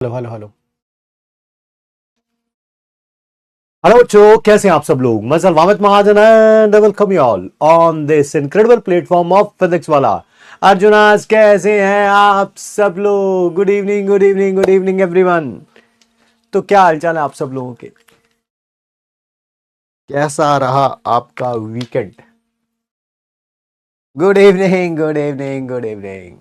Hello hello hello hello बच्चों, कैसे हैं आप सब लोग। मैं Salwamit Mahajan and welcome you all on this incredible platform of physics Wallah. अर्जुनास, कैसे हैं आप सब लोग। Good evening, good evening, good evening everyone. तो क्या हालचाल है आप सब लोगों के। कैसा रहा आपका weekend. Good evening, good evening, good evening.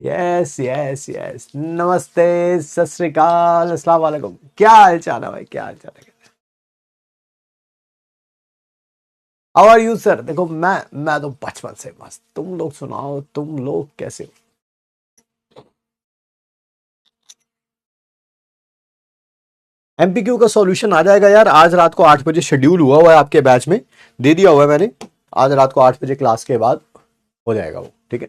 Yes yes yes, नमस्ते, सत श्री अकाल, अस्सलाम वालेकुम। क्या हालचाल है भाई, क्या हालचाल है। How are you sir. देखो मैं तो बचपन से मस्त। तुम लोग सुनाओ, तुम लोग कैसे हो। एमपीक्यू का सॉल्यूशन आ जाएगा यार, आज रात को 8 बजे शेड्यूल हुआ है आपके बैच में। दे दिया हुआ है मैंने। आज रात को 8 बजे क्लास के बाद हो जाएगा वो, ठीक है।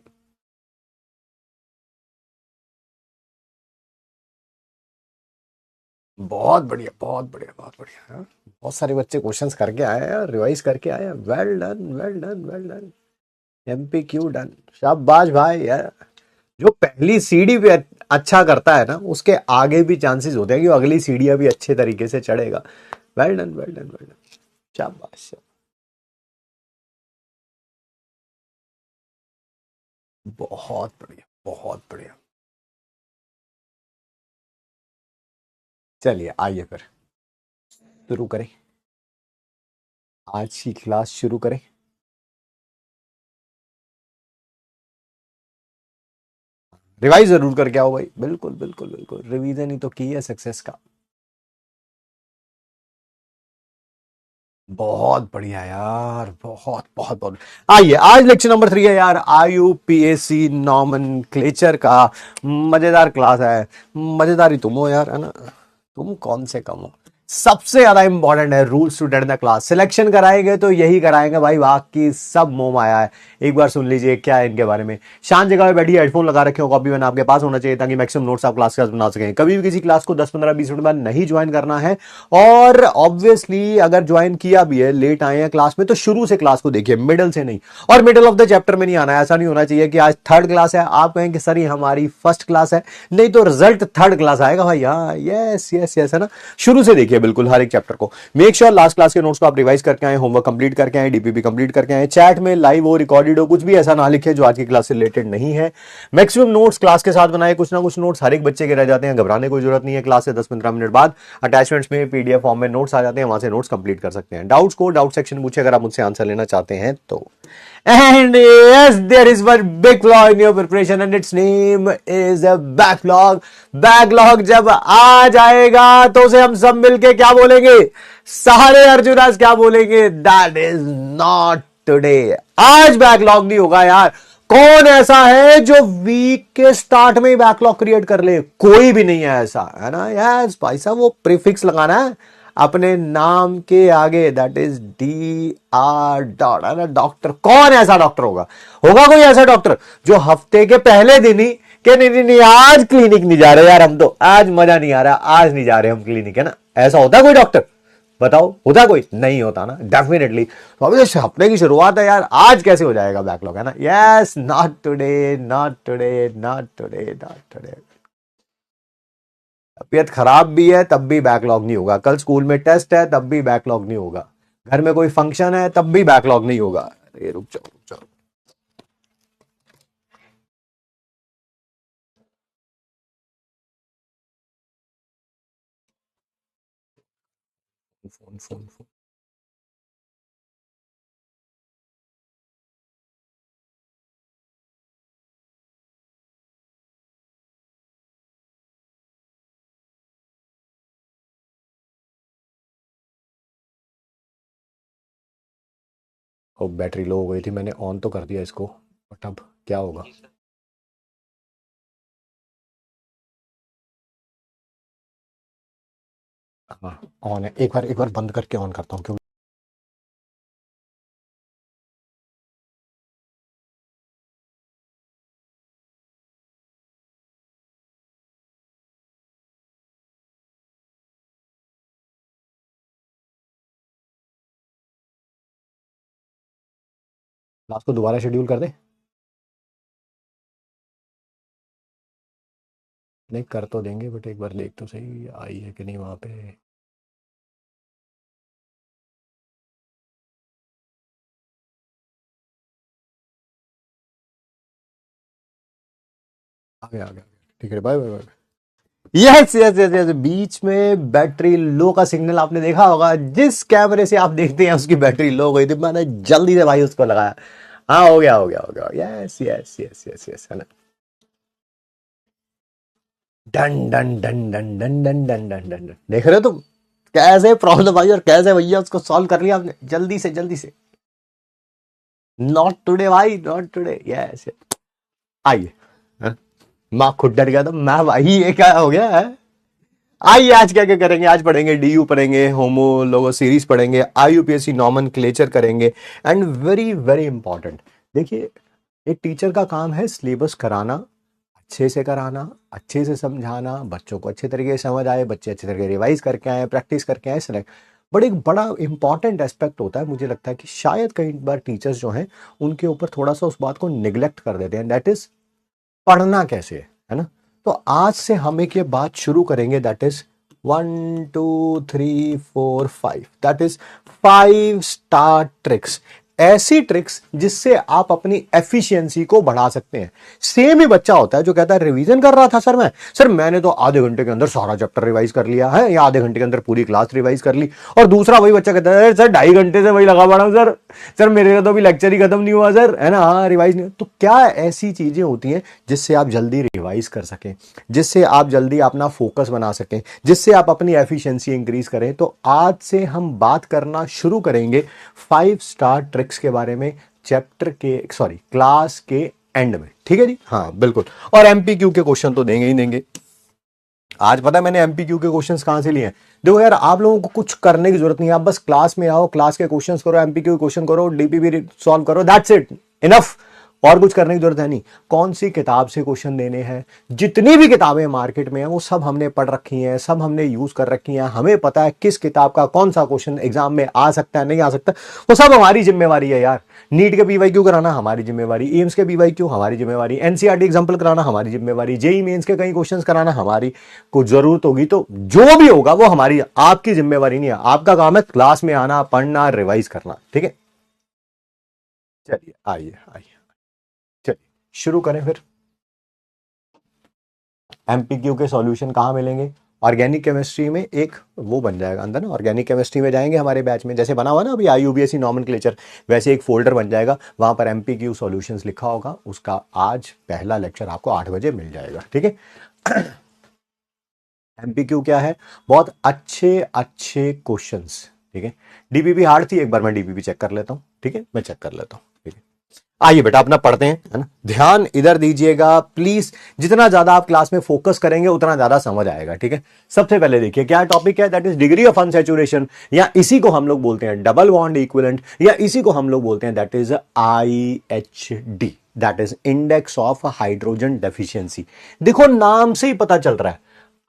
बहुत बढ़िया, बहुत बढ़िया, बहुत बढ़िया, हाँ? बहुत सारे बच्चे क्वेश्चंस करके आए हैं, रिवाइज करके आए हैं। Well done, well done, well done. MPQ done. शाबाश भाई यार। जो पहली सीढ़ी पे अच्छा करता है ना, उसके आगे भी चांसेस होते हैं कि वो अगली सीढ़ियां भी अच्छे तरीके से चढ़ेगा। Well done, well done, well done. शाबाश। बहुत बढ़िया, बहुत बढ़िया। चलिए आइए फिर शुरू करें। आज की क्लास शुरू करें। रिवाइज जरूर करके आओ भाई, बिल्कुल बिल्कुल बिल्कुल, रिवीजन ही तो की है सक्सेस का। बहुत बढ़िया यार, बहुत बहुत बहुत। आइए, आज लेक्चर नंबर 3 है यार, आईयूपीएसी नॉमन क्लेचर का। मजेदार क्लास है। मजेदार ही तुम हो यार, है ना। तुम कौन से कम हो। सबसे ज्यादा इंपॉर्टेंट है rule student the class. Selection कराएंगे तो यही कराएंगे भाई, बाकी सब मोह माया है। एक बार सुन लीजिए क्या है इनके बारे में। शांत जगह पे बैठिए, हेडफोन लगा रखे हो, कॉपी पेन आपके पास होना चाहिए ताकि मैक्सिमम नोट्स आप क्लास के साथ बना सकें। कभी भी किसी क्लास को 10 15 20 मिनट बाद नहीं ज्वाइन करना है। और ऑब्वियसली अगर ज्वाइन किया भी है, लेट आए हैं क्लास में, तो शुरू से क्लास को देखिए, मिडल से नहीं। और मिडल ऑफ द चैप्टर में नहीं आना है। ऐसा नहीं होना चाहिए कि आज थर्ड क्लास है, आप कहें कि सर ये हमारी फर्स्ट क्लास है। नहीं तो रिजल्ट थर्ड क्लास आएगा भाई। हाँ, यस यस यस, है ना। शुरू से देखिए बिल्कुल हर एक चैप्टर को। मेक श्योर लास्ट क्लास के नोट्स को आप रिवाइज करके आए, होमवर्क कंप्लीट करके आए, डीपीपी कंप्लीट करके आए। चैट में लाइव हो, रिकॉर्डेड हो, कुछ भी ऐसा ना लिखे जो आज की क्लास से रिलेटेड नहीं है। मैक्सिमम नोट्स क्लास के साथ बनाए। कुछ ना कुछ नोट्स हर एक बच्चे के रह जाते हैं, घबराने कोई जरूरत नहीं है। क्लास से 10 15 मिनट बाद अटैचमेंट्स में पीडीएफ फॉर्म में नोट्स आ जाते हैं, वहां से नोट्स कंप्लीट कर सकते हैं। डाउट्स को डाउट सेक्शन पूछे अगर आप मुझसे आंसर लेना चाहते हैं तो। And yes, there is one big flaw in your preparation and its name is a backlog. Backlog जब आ जाएगा तो उसे हम सब मिलके क्या बोलेंगे। सारे अर्जुनास क्या बोलेंगे। That is not today. आज बैकलॉग नहीं होगा यार। कौन ऐसा है जो वीक के स्टार्ट में ही बैकलॉग क्रिएट कर ले। कोई भी नहीं है ऐसा, है ना। यस भाई साहब, वो प्रीफिक्स लगाना है अपने नाम के आगे, दैट इज DR है ना। डॉक्टर, कौन ऐसा डॉक्टर होगा। होगा कोई ऐसा डॉक्टर जो हफ्ते के पहले दिन ही कि नहीं नहीं नहीं, आज क्लिनिक नहीं जा रहे यार, हम तो आज मजा नहीं आ रहा, आज नहीं जा रहे हम क्लिनिक, है ना। ऐसा होता है कोई डॉक्टर। बताओ, होता कोई नहीं होता ना, डेफिनेटली। तो अभी तो हफ्ते की शुरुआत है यार, आज कैसे हो जाएगा बैकलॉग, है ना। Yes, not today, not today, not today, not today. तबीयत खराब भी है तब भी बैकलॉग नहीं होगा। कल स्कूल में टेस्ट है तब भी बैकलॉग नहीं होगा। घर में कोई फंक्शन है तब भी बैकलॉग नहीं होगा। अरे रुक जाओ, रुक जाओ। Phone phone phone. Oh, battery low हो गई थी, मैंने ऑन तो कर दिया इसको, बट अब क्या होगा। हाँ, ऑन है। एक बार बंद करके ऑन करता हूँ क्योंकि क्लास को दोबारा शेड्यूल कर दे। नहीं कर तो देंगे, बट एक बार देख तो सही आई है कि नहीं वहां पे। आ गया आ गया, ठीक है, bye bye bye. Yes yes yes yes, बीच में बैटरी लो का सिग्नल आपने देखा होगा, जिस कैमरे से आप देखते हैं उसकी बैटरी लो गई थी, मैंने जल्दी से भाई उसको लगाया। हाँ हो गया हो गया हो गया, yes yes yes yes yes, है ना। Done done done done done done done done done, देख रहे हो तुम कैसे प्रॉब्लम आई और कैसे भैया उसको सॉल्व कर लिया आपने जल्दी से जल्दी से। नॉट टुडे भाई, नॉट टुडे, यस। आइए, हाँ? माँ खुद डर गया था मैं, भाई ये क्या हो गया है। आइए आज क्या क्या करेंगे, आज पढ़ेंगे डीयू, पढ़ेंगे होमोलोगो सीरीज, पढ़ेंगे आईयूपीएससी नॉमन क्लेचर करेंगे। एंड वेरी वेरी इंपॉर्टेंट, देखिए एक टीचर का काम है सिलेबस कराना, अच्छे से कराना, अच्छे से समझाना, बच्चों को अच्छे तरीके से समझ आए, बच्चे अच्छे तरीके रिवाइज करके आए, प्रैक्टिस करके आए, सेलेक्ट। बट एक बड़ा इंपॉर्टेंट एस्पेक्ट होता है, मुझे लगता है कि शायद कई बार टीचर्स जो हैं उनके ऊपर थोड़ा सा उस बात को निग्लेक्ट कर देते हैं, दैट इज पढ़ना कैसे है ना। तो आज से हम एक ये बात शुरू करेंगे, that is 1 2 3 4 5, that is 5 star tricks. ऐसी ट्रिक्स जिससे आप अपनी एफिशिएंसी को बढ़ा सकते हैं। सेम ही बच्चा होता है जो कहता है रिवीजन कर रहा था सर मैं, सर मैंने तो आधे घंटे के अंदर सारा चैप्टर रिवाइज कर लिया है, या आधे घंटे के अंदर पूरी क्लास रिवाइज कर ली। और दूसरा वही बच्चा कहता है सर 2.5 घंटे से वही लगा पड़ा हूं सर, सर मेरे का तो अभी लेक्चर ही खत्म नहीं हुआ सर, है ना, हाँ रिवाइज नहीं। तो क्या ऐसी चीजें होती हैं जिससे आप जल्दी रिवाइज कर सकें, जिससे आप जल्दी अपना फोकस बना सकें, जिससे आप अपनी एफिशिएंसी इंक्रीज करें। तो आज से हम बात करना शुरू करेंगे 5 स्टार ट्रिक्स के बारे में, चैप्टर के सॉरी क्लास के एंड में, ठीक है जी, हाँ बिल्कुल। और एमपीक्यू के क्वेश्चन तो देंगे ही देंगे। आज पता है मैंने एमपीक्यू के क्वेश्चंस कहां से लिए हैं। देखो यार, आप लोगों को कुछ करने की जरूरत नहीं है, आप बस क्लास में आओ, क्लास के क्वेश्चंस करो, एमपीक्यू क्वेश्चन करो, डीपीपी सॉल्व करो, दैट्स इट, इनफ। और कुछ करने की जरूरत है नहीं। कौन सी किताब से क्वेश्चन देने हैं, जितनी भी किताबें मार्केट में हैं वो सब हमने पढ़ रखी हैं, सब हमने यूज कर रखी हैं, हमें पता है किस किताब का कौन सा क्वेश्चन एग्जाम में आ सकता है नहीं आ सकता। वो सब हमारी जिम्मेवारी है यार। नीट के पीवाईक्यू कराना हमारी जिम्मेवारी, एम्स के पीवाईक्यू हमारी जिम्मेवारी, एनसीईआरटी एग्जाम्पल कराना हमारी जिम्मेवारी, जेई मेंस के कई क्वेश्चंस कराना हमारी, को जरूरत होगी तो जो भी होगा वो हमारी, आपकी जिम्मेवारी नहीं है। आपका काम है क्लास में आना, पढ़ना, रिवाइज करना, ठीक है। चलिए आइए आइए, चलिए शुरू करें फिर। एमपीक्यू के सॉल्यूशन कहाँ मिलेंगे? ऑर्गेनिक केमिस्ट्री में एक वो बन जाएगा अंदर ना, ऑर्गेनिक केमिस्ट्री में जाएंगे हमारे बैच में, जैसे बना हुआ ना अभी आईयूबीएससी नॉमेनक्लेचर, वैसे एक फोल्डर बन जाएगा, वहां पर एमपीक्यू सॉल्यूशंस लिखा होगा, उसका आज पहला लेक्चर आपको 8 बजे मिल जाएगा, ठीक है। एमपीक्यू क्या है? बहुत अच्छे अच्छे क्वेश्चंस, ठीक है। डीपीपी हार्ड थी, एक बार मैं डीपीपी चेक कर लेता हूँ, ठीक है, मैं चेक कर लेता हूँ, ठीक है। आइए बेटा अपना पढ़ते हैं, है ना, ध्यान इधर दीजिएगा प्लीज। जितना ज्यादा आप क्लास में फोकस करेंगे उतना ज्यादा समझ आएगा, ठीक है। सबसे पहले देखिए क्या टॉपिक है, that is degree of unsaturation, या इसी को हम लोग बोलते हैं डबल बॉन्ड इक्विवेलेंट, या इसी को हम लोग बोलते हैं that is IHD, that is index of hydrogen deficiency. देखो नाम से ही पता चल रहा है,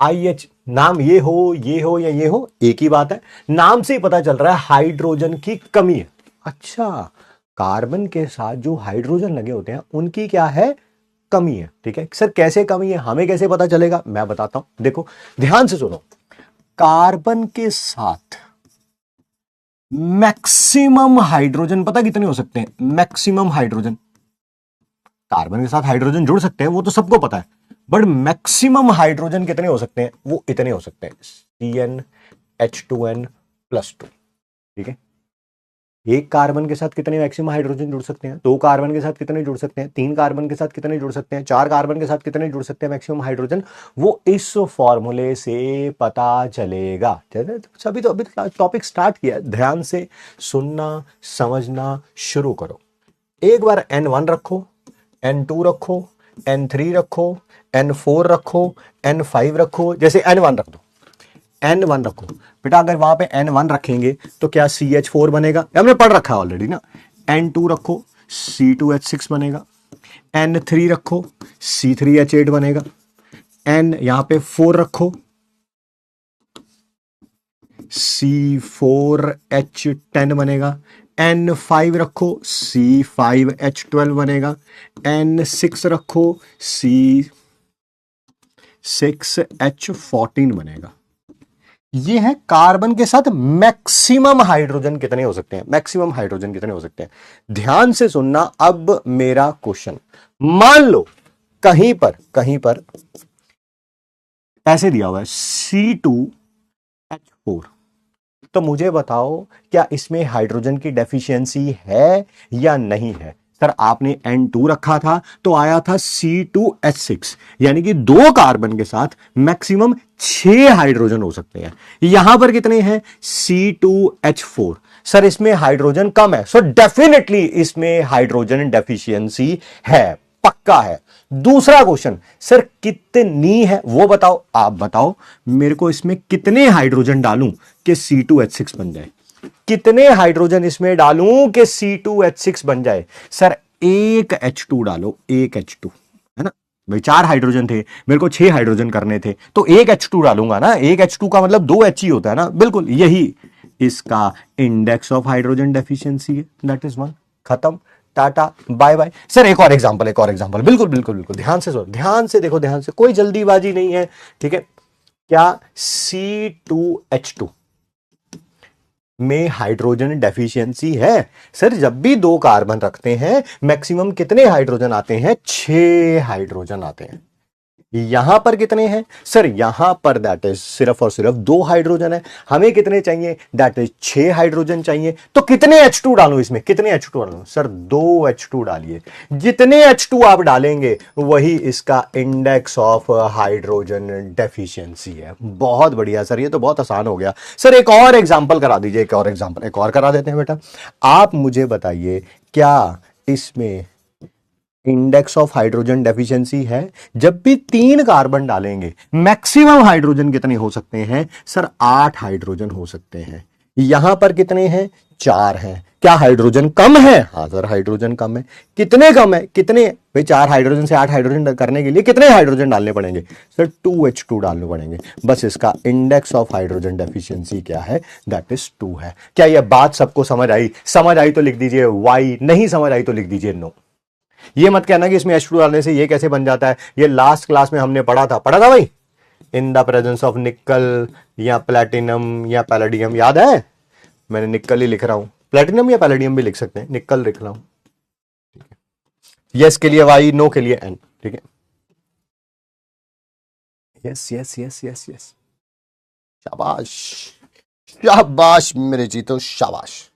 IH, नाम ये हो या ये हो एक ही बात है, नाम से ही पता चल रहा है हाइड्रोजन की कमी है। अच्छा, कार्बन के साथ जो हाइड्रोजन लगे होते हैं उनकी क्या है? कमी है, ठीक है। सर कैसे कमी है, हमें कैसे पता चलेगा, मैं बताता हूं, देखो ध्यान से सुनो। कार्बन के साथ मैक्सिमम हाइड्रोजन पता कितने हो सकते हैं? मैक्सिमम हाइड्रोजन, कार्बन के साथ हाइड्रोजन जुड़ सकते हैं वो तो सबको पता है, बट मैक्सिमम हाइड्रोजन कितने हो सकते हैं? वो इतने हो सकते हैं, CnH2n+2, ठीक है। एक कार्बन के साथ कितने मैक्सिमम हाइड्रोजन जुड़ सकते हैं? 2 कार्बन के साथ कितने जुड़ सकते हैं? 3 कार्बन के साथ कितने जुड़ सकते हैं? 4 कार्बन के साथ कितने जुड़ सकते हैं मैक्सिमम हाइड्रोजन? वो इस फॉर्मूले से पता चलेगा। सभी तो अभी टॉपिक स्टार्ट किया, ध्यान से सुनना समझना शुरू करो। एक बार N1 रखो, N2 रखो, N3 रखो, N4 रखो, N5 रखो, जैसे N1 रख दो, N1 रखो बेटा। अगर वहां पे N1 रखेंगे तो क्या CH4 बनेगा, हमने पढ़ रखा है ऑलरेडी ना। N2 रखो, C2H6 बनेगा। N3 रखो, C3H8 बनेगा। N यहां पे 4 रखो, C4H10 बनेगा। N5 रखो, C5H12 बनेगा। N6 रखो, 6H14 बनेगा। ये है कार्बन के साथ मैक्सिमम हाइड्रोजन कितने हो सकते हैं, मैक्सिमम हाइड्रोजन कितने हो सकते हैं। ध्यान से सुनना अब मेरा क्वेश्चन। मान लो कहीं पर ऐसे दिया हुआ है C2H4, तो मुझे बताओ क्या इसमें हाइड्रोजन की डेफिशिएंसी है या नहीं है। सर आपने N2 रखा था तो आया था C2H6, यानी कि 2 कार्बन के साथ मैक्सिमम 6 हाइड्रोजन हो सकते हैं। यहां पर कितने हैं, C2H4। सर इसमें हाइड्रोजन कम है, सो डेफिनेटली इसमें हाइड्रोजन डेफिशिएंसी है, पक्का है। दूसरा क्वेश्चन, सर कितनी है वो बताओ, आप बताओ मेरे को इसमें कितने हाइड्रोजन डालूं कि C2H6 बन जाए, कितने हाइड्रोजन इसमें डालूं कि C2H6 बन जाए। सर एक H2 डालो, एक H2, है ना भाई, 4 हाइड्रोजन थे, मेरे को 6 हाइड्रोजन करने थे, तो एक H2 डालूंगा ना, एक H2 का मतलब 2 H ही होता है ना, बिल्कुल यही इसका इंडेक्स ऑफ हाइड्रोजन डेफिशिएंसी है, दैट इज 1। खत्म, टाटा बाय बाय। सर एक और एग्जांपल, एक और एग्जांपल, बिल्कुल बिल्कुल बिल्कुल ध्यान से सुनो, ध्यान से देखो, ध्यान से, कोई जल्दीबाजी नहीं है, ठीक है। क्या C2H2 में हाइड्रोजन डेफिशिएंसी है। सर जब भी 2 कार्बन रखते हैं मैक्सिमम कितने हाइड्रोजन आते हैं, 6 हाइड्रोजन आते हैं। यहां पर कितने हैं, सर यहां पर दैट इज सिर्फ और सिर्फ 2 हाइड्रोजन है, हमें कितने चाहिए, दैट इज 6 हाइड्रोजन चाहिए। तो कितने H2 डालूं इसमें, कितने H2 डालूं, सर 2 H2 डालिए। जितने H2 आप डालेंगे वही इसका इंडेक्स ऑफ हाइड्रोजन डेफिशिएंसी है। बहुत बढ़िया सर, ये तो बहुत आसान हो गया। सर एक और एग्जांपल करा दीजिए, एक और एग्जांपल, एक और करा देते हैं बेटा। आप मुझे बताइए क्या इसमें इंडेक्स ऑफ हाइड्रोजन डेफिशिएंसी है। जब भी 3 कार्बन डालेंगे मैक्सिमम हाइड्रोजन कितने हो सकते हैं, सर 8 हाइड्रोजन हो सकते हैं। यहां पर कितने हैं, 4 हैं। क्या हाइड्रोजन कम है, हाँ सर हाइड्रोजन कम है। कितने कम है, कितने भाई, 4 हाइड्रोजन से 8 हाइड्रोजन करने के लिए कितने हाइड्रोजन डालने पड़ेंगे, सर 2H2 डालने पड़ेंगे। बस इसका इंडेक्स ऑफ हाइड्रोजन डेफिशिएंसी क्या है, दैट इज 2 है। क्या यह बात सबको समझ आई, समझ आई तो लिख दीजिए Y, नहीं समझ आई तो लिख दीजिए नो। ये मत कहना कि इसमें H2 डालने से ये कैसे बन जाता है, ये लास्ट क्लास में हमने पढ़ा था भाई, इन द प्रेजेंस ऑफ निकल या प्लैटिनम या पैलेडियम, याद है। मैंने निकल ही लिख रहा हूं, प्लैटिनम या पैलेडियम भी लिख सकते हैं, निकल लिख रहा हूं। यस के लिए Y, नो के लिए N, ठीक है। Yes yes yes yes yes, शाबाश शाबाश मेरे जी, तो शाबाश।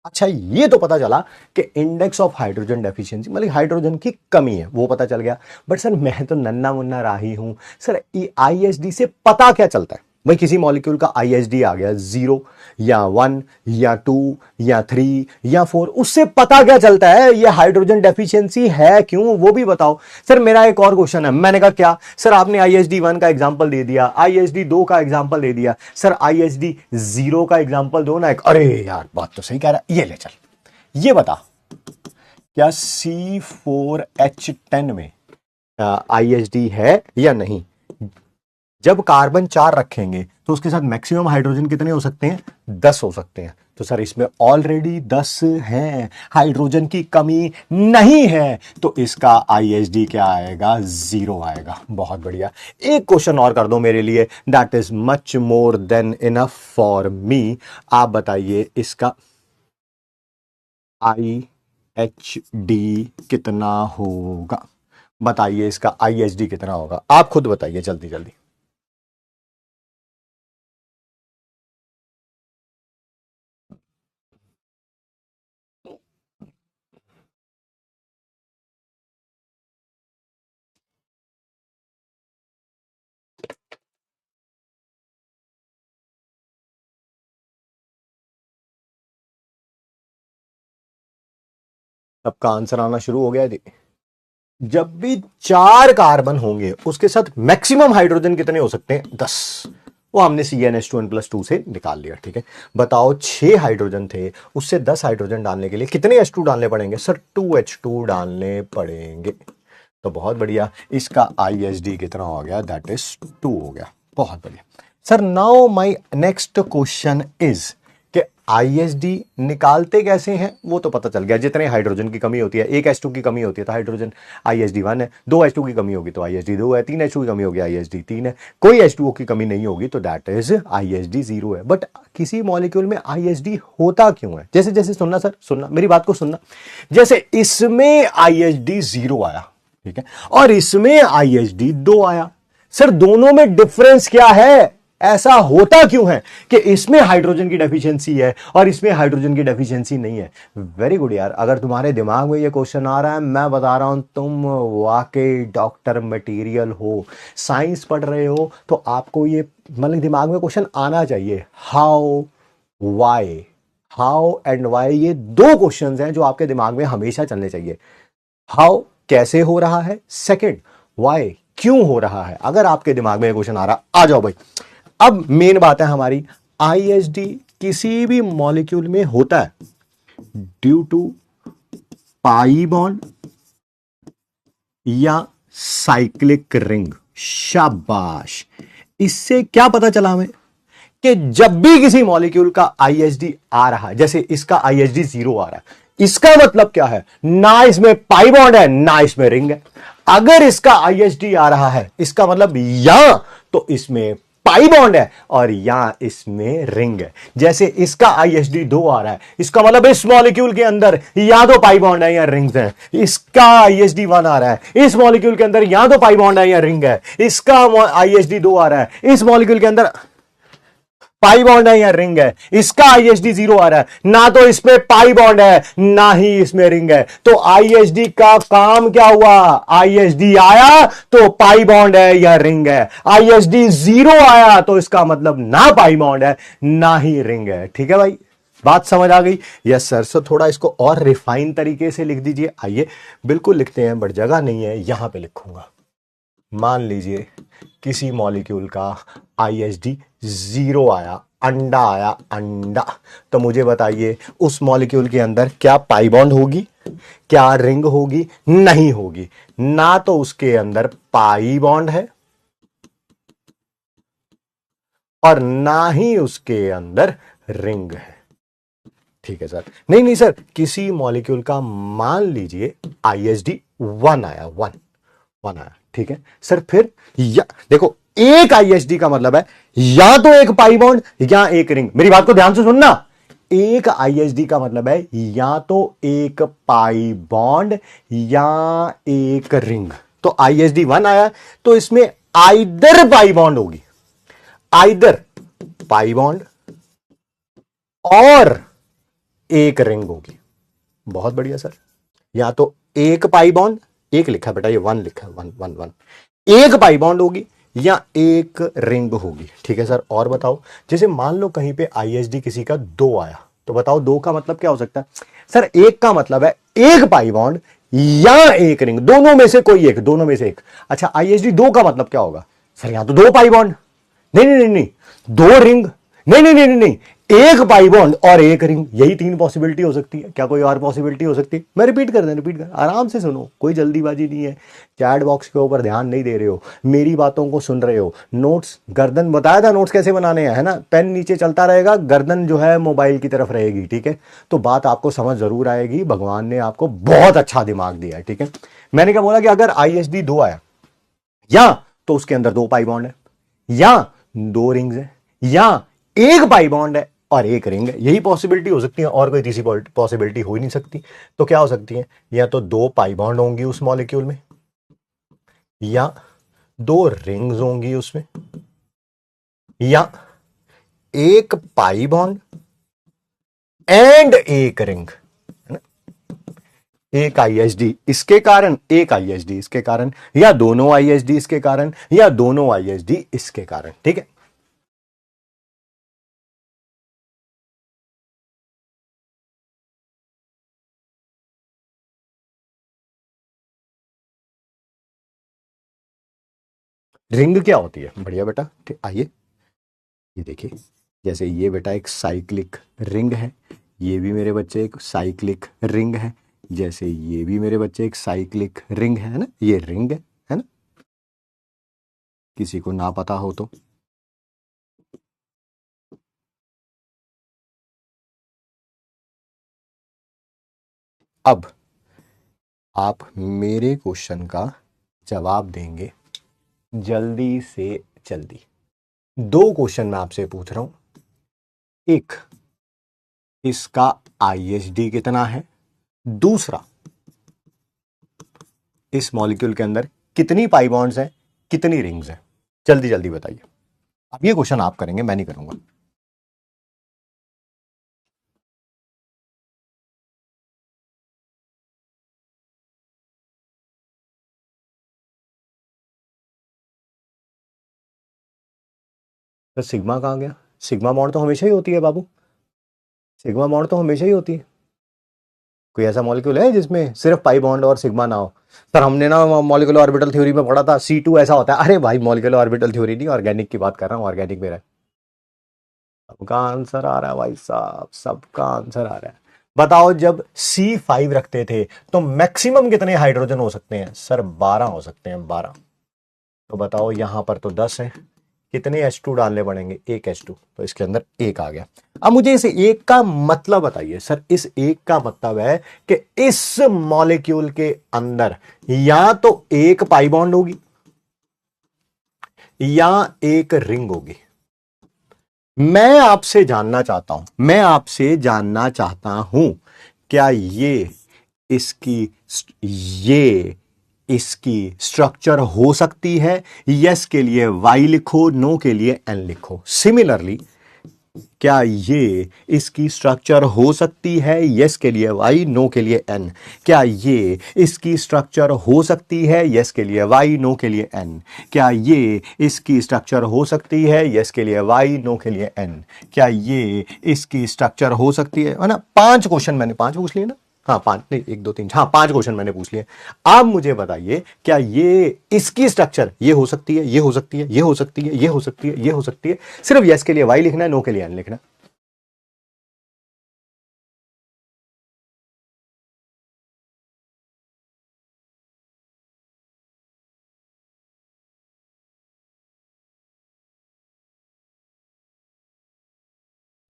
अच्छा ये तो पता चला कि इंडेक्स ऑफ हाइड्रोजन डेफिशिएंसी मतलब हाइड्रोजन की कमी है, वो पता चल गया। बट सर मैं तो नन्ना मुन्ना राही हूं, सर ISD से पता क्या चलता है भाई, किसी मॉलिक्यूल का ISD आ गया 0 या 1 या 2 या 3 या 4, उससे पता क्या चलता है ये हाइड्रोजन डेफिशिएंसी है क्यों, वो भी बताओ। सर मेरा एक और क्वेश्चन है, मैंने कहा क्या सर, आपने ISD 1 का एग्जांपल दे दिया, ISD 2 का एग्जांपल दे दिया, सर ISD 0 का एग्जांपल दो ना एक। अरे यार बात तो सही कह रहा है, ये ले चल, ये बता क्या C4H10 में ISD है या नहीं। जब कार्बन 4 रखेंगे तो उसके साथ मैक्सिमम हाइड्रोजन कितने हो सकते हैं, 10 हो सकते हैं। तो सर इसमें ऑलरेडी 10 हैं, हाइड्रोजन की कमी नहीं है, तो इसका ISD क्या आएगा, 0 आएगा। बहुत बढ़िया। एक क्वेश्चन और कर दो मेरे लिए, that is much more than enough for me. आप बताइए इसका IHD कितना होगा, बताइए इसका IHD कितना होगा, आप खुद बताइए जल्दी जल्दी। सबका आंसर आना शुरू हो गया है। जब भी 4 कार्बन होंगे उसके साथ मैक्सिमम हाइड्रोजन कितने हो सकते हैं, 10। वो हमने CnH2n+2 से निकाल लिया, ठीक है। बताओ 6 हाइड्रोजन थे, उससे 10 हाइड्रोजन डालने के लिए कितने H2 डालने पड़ेंगे, सर 2H2 डालने पड़ेंगे। तो बहुत बढ़िया, इसका ISD कितना हो गया, दैट इज 2 हो गया। बहुत बढ़िया sir. Now my next question is कि आईएसडी निकालते कैसे हैं वो तो पता चल गया। जितने हाइड्रोजन की कमी होती है, एक H2 की कमी होती है तो हाइड्रोजन आईएसडी 1 है, 2 H2 की कमी होगी तो आईएसडी 2 है, 3 H2 की कमी होगी आईएसडी 3 है, कोई H2O की कमी नहीं होगी तो दैट इज आईएसडी 0 है। बट किसी मॉलिक्यूल में आईएसडी होता क्यों है? जैसे जैसे सुनना सर, सुनना मेरी बात को सुनना, जैसे इसमें आईएसडी 0 आया, ठीक है, और इसमें आईएसडी 2 आया, सर दोनों में डिफरेंस क्या है? ऐसा होता क्यों है कि इसमें हाइड्रोजन की डेफिशिएंसी है और इसमें हाइड्रोजन की डेफिशिएंसी नहीं है? वेरी गुड यार, अगर तुम्हारे दिमाग में ये क्वेश्चन आ रहा है, मैं बता रहा हूं तुम वाकई डॉक्टर मटेरियल हो, साइंस पढ़ रहे हो, तो आपको ये मतलब दिमाग में क्वेश्चन आना चाहिए। How, why, how and why, ये दो क्वेश्चंस हैं जो आपके दिमाग में हमेशा चलने चाहिए। हाउ, कैसे हो रहा है, सेकंड वाई, क्यों हो रहा है। अगर आपके दिमाग में ये क्वेश्चन आ रहा, आ जाओ भाई। अब मेन बात है हमारी, आईएसडी किसी भी मॉलिक्यूल में होता है ड्यू टू पाई बॉन्ड या साइक्लिक रिंग। शाबाश, इससे क्या पता चला हमें कि जब भी किसी मॉलिक्यूल का आईएसडी आ रहा है, जैसे इसका आईएसडी 0 आ रहा है, इसका मतलब क्या है? ना इसमें पाई बॉन्ड है ना इसमें रिंग है। अगर इसका आईएसडी आ रहा है, इसका मतलब या तो इसमें पाई बॉन्ड है और या इसमें रिंग है। जैसे इसका आईएसडी 2 आ रहा है, इसका मतलब इस मॉलिक्यूल के अंदर या तो पाई बॉन्ड है या रिंग्स है। इसका आईएसडी 1 आ रहा है, इस मॉलिक्यूल के अंदर या तो पाई बॉन्ड है या रिंग है। इसका आईएसडी 2 आ रहा है, इस मॉलिक्यूल के अंदर पाई बॉन्ड है या रिंग है। इसका आईएसडी 0 आ रहा है, ना तो इसमें पाई बॉन्ड है ना ही इसमें रिंग है। तो आईएसडी का काम क्या हुआ? आईएसडी आया तो पाई बॉन्ड है या रिंग है, आईएसडी 0 आया तो इसका मतलब ना पाई बॉन्ड है ना ही रिंग है। ठीक है भाई, बात समझ आ गई? Yes sir. सो थोड़ा इसको और रिफाइन तरीके से लिख दीजिए। आइए बिल्कुल लिखते हैं, बट जगह नहीं है, यहां पे लिखूंगा। मान लीजिए किसी मॉलिक्यूल का आईएसडी 0 आया, अंडा आया, अंडा, तो मुझे बताइए उस मॉलिक्यूल के अंदर क्या पाई बॉन्ड होगी, क्या रिंग होगी? नहीं होगी। ना तो उसके अंदर पाई बॉन्ड है और ना ही उसके अंदर रिंग है। ठीक है सर। नहीं नहीं सर, किसी मॉलिक्यूल का मान लीजिए आईएसडी 1 आया, 1 आया, ठीक है सर। फिर या देखो, एक आईएसडी का मतलब है या तो एक पाई बॉन्ड या एक रिंग। मेरी बात को ध्यान से सुनना, एक आईएसडी का मतलब है या तो एक पाई बॉन्ड या एक रिंग। तो आईएसडी 1 आया तो इसमें आइदर पाई बॉन्ड होगी, आइदर पाई बॉन्ड और एक रिंग होगी। बहुत बढ़िया सर। या तो एक पाई बॉन्ड, एक लिखा बेटा, ये 1 लिखा है, 1 1 1, एक पाई बॉन्ड होगी या एक रिंग होगी। ठीक है सर। और बताओ, जैसे मान लो कहीं पे आईएसडी किसी का 2 आया, तो बताओ 2 का मतलब क्या हो सकता है? सर एक का मतलब है एक पाई बॉन्ड या एक रिंग, दोनों में से कोई एक, दोनों में से एक। अच्छा, आईएसडी 2 का मतलब क्या होगा? सर यहां तो 2 पाई बॉन्ड, नहीं नहीं नहीं नहीं, 2 रिंग, नहीं नहीं नहीं नहीं नहीं, एक पाई बॉन्ड और एक रिंग, यही 3 पॉसिबिलिटी हो सकती है। क्या कोई और पॉसिबिलिटी हो सकती है? मैं रिपीट कर आराम से सुनो, कोई जल्दीबाजी नहीं है। चैट बॉक्स के ऊपर ध्यान नहीं दे रहे हो, मेरी बातों को सुन रहे हो। नोट्स, गर्दन बताया था नोट्स कैसे बनाने हैं, है ना? पेन नीचे चलता रहेगा, गर्दन जो है मोबाइल की तरफ रहेगी। ठीक है, तो बात आपको समझ जरूर आएगी। भगवान ने आपको बहुत अच्छा दिमाग दिया है। ठीक है, मैंने क्या बोला कि अगर आईएसडी 2 आया, या तो उसके अंदर 2 पाई बॉन्ड है, या 2 रिंग्स है, या एक पाई बॉन्ड है और एक रिंग है। यही पॉसिबिलिटी हो सकती है, और कोई तीसरी पॉसिबिलिटी हो ही नहीं सकती। तो क्या हो सकती है? या तो 2 पाई बॉन्ड होंगी उस मॉलिक्यूल में, या 2 रिंग्स होंगी उसमें, या एक पाई बॉन्ड एंड एक रिंग। एक आईएसडी इसके कारण, एक आईएसडी इसके कारण, या दोनों आईएसडी इसके कारण, या दोनों आईएसडी इसके कारण। ठीक है। रिंग क्या होती है? बढ़िया बेटा, ठीक, आइए ये देखिए। जैसे ये बेटा एक साइक्लिक रिंग है, ये भी मेरे बच्चे एक साइक्लिक रिंग है। जैसे ये भी मेरे बच्चे एक साइक्लिक रिंग है ना, ये रिंग है ना? किसी को ना पता हो तो अब आप मेरे क्वेश्चन का जवाब देंगे जल्दी से जल्दी। दो क्वेश्चन मैं आपसे पूछ रहा हूं। एक, इसका आईएसडी कितना है। दूसरा, इस मॉलिक्यूल के अंदर कितनी पाई बॉन्ड्स हैं, कितनी रिंग्स हैं। जल्दी जल्दी बताइए। अब ये क्वेश्चन आप करेंगे, मैं नहीं करूंगा। तो सिग्मा कहाँ गया? सिग्मा बॉन्ड तो हमेशा ही होती है बाबू, सिग्मा बॉन्ड तो हमेशा ही होती है। कोई ऐसा मॉलिक्यूल है जिसमें सिर्फ पाई बॉन्ड और सिग्मा ना हो? सर हमने ना मॉलिक्यूलर ऑर्बिटल थ्योरी में पढ़ा था C2 ऐसा होता है। अरे भाई मॉलिक्यूलर ऑर्बिटल थ्योरी नहीं, ऑर्गेनिक की बात कर रहा हूँ, ऑर्गेनिक में रहा है। सबका आंसर आ रहा है भाई साहब, सबका आंसर आ रहा है। बताओ जब C5 रखते थे तो मैक्सिमम कितने हाइड्रोजन हो सकते हैं? सर 12 हो सकते हैं, 12। तो बताओ यहां पर तो 10 है, कितने H2 डालने पड़ेंगे? एक H2, तो इसके अंदर एक आ गया। अब मुझे इस एक का मतलब बताइए। सर इस एक का मतलब है कि इस मॉलिक्यूल के अंदर या तो एक पाई बॉन्ड होगी या एक रिंग होगी। मैं आपसे जानना चाहता हूं, मैं आपसे जानना चाहता हूं, क्या इसकी ये इसकी स्ट्रक्चर हो सकती है? यस के लिए वाई लिखो, नो के लिए एन लिखो। सिमिलरली, क्या ये इसकी स्ट्रक्चर हो सकती है? यस के लिए वाई, नो के लिए एन। क्या ये इसकी स्ट्रक्चर हो सकती है? यस के लिए वाई, नो के लिए एन। क्या ये इसकी स्ट्रक्चर हो सकती है? यस के लिए वाई, नो के लिए एन। क्या ये इसकी स्ट्रक्चर हो सकती है ना? 5 क्वेश्चन मैंने 5 पूछ लिए ना? हाँ 5 नहीं, 1 2 3, हाँ 5 क्वेश्चन मैंने पूछ लिए। आप मुझे बताइए, क्या ये इसकी स्ट्रक्चर ये हो सकती है, ये हो सकती है, ये हो सकती है, ये हो सकती है, ये हो सकती है? सिर्फ यस के लिए वाई लिखना है, नो के लिए एन लिखना है।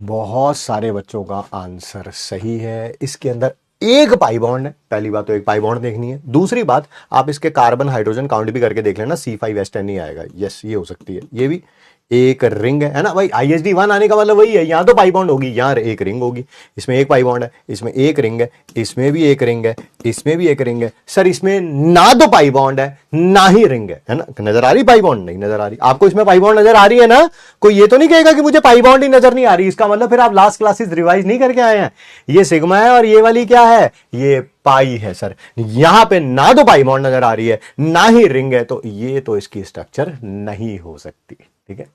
बहुत सारे बच्चों का आंसर सही है। इसके अंदर एक पाई बॉन्ड है। पहली बात तो एक पाई बॉन्ड देखनी है। दूसरी बात, आप इसके कार्बन हाइड्रोजन काउंट भी करके देख लेना, C5H10 नहीं आएगा। यस ये हो सकती है। ये भी एक रिंग है ना भाई। ISD1 आने का मतलब वही है, यहां तो पाई बॉन्ड होगी, यहां एक रिंग होगी। इसमें एक पाई बॉन्ड है, इसमें एक रिंग है, इसमें भी एक रिंग है, इसमें भी एक रिंग है। सर इसमें ना तो पाई बॉन्ड है ना ही रिंग है ना? नजर आ रही पाई बॉन्ड? नहीं नजर आ रही। आपको इसमें पाई बॉन्ड नजर आ रही है ना? कोई ये तो नहीं कहेगा कि मुझे पाई बॉन्ड ही नजर नहीं आ रही। इसका मतलब फिर आप लास्ट क्लासेस रिवाइज नहीं करके आए हैं। ये सिग्मा है और ये वाली क्या है? ये पाई है। सर यहां पे ना तो पाई बॉन्ड नजर आ रही है ना ही रिंग है, तो ये तो इसकी स्ट्रक्चर नहीं हो सकती। ठीक है,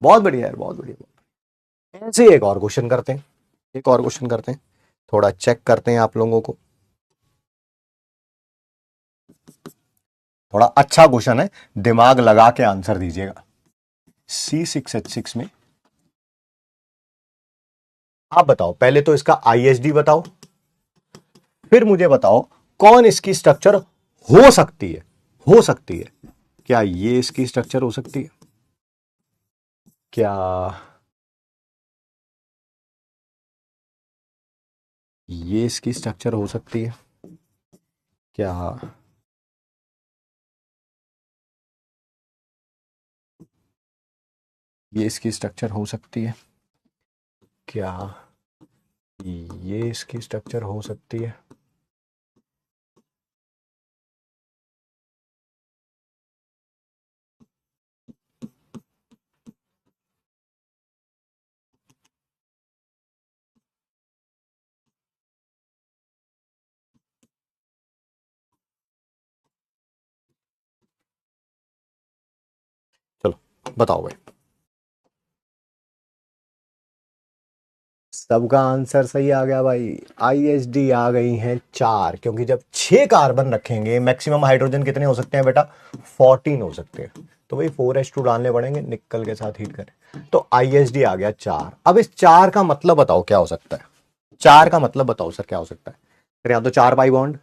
बहुत बढ़िया यार, बहुत बढ़िया। ऐसे एक और क्वेश्चन करते हैं, एक और क्वेश्चन करते हैं, थोड़ा चेक करते हैं आप लोगों को। थोड़ा अच्छा क्वेश्चन है, दिमाग लगा के आंसर दीजिएगा। C6H6 में आप बताओ, पहले तो इसका ISD बताओ, फिर मुझे बताओ कौन इसकी स्ट्रक्चर हो सकती है। हो सकती है, क्या ये इसकी स्ट्रक्चर हो सकती है? क्या ये इसकी स्ट्रक्चर हो सकती है? क्या ये इसकी स्ट्रक्चर हो सकती है? क्या ये इसकी स्ट्रक्चर हो सकती है? चलो बताओ भाई। सबका आंसर सही आ गया भाई। ISD आ गई हैं 4, क्योंकि जब 6 कार्बन रखेंगे मैक्सिमम हाइड्रोजन कितने हो सकते हैं बेटा? 14 हो सकते हैं। तो भाई 4H2 डालने पड़ेंगे, निकल के साथ हीट करें, तो ISD आ गया 4। अब इस 4 का मतलब बताओ क्या हो सकता है? 4 का मतलब बताओ सर क्या हो सकता है? फिर या तो 4 पाई बॉन्ड,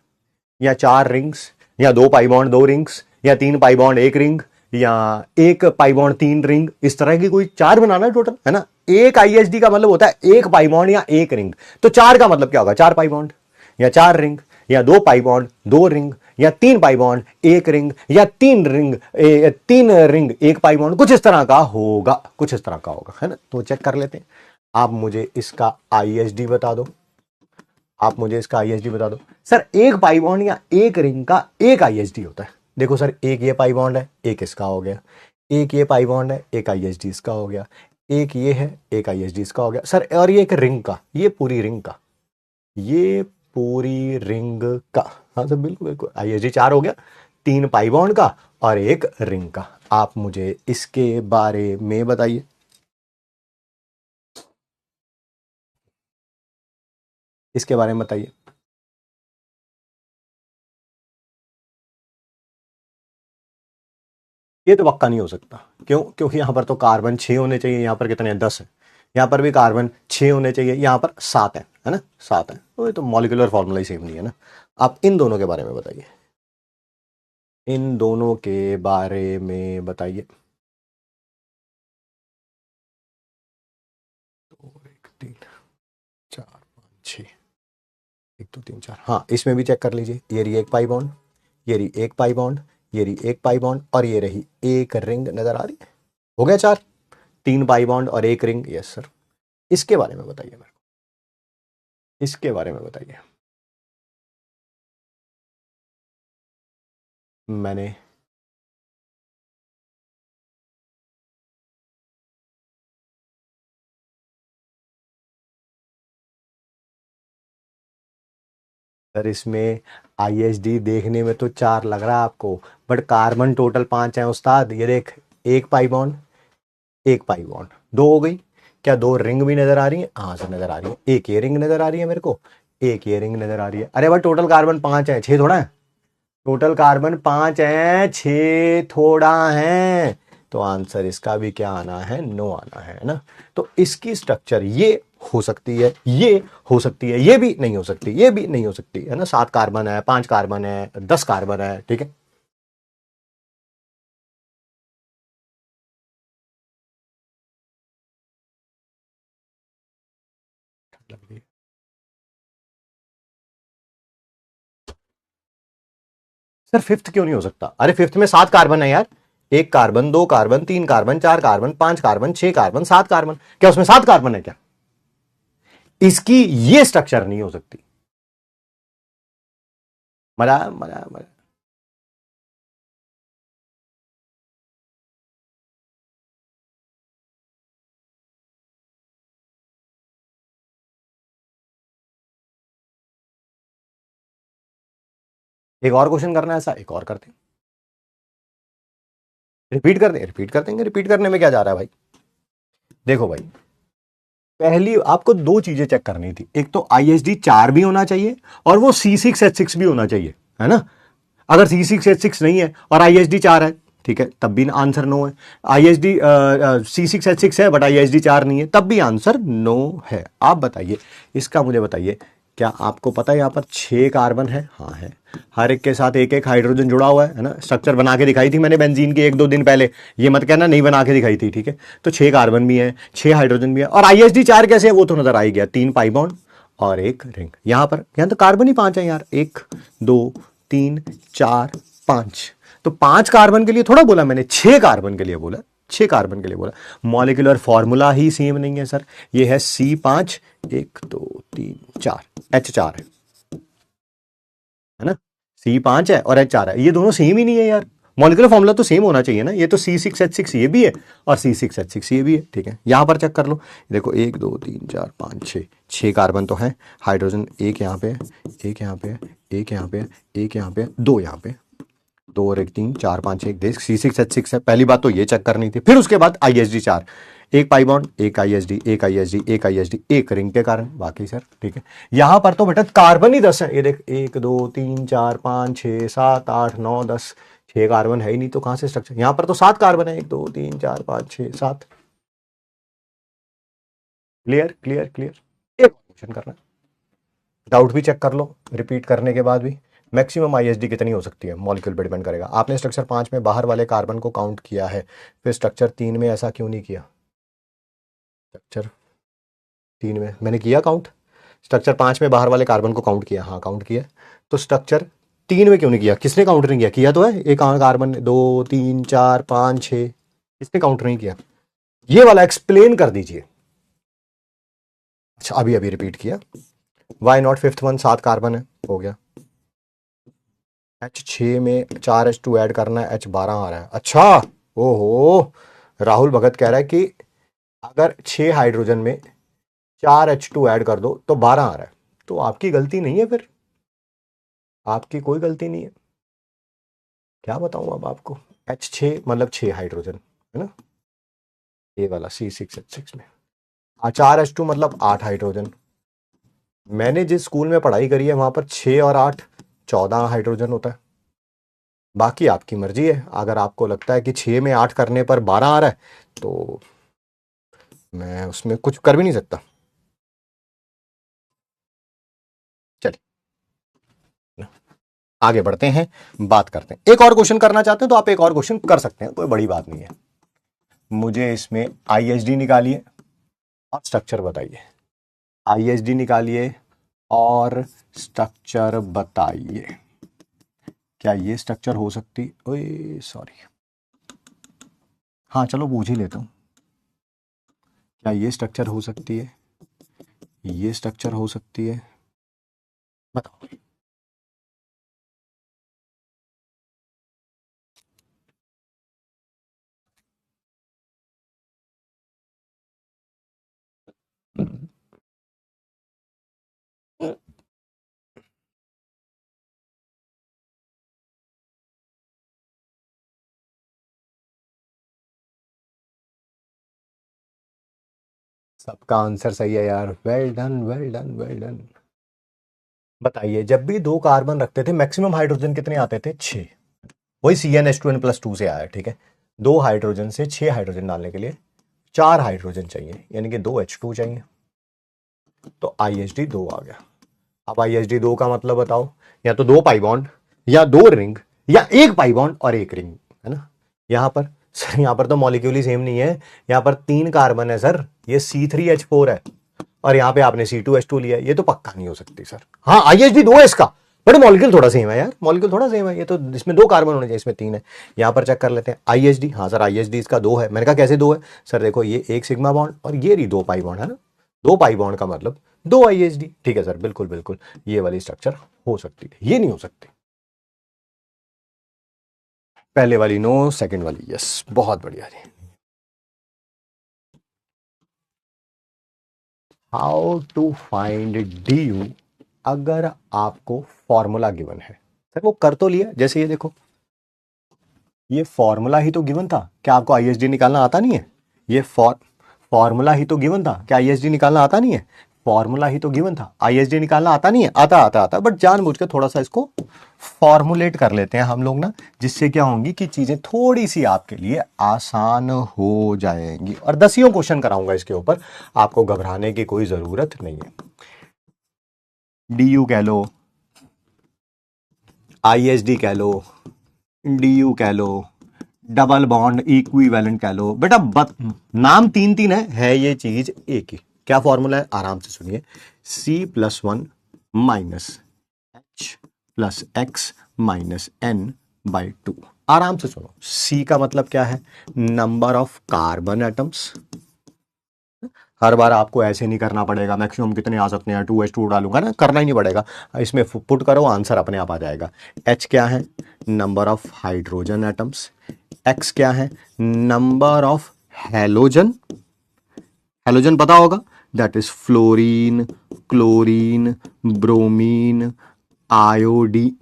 या 4 रिंग्स, या 2 पाई बॉन्ड 2 रिंग्स, या 3 पाई बॉन्ड 1 रिंग, या 1 पाई बॉन्ड 3 रिंग। इस तरह की कोई 4 बनाना है टोटल, है ना? एक आईएसडी का मतलब होता है एक पाई बॉन्ड या एक रिंग। तो 4 का मतलब क्या होगा, 4 पाई बॉन्ड या 4 रिंग, या 2 पाई बॉन्ड 2 रिंग, या 3 पाई बॉन्ड 1 रिंग, या 3 रिंग 3 रिंग 1 पाई बॉन्ड, कुछ इस तरह का होगा, कुछ इस तरह का होगा, है ना। तो चेक कर लेते हैं। आप मुझे इसका आईएसडी बता दो, आप मुझे इसका आईएसडी बता दो। सर एक पाई बॉन्ड या एक रिंग का एक आईएसडी होता है। देखो सर, एक ये पाई बॉन्ड है, एक इसका हो गया, एक ये पाई बॉन्ड है, एक आईएसडी इसका हो गया, एक ये है, एक आईएसडी इसका हो गया सर। और ये एक रिंग का, ये पूरी रिंग का, ये पूरी रिंग का, हाँ सर बिल्कुल बिल्कुल, आईएसडी 4 हो गया, 3 पाई बॉन्ड का और एक रिंग का। आप मुझे इसके बारे में बताइए। इसके बारे में बताइए। ये तो पक्का नहीं हो सकता। क्यों? क्योंकि यहां पर तो कार्बन 6 होने चाहिए, यहां पर कितने हैं, 10 है। यहां पर भी कार्बन 6 होने चाहिए, यहां पर 7 है ना, 7 है। तो ये तो मॉलिक्यूलर फॉर्मूला ही सेम नहीं है ना। आप इन दोनों के बारे में बताइए, इन दोनों के बारे में बताइए। 2 1 3 4 5 6, 1 2 3 4, हाँ इसमें भी चेक कर लीजिए। ये रही एक पाई बॉन्ड, ये रही एक पाई बॉन्ड, ये रही एक पाई बॉन्ड, और ये रही एक रिंग नजर आ रही है। हो गया 4, 3 पाई बॉन्ड और एक रिंग। Yes sir. इसके बारे में बताइए मेरे को, इसके बारे में बताइए। मैंने सर इसमें आईएसडी देखने में तो 4 लग रहा है आपको, बट कार्बन टोटल 5 है उस्ताद। ये देख, एक पाई बॉन्ड, एक पाई बॉन्ड, 2 हो गई। क्या 2 रिंग भी नजर आ रही है? हाँ सर नजर आ रही है। एक ये रिंग नजर आ रही है मेरे को, एक ये रिंग नजर आ रही है। अरे भाई टोटल कार्बन 5 है, 6 थोड़ा है। टोटल कार्बन 5 है, 6 थोड़ा है। तो आंसर इसका भी क्या आना है, नो आना है ना। तो इसकी स्ट्रक्चर ये हो सकती है, ये हो सकती है, ये भी नहीं हो सकती, ये भी नहीं हो सकती, है ना। 7 कार्बन है, 5 कार्बन है, 10 कार्बन है, ठीक है। सर फिफ्थ क्यों नहीं हो सकता? अरे फिफ्थ में 7 कार्बन है यार। 1 carbon, 2 carbon, 3 carbon, 4 carbon, 5 carbon, 6 carbon, 7 carbon. क्या उसमें 7 कार्बन है क्या? इसकी ये स्ट्रक्चर नहीं हो सकती। मजा मजा मजा। एक और क्वेश्चन करना है ऐसा, एक और करते हैं। रिपीट कर दें, रिपीट कर देंगे। रिपीट करने में क्या जा रहा है भाई? देखो भाई, पहली आपको 2 चीजें चेक करनी थी। एक तो आईएसडी 4 भी होना चाहिए और वो C6H6 भी होना चाहिए, है ना। अगर C6H6 नहीं है और आईएसडी 4 है, ठीक है, तब भी आंसर नो है। आईएसडी C6H6 है बट आईएसडी 4 नहीं है, तब भी आंसर नो है। आप बताइए, इसका मुझे बताइए। क्या आपको पता है यहां पर 6 कार्बन है? हाँ है। हर एक के साथ एक एक हाइड्रोजन जुड़ा हुआ है ना। स्ट्रक्चर बना के दिखाई थी मैंने बेंजीन की 1-2 दिन पहले, ये मत कहना नहीं बना के दिखाई थी, ठीक है। तो 6 कार्बन भी है, 6 हाइड्रोजन भी है। और आईएसडी 4 कैसे है वो तो नजर आ ही गया, 3 पाई बॉन्ड और एक रिंग। यहां पर यहां तो कार्बन ही 5 है यार, 1 2 3 4 5। तो 5 कार्बन के लिए थोड़ा बोला मैंने, 6 कार्बन के लिए बोला, 6 कार्बन के लिए बोला। मॉलिक्यूलर फॉर्मूला ही सेम नहीं है सर। ये है C5, 1 2 3 4, H4 है ना। C5 है और H4 है, ये दोनों सेम ही नहीं है यार। मॉलिक्यूलर फॉर्मूला तो सेम होना चाहिए ना। ये तो C6H6 ये भी है और C6H6 ये भी है, ठीक है। यहां पर चेक कर लो, देखो 1 2 3 4 5 6, 6 कार्बन तो है। हाइड्रोजन एक यहाँ पे, एक यहाँ पे, एक यहाँ पे, एक यहाँ पे, 2 यहाँ पे, 2 और 1 3 4 5 1। देख C6H6 है। पहली बात तो ये चेक करनी थी। फिर उसके बाद आईएसडी 4, एक पाई बॉन्ड, एक आईएसडी, एक आईएसडी, एक आईएसडी, एक रिंग के कारण बाकी सर, ठीक है। यहां पर तो बेटा कार्बन ही 10 है। ये देख 1 2 3 4 5 6 7 8 9 10, 6 कार्बन है ही नहीं तो कहां से स्ट्रक्चर? यहां पर तो 7 कार्बन है, 1 2 3 4 5 6 7। Clear clear clear. एक क्वेश्चन करना, डाउट भी चेक कर लो रिपीट करने के बाद भी। मैक्सिमम आईएसडी कितनी हो सकती है मॉलिक्यूल पे डिपेंड करेगा। आपने स्ट्रक्चर 5 में बाहर वाले कार्बन को काउंट किया है, फिर स्ट्रक्चर 3 में ऐसा क्यों नहीं किया? स्ट्रक्चर 3 में मैंने किया काउंट, स्ट्रक्चर 5 में बाहर वाले कार्बन को काउंट किया, हाँ काउंट किया। तो स्ट्रक्चर 3 में क्यों नहीं किया? किसने काउंट नहीं किया? किया तो है एक कार्बन ने, 2 3 4 5 6, किसने काउंट नहीं किया? ये वाला एक्सप्लेन कर दीजिए। अच्छा अभी अभी रिपीट किया। Why not fifth one, 7 carbon है, हो गया। H6 में 4H2 ऐड करना है, H12 आ रहा है। अच्छा, ओहो, राहुल भगत कह रहा है कि अगर 6 हाइड्रोजन में 4H2 ऐड कर दो तो 12 आ रहा है। तो आपकी गलती नहीं है, फिर आपकी कोई गलती नहीं है। क्या बताऊं अब आपको? H6 मतलब 6 हाइड्रोजन है ना, ये वाला C6H6 में। 4H2 मतलब 8 हाइड्रोजन। मैंने जिस स्कूल में पढ़ाई करी है वहां पर 6 और 8 14 हाइड्रोजन होता है। बाकी आपकी मर्जी है, अगर आपको लगता है कि 6 में 8 करने पर 12 आ रहा है तो मैं उसमें कुछ कर भी नहीं सकता। चलिए आगे बढ़ते हैं, बात करते हैं। एक और क्वेश्चन करना चाहते हैं तो आप एक और क्वेश्चन कर सकते हैं, कोई बड़ी बात नहीं है। मुझे इसमें आईएसडी निकालिए और स्ट्रक्चर बताइए। आईएसडी निकालिए और स्ट्रक्चर बताइए। क्या ये स्ट्रक्चर हो सकती, ओए सॉरी, हाँ चलो पूछ ही लेता हूं। क्या ये स्ट्रक्चर हो सकती है? ये स्ट्रक्चर हो सकती है? बताओ। सबका आंसर सही है यार, well done well done well done. बताइए, जब भी 2 कार्बन रखते थे मैक्सिमम हाइड्रोजन कितने आते थे? 6। वही CnH2n+2 से आया, ठीक है। 2 हाइड्रोजन से 6 हाइड्रोजन डालने के लिए 4 हाइड्रोजन चाहिए, यानी कि 2H2 चाहिए। तो IHD 2 आ गया। अब IHD 2 का मतलब बताओ, या तो 2 पाई बॉन्ड, या 2 रिंग, या 1 पाई बॉन्ड और 1 रिंग, है ना। यहां पर सर, यहां पर तो मॉलिक्यूल ही सेम नहीं है। यहां पर 3 कार्बन है सर, ये C3H4 है, और यहाँ पे आपने C2H2 लिया, ये तो पक्का नहीं हो सकती सर। हाँ IHD 2 है इसका, बट मॉलिक्यूल थोड़ा सेम है यार, मॉलिक्यूल थोड़ा सेम है। ये तो इसमें 2 कार्बन होने चाहिए, इसमें 3 है। यहाँ पर चेक कर लेते हैं IHD। हाँ सर IHD इसका 2 है। मैंने कहा कैसे 2 है सर? देखो ये 1 सिग्मा बॉन्ड और ये रही 2 पाई बॉन्ड, है ना। 2 पाई बॉन्ड का मतलब 2 IHD। ठीक है सर, बिल्कुल बिल्कुल ये वाली स्ट्रक्चर हो सकती है, ये नहीं हो सकती। पहले वाली नो, सेकंड वाली यस, बहुत बढ़िया जी। हाउ टू फाइंड DU अगर आपको फॉर्मूला गिवन है? सर वो कर तो लिया, जैसे ये देखो, ये फॉर्मूला ही तो गिवन था। क्या आपको आईएसडी निकालना आता नहीं है? ये फॉर्मूला ही तो गिवन था। क्या आईएसडी निकालना आता नहीं है? फॉर्मूला ही तो गिवन था, आईएसडी निकालना आता नहीं है? आता आता आता, बट जानबूझ के थोड़ा सा इसको फॉर्मुलेट कर लेते हैं हम लोग ना, जिससे क्या होंगी कि चीजें थोड़ी सी आपके लिए आसान हो जाएंगी। और 10 क्वेश्चन कराऊंगा इसके ऊपर, आपको घबराने की कोई जरूरत नहीं है। DU कह लो, ISD कह लो, DU कह लो, डबल बॉन्ड इक्विवेलेंट कह लो, बेटा नाम 3 3 है ये चीज एक ही। क्या फॉर्मूला है? आराम से सुनिए, C+1 माइनस H+X-N/2। आराम से सुनो, C का मतलब क्या है? Number of carbon atoms. हर बार आपको ऐसे नहीं करना पड़ेगा, मैक्सिमम कितने आ सकते हैं 2H2 डालूंगा ना, करना ही नहीं पड़ेगा। इसमें पुट करो, आंसर अपने आप आ जाएगा। H क्या है? Number of hydrogen atoms. X क्या है? Number of halogen. हेलोजन पता होगा, that is fluorine, chlorine, bromine, आयोडी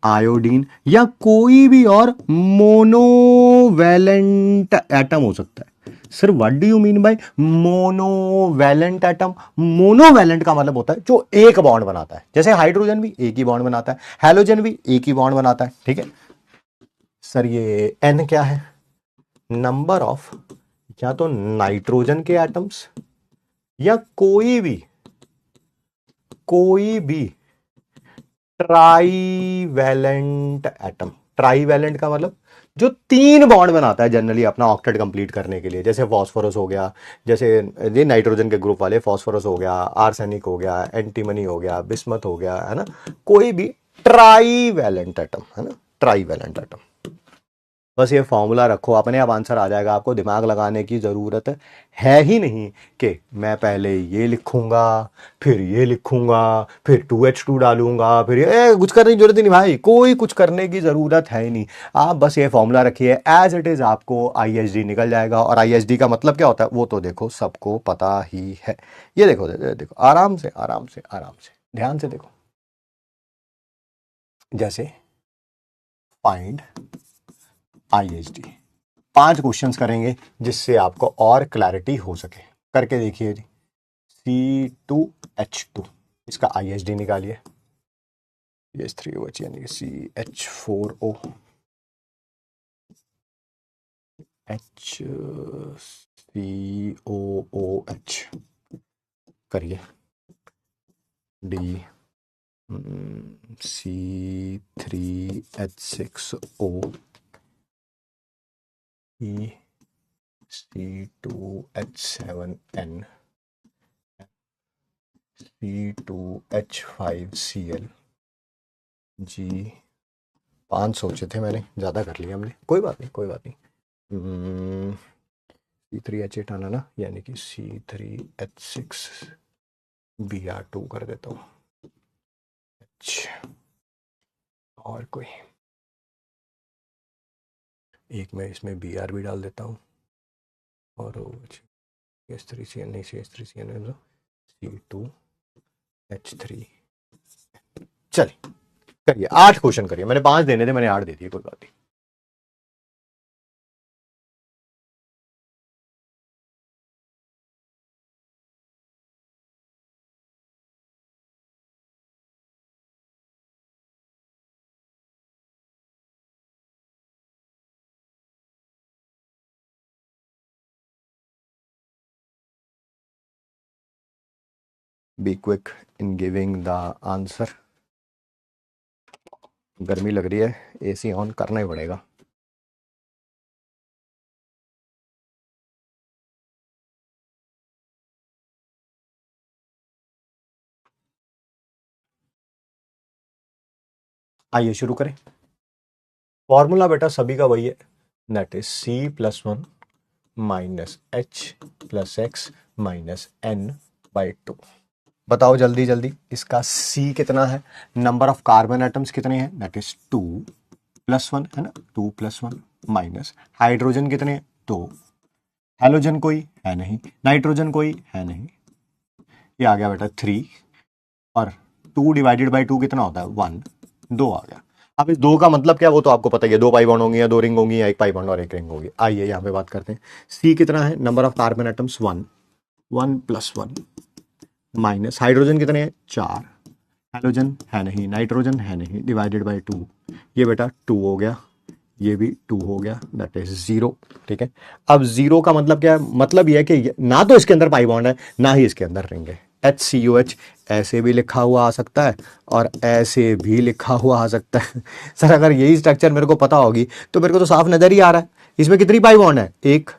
iodine, या कोई भी और मोनोवैलेंट एटम हो सकता है। Sir what do you mean by monovalent atom? Monovalent का मतलब होता है जो एक बॉन्ड बनाता है, जैसे हाइड्रोजन भी एक ही बॉन्ड बनाता है, हेलोजन भी एक ही बॉन्ड बनाता है, ठीक है। सर ये N क्या है? नंबर ऑफ या तो नाइट्रोजन के एटम्स, या कोई भी ट्राईवैलेंट एटम। ट्राईवैलेंट का मतलब जो 3 बॉन्ड बनाता है जनरली अपना ऑक्टेट कंप्लीट करने के लिए, जैसे फॉस्फोरस हो गया, जैसे ये नाइट्रोजन के ग्रुप वाले, फॉस्फोरस हो गया, आर्सेनिक हो गया, एंटीमनी हो गया, बिस्मथ हो गया, है ना, कोई भी ट्राई वैलेंट एटम, है ना, ट्राई वैलेंट एटम। बस ये फॉर्मूला रखो, अपने आप आंसर आ जाएगा, आपको दिमाग लगाने की ज़रूरत है ही नहीं कि मैं पहले ये लिखूंगा, फिर ये लिखूंगा, फिर 2H2 डालूंगा, फिर कुछ करने की जरूरत ही नहीं भाई, कोई कुछ करने की ज़रूरत है ही नहीं। आप बस ये फॉर्मूला रखिए, एज इट इज़ आपको IHD निकल जाएगा। और IHD का मतलब क्या होता है वो तो देखो सबको पता ही है। ये देखो देखो, आराम से आराम से आराम से ध्यान से देखो, जैसे फाइंड IHD, 5 क्वेश्चंस करेंगे जिससे आपको और क्लैरिटी हो सके। करके देखिए जी, C2H2 इसका IHD निकालिए, CH3OH यानी कि CH4O HCOOH करिए, D C3H6O C2H7N C2H5Cl G। 5 सोचे थे मैंने, ज़्यादा कर लिया हमने, कोई बात नहीं कोई बात नहीं। C3H8 आना ना, यानी कि C3H6Br2 कर देता हूँ। और कोई एक मैं इसमें Br भी डाल देता हूँ, और CH3Cl नहीं, CH3Cl C2H3। चलिए करिए, 8 क्वेश्चन करिए, मैंने 5 देने थे, मैंने 8 दे दिए, कोई बात नहीं। Be quick in giving the answer. गर्मी लग रही है, AC ऑन करना ही पड़ेगा। आइए शुरू करें। फॉर्मूला बेटा सभी का वही है, that is C+1 -H+X -N/2। बताओ जल्दी जल्दी, इसका C कितना है, नंबर ऑफ कार्बन एटम्स कितने हैं, दैट इज 2+1, है ना, 2+1 माइनस हाइड्रोजन कितने हैं, 2, हेलोजन कोई है नहीं, नाइट्रोजन कोई है नहीं, ये आ गया बेटा 3, और 2 डिवाइडेड बाई 2 कितना होता है, 1, 2 आ गया। अब इस 2 का मतलब क्या, वो तो आपको पता ही है, 2 पाई बॉन्ड होंगी या 2 रिंग होंगी या 1 पाई बॉन्ड और 1 रिंग होगी। आइए यहाँ पे बात करते हैं, C कितना है, number of carbon atoms 1, 1+1 minus hydrogen कितने हैं, 4, हेलोजन है नहीं, नाइट्रोजन है नहीं, डिवाइडेड बाई 2, ये बेटा 2 हो गया, ये भी 2 हो गया, दैट इज 0। ठीक है, अब 0 का मतलब क्या है, मतलब ये है कि ना तो इसके अंदर पाई बॉन्ड है ना ही इसके अंदर रिंग है। HCOH ऐसे भी लिखा हुआ आ सकता है और ऐसे भी लिखा हुआ आ सकता है। सर अगर यही स्ट्रक्चर मेरे को पता होगी तो मेरे को तो साफ नजर ही आ रहा है, इसमें कितनी पाई बॉन्ड है, एक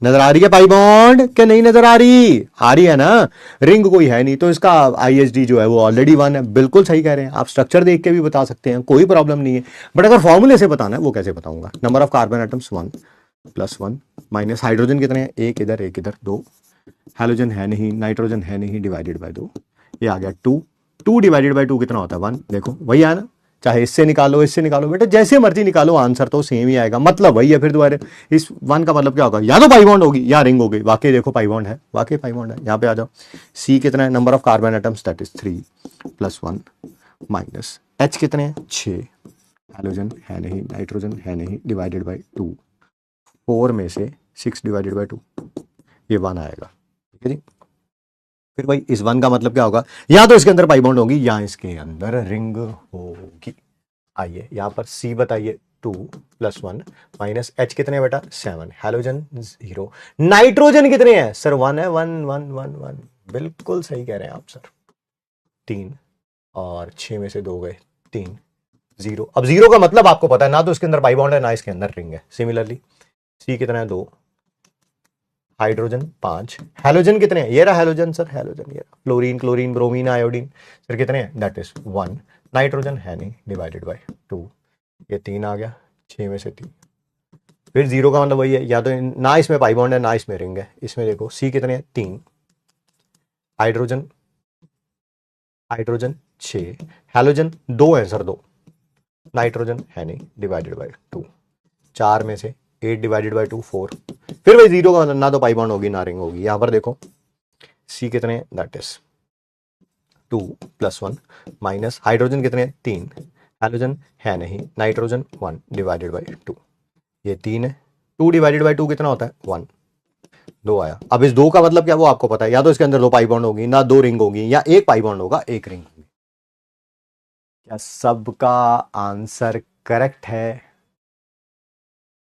नजर आ रही है पाई बॉन्ड, क्या नहीं नजर आ रही है ना, रिंग कोई है नहीं, तो इसका IHD जो है वो ऑलरेडी 1 है। बिल्कुल सही कह रहे हैं आप, स्ट्रक्चर देख के भी बता सकते हैं, कोई प्रॉब्लम नहीं है, बट अगर फॉर्मूले से बताना है वो कैसे बताऊंगा। Number of carbon atoms 1+1 minus hydrogen कितने हैं, एक इधर 2, हेलोजन है नहीं, नाइट्रोजन है नहीं, डिवाइडेड बाय 2, ये आ गया 2, 2 डिवाइडेड बाय 2 कितना होता है, 1, देखो वही है ना, चाहे इससे निकालो बेटा, जैसे मर्जी निकालो आंसर तो सेम ही आएगा, मतलब वही है। फिर दोबारा इस 1 का मतलब क्या होगा, या तो पाई बॉन्ड होगी या रिंग होगी, वाकई देखो पाई बॉन्ड है, वाकई पाई बॉन्ड है। यहाँ पे आ जाओ, C कितना है, number of carbon atoms that is 3+1 minus H कितने हैं, 6, हेलोजन है नहीं, नाइट्रोजन है नहीं, डिवाइडेड बाई 2, 4 में से 6 डिवाइडेड बाई 2, ये 1 आएगा। ठीक है जी, फिर भाई इस 1 का मतलब क्या होगा, या तो इसके अंदर पाई बॉन्ड होगी या इसके अंदर रिंग होगी। आइए यहाँ पर C बताइए, 2+1 माइनस H कितने बेटा, 7, हेलोजन 0, नाइट्रोजन कितने हैं सर, 1 है, 1 1 1 1, बिल्कुल सही कह रहे हैं आप सर, 3, और 6 में से 2 गए, 3, 0। अब 0 का मतलब आपको पता है, ना तो इसके अंदर पाई बॉन्ड है ना इसके अंदर रिंग है। सिमिलरली सी कितना है 2, हाइड्रोजन 5, हेलोजन कितने हैं, ये रहा हेलोजन सर, हेलोजन ये रहा, fluorine chlorine bromine iodine sir कितने हैं, दैट इज 1, नाइट्रोजन है नहीं, डिवाइडेड बाय 2, ये 3 आ गया, 6 में से 3। फिर 0 का मतलब वही है, या तो ना इसमें पाई बॉन्ड है ना इसमें रिंग है। इसमें देखो सी कितने हैं 3, हाइड्रोजन हाइड्रोजन 6, हेलोजन 2 है सर 2, नाइट्रोजन है नहीं, डिवाइडेड बाय 2, 4 में से 8 डिवाइडेड बाय 2 4। फिर वही 0 का मतलब ना तो पाई बॉन्ड होगी ना रिंग होगी। यहां पर देखो सी कितने हैं, दैट इज 2 + 1, माइनस हाइड्रोजन कितने हैं 3, हेलोजन है नहीं, नाइट्रोजन 1 डिवाइडेड बाय 2, ये 3 है, 2 डिवाइडेड बाय 2 कितना होता है 1, 2 आया। अब इस 2 का मतलब क्या वो आपको पता है, या तो इसके अंदर 2 पाई बॉन्ड होगी ना 2 रिंग होगी, या एक पाई बॉन्ड होगा एक रिंग होगी। क्या सबका आंसर करेक्ट है?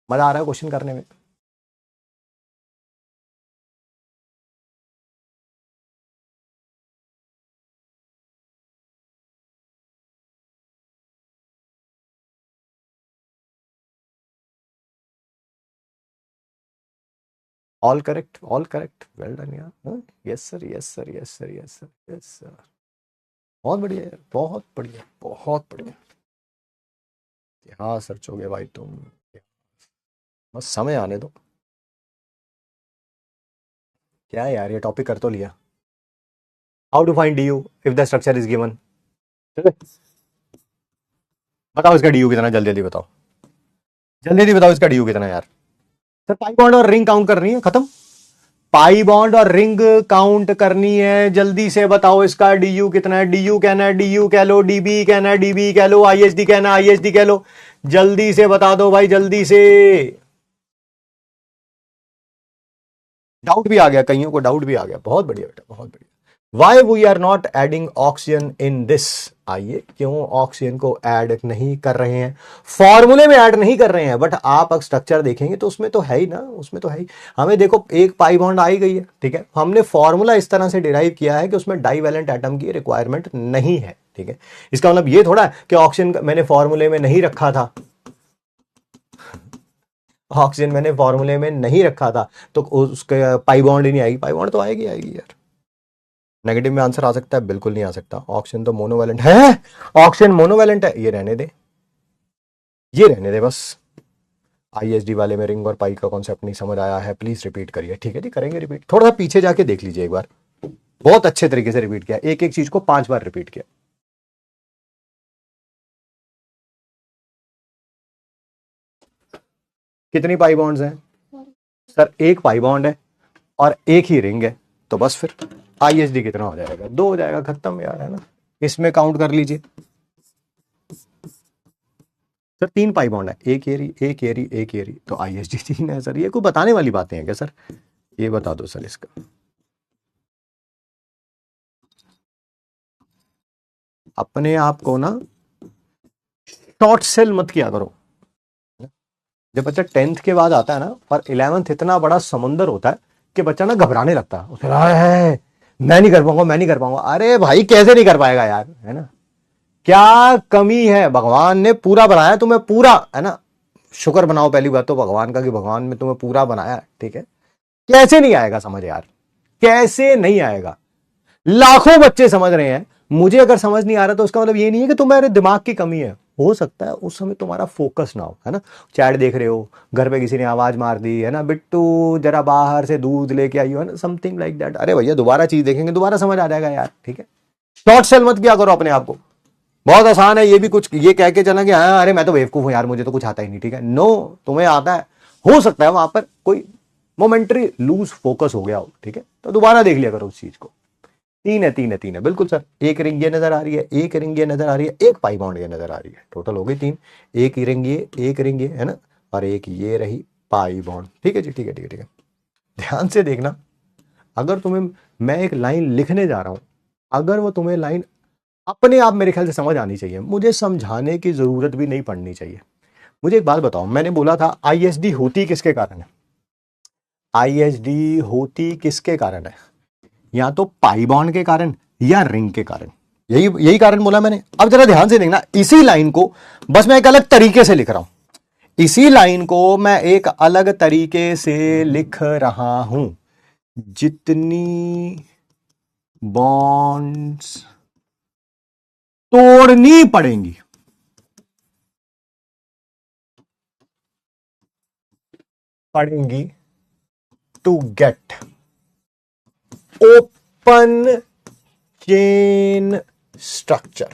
मजा आ रहा है क्वेश्चन करने में? All correct, all correct, well done यार। Yes sir, yes sir, yes sir, yes sir, yes sir, बहुत बढ़िया यार, बहुत बढ़िया, बहुत बढ़िया। हाँ सर्चोगे भाई तुम, बस समय आने दो। क्या है यार, ये टॉपिक कर तो लिया। How to find D U if the structure is given. बताओ इसका डी यू कितना, जल्दी जल्दी बताओ, जल्दी जल्दी बताओ इसका डी यू कितना है यार। सर पाई बॉन्ड और रिंग काउंट करनी है, खत्म। पाई बॉन्ड और रिंग काउंट करनी है, जल्दी से बताओ इसका डी यू कितना है। डी यू कहना है डी यू कह लो, डीबी कहना है डीबी कह लो, आईएसडी कहना है आईएसडी कह लो, जल्दी से बता दो भाई जल्दी से। डाउट भी आ गया, कईयों को डाउट भी आ गया, बहुत बढ़िया बेटा, बहुत बढ़िया। Why we are not adding oxygen in this, आइए क्यों ऑक्सीजन को ऐड नहीं कर रहे हैं, फॉर्मूले में ऐड नहीं कर रहे हैं, बट आप अगर स्ट्रक्चर देखेंगे तो उसमें तो है ही ना, उसमें तो है ही। हमें देखो एक पाई बॉन्ड आई गई है, ठीक है, हमने फॉर्मूला इस तरह से डिराइव किया है कि उसमें डाईवैलेंट एटम की रिक्वायरमेंट नहीं है, ठीक है। इसका मतलब ये थोड़ा कि ऑक्सीजन मैंने फॉर्मूले में नहीं रखा था, ऑक्सीजन मैंने फॉर्मूले में नहीं रखा था तो उसके पाई बॉन्ड ही नहीं आएगी, पाई बॉन्ड तो आएगी आएगी यार। नेगेटिव में आंसर आ सकता है, बिल्कुल नहीं आ सकता, ऑक्सीजन तो मोनोवैलेंट है, ऑक्सीजन मोनोवैलेंट है, ये रहने दे, ये रहने दे बस। आईएसडी वाले में रिंग और पाई का कॉन्सेप्ट नहीं समझ आया है, प्लीज रिपीट करिए, ठीक है जी, करेंगे रिपीट, थोड़ा सा पीछे जाके देख लीजिए एक बार, बहुत अच्छे तरीके से रिपीट किया, एक एक चीज को 5 बार रिपीट किया। कितनी पाई बॉन्ड्स हैं सर, एक पाई बॉन्ड है और एक ही रिंग है, तो बस फिर आईएसडी कितना हो जाएगा, 2 हो जाएगा, खत्म यार, है ना। इसमें काउंट कर लीजिए सर, 3 पाई बॉन्ड है, एक एरी एक एरी एक एरी, तो आईएसडी 3 है सर। ये कोई बताने वाली बातें हैं क्या सर, ये बता दो सर इसका। अपने आप को ना शॉर्ट सेल मत किया करो। जब बच्चा 10th के बाद आता है ना, और 11th इतना बड़ा समुंदर होता है कि बच्चा ना घबराने लगता है, उसे है मैं नहीं कर पाऊंगा, मैं नहीं कर पाऊंगा। अरे भाई कैसे नहीं कर पाएगा यार, है ना, क्या कमी है, भगवान ने पूरा बनाया तुम्हें, पूरा, है ना। शुक्र बनाओ पहली बात तो भगवान का कि भगवान ने तुम्हें पूरा बनाया, ठीक है। कैसे नहीं आएगा समझ यार, कैसे नहीं आएगा। लाखों बच्चे समझ रहे हैं, मुझे अगर समझ नहीं आ रहा तो उसका मतलब ये नहीं है कि तुम्हारे दिमाग की कमी है, हो सकता है उस समय तुम्हारा फोकस ना हो, है ना। चैट देख रहे हो, घर पे किसी ने आवाज मार दी, है ना, बिट्टू जरा बाहर से दूध लेके आई हो, है ना, समथिंग लाइक दैट। अरे भैया दोबारा चीज देखेंगे दोबारा समझ आ जाएगा यार, ठीक है। शॉर्ट सेल मत किया करो अपने आप को, बहुत आसान है ये भी, कुछ ये कह के चला कि हाँ अरे मैं तो बेवकूफ हूं यार, मुझे तो कुछ आता ही नहीं, ठीक है। नो, तुम्हें आता है, हो सकता है वहां पर कोई मोमेंटरी लूज फोकस हो गया हो, ठीक है, तो दोबारा देख लिया करो उस चीज को। 3 है 3 है 3 है, बिल्कुल सर। एक रिंग ये नजर आ रही है, एक रिंग ये नजर आ रही है, एक पाई बॉन्ड ये नजर आ रही है, टोटल हो गई 3। एक रिंग ये, एक रिंग ये, है ना, और एक ये रही पाई बॉन्ड, ठीक है जी, ठीक है ठीक है ठीक है। ध्यान से देखना, अगर तुम्हें मैं एक लाइन लिखने जा रहा हूं, अगर वो तुम्हें लाइन अपने आप मेरे ख्याल से समझ आनी चाहिए, मुझे समझाने की जरूरत भी नहीं पड़नी चाहिए। मुझे एक बात बताओ, मैंने बोला था आईएसडी होती किसके कारण है, आईएसडी होती किसके कारण है, या तो पाई बॉन्ड के कारण या रिंग के कारण। यही यही कारण बोला मैंने। अब जरा ध्यान से देखना, इसी लाइन को बस मैं एक अलग तरीके से लिख रहा हूं, इसी लाइन को मैं एक अलग तरीके से लिख रहा हूं। जितनी बॉन्ड्स तोड़नी पड़ेंगी to get open chain structure.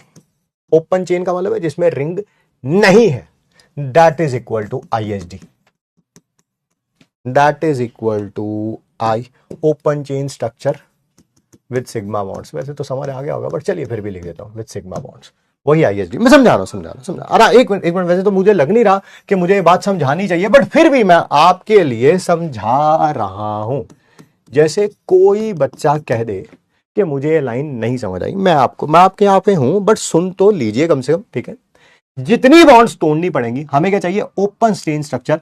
Open chain का मतलब है जिसमें रिंग नहीं है, that is equal to ISD, that is equal to I open chain structure with sigma bonds. वैसे तो समझ आ गया होगा, बट चलिए फिर भी लिख देता हूं, विद सिग्मा बॉन्ड्स, वही ISD। मैं समझा रहा हूं। अरे एक मिनट, वैसे तो मुझे लग नहीं रहा कि मुझे ये बात समझानी चाहिए, बट फिर भी मैं आपके लिए समझा रहा हूं। जैसे कोई बच्चा कह दे कि मुझे ये लाइन नहीं समझ आई, मैं आपके यहाँ पे हूं, बट सुन तो लीजिए कम से कम, ठीक है। जितनी बॉन्ड्स तोड़नी पड़ेंगी, हमें क्या चाहिए? Open chain structure.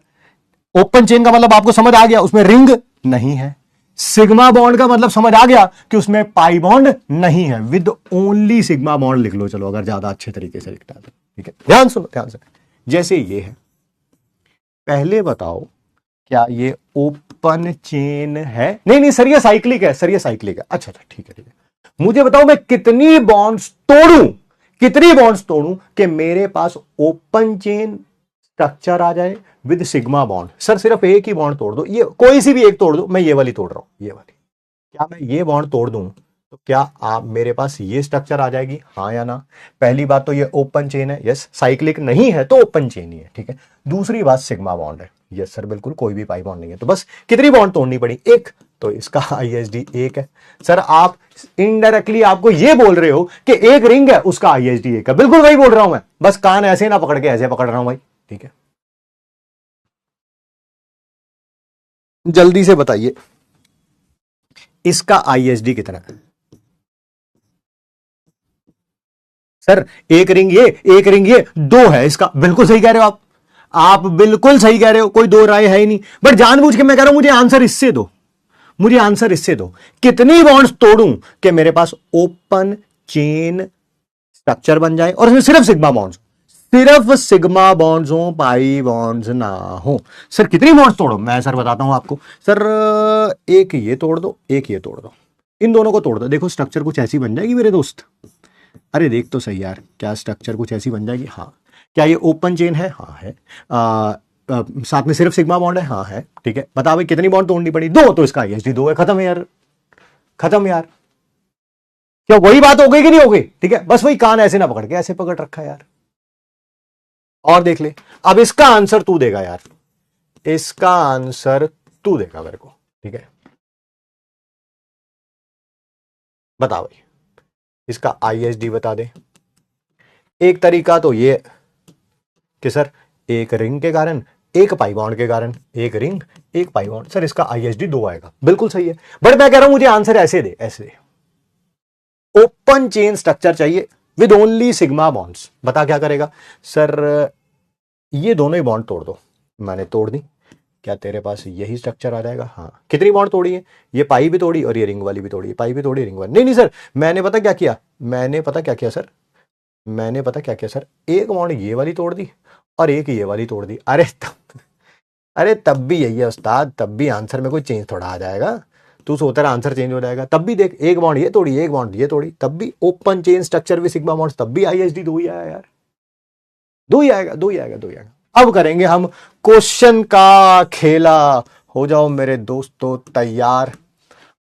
Open chain का मतलब आपको समझ आ गया, उसमें रिंग नहीं है। सिग्मा बॉन्ड का मतलब समझ आ गया कि उसमें पाई बॉन्ड नहीं है, विद ओनली सिग्मा बॉन्ड लिख लो, चलो अगर ज्यादा अच्छे तरीके से लिखना है तो, ठीक है। ध्यान सुनो, ध्यान से। जैसे ये है, पहले बताओ क्या ये ओपन चेन है? नहीं सर, ये साइक्लिक है, सर ये साइक्लिक है। अच्छा, ठीक है। मुझे बताओ मैं कितनी बॉन्ड्स तोड़ूं कि मेरे पास ओपन चेन स्ट्रक्चर आ जाए विद सिग्मा बॉन्ड? सर सिर्फ एक ही बॉन्ड तोड़ दो, ये कोई सी भी एक तोड़ दो, मैं ये वाली तोड़ रहा हूं, ये वाली। क्या मैं ये बॉन्ड तोड़ दूं तो क्या आप मेरे पास ये स्ट्रक्चर आ जाएगी, हाँ या ना? पहली बात तो ये ओपन चेन है, यस। साइक्लिक नहीं है तो ओपन चेन ही है, ठीक है। दूसरी बात, सिग्मा बॉन्ड है, यस सर बिल्कुल, कोई भी पाई बॉन्ड नहीं है। तो बस कितनी बॉन्ड तोड़नी पड़ी? एक। तो इसका ISD 1 है। सर आप इनडायरेक्टली आपको ये बोल रहे हो कि एक रिंग है, उसका ISD 1 है। बिल्कुल वही बोल रहा हूं मैं, बस कान ऐसे ना पकड़ के ऐसे पकड़ रहा हूं भाई, ठीक है। जल्दी से बताइए इसका ISD कितना है? सर एक रिंग ये दो है इसका। बिल्कुल सही कह रहे हो आप बिल्कुल सही कह रहे हो, कोई दो राय है ही नहीं। बट जानबूझ के मैं कह रहा हूं मुझे आंसर इससे दो, कितनी बॉन्ड्स तोड़ूं कि मेरे पास ओपन चेन स्ट्रक्चर बन जाए और इसमें सिर्फ सिग्मा बॉन्ड्स हो, पाई बॉन्ड्स ना हो। सर कितनी बॉन्ड्स तोड़ो? मैं सर बताता हूं आपको। सर एक ये तोड़ दो, एक ये तोड़ दो, इन दोनों को तोड़ दो, देखो स्ट्रक्चर कुछ ऐसी बन जाएगी मेरे दोस्त। अरे देख तो सही यार, क्या स्ट्रक्चर कुछ ऐसी बन जाएगी? हाँ। क्या ये ओपन चेन है? हाँ है। साथ में सिर्फ सिग्मा बॉन्ड है? हाँ है, ठीक है। बता भाई कितनी बॉन्ड तोड़नी पड़ी? दो। तो इसका ISD 2 है। खत्म है यार, खत्म यार। क्या वही बात हो गई कि नहीं हो गई? ठीक है, बस वही कान ऐसे ना पकड़ के ऐसे पकड़ रखा है यार। और देख ले, अब इसका आंसर तू देगा यार, इसका आंसर तू देगा मेरे को, ठीक है। बता भाई, इसका ISD बता दे। एक तरीका तो ये कि सर एक रिंग के कारण, एक पाई बॉन्ड के कारण, एक रिंग एक पाई बॉन्ड, सर इसका ISD 2 आएगा। बिल्कुल सही है, बट मैं कह रहा हूं मुझे आंसर ऐसे दे, ऐसे ओपन चेन स्ट्रक्चर चाहिए विद ओनली सिग्मा बॉन्ड्स। बता क्या करेगा? सर ये दोनों ही बॉन्ड तोड़ दो। मैंने तोड़ दी, क्या तेरे पास यही स्ट्रक्चर आ जाएगा? हाँ। कितनी बॉन्ड तोड़ी है? ये पाई भी तोड़ी और ये रिंग वाली भी तोड़ी, पाई भी तोड़ी रिंग वाली। नहीं सर, मैंने पता क्या किया सर, एक बॉन्ड ये वाली तोड़ दी और एक ये वाली तोड़ दी। अरे तब भी यही है उस्ताद, तब भी आंसर में कोई चेंज थोड़ा आ जाएगा। तू सोचता रहा आंसर चेंज हो जाएगा, तब भी देख, एक बॉन्ड ये तोड़ी, एक बॉन्ड ये तोड़ी, तब भी open chain structure with sigma bonds, तब भी ISD 2 ही आया यार। 2 ही आएगा। अब करेंगे हम क्वेश्चन का खेला। हो जाओ मेरे दोस्तों तैयार।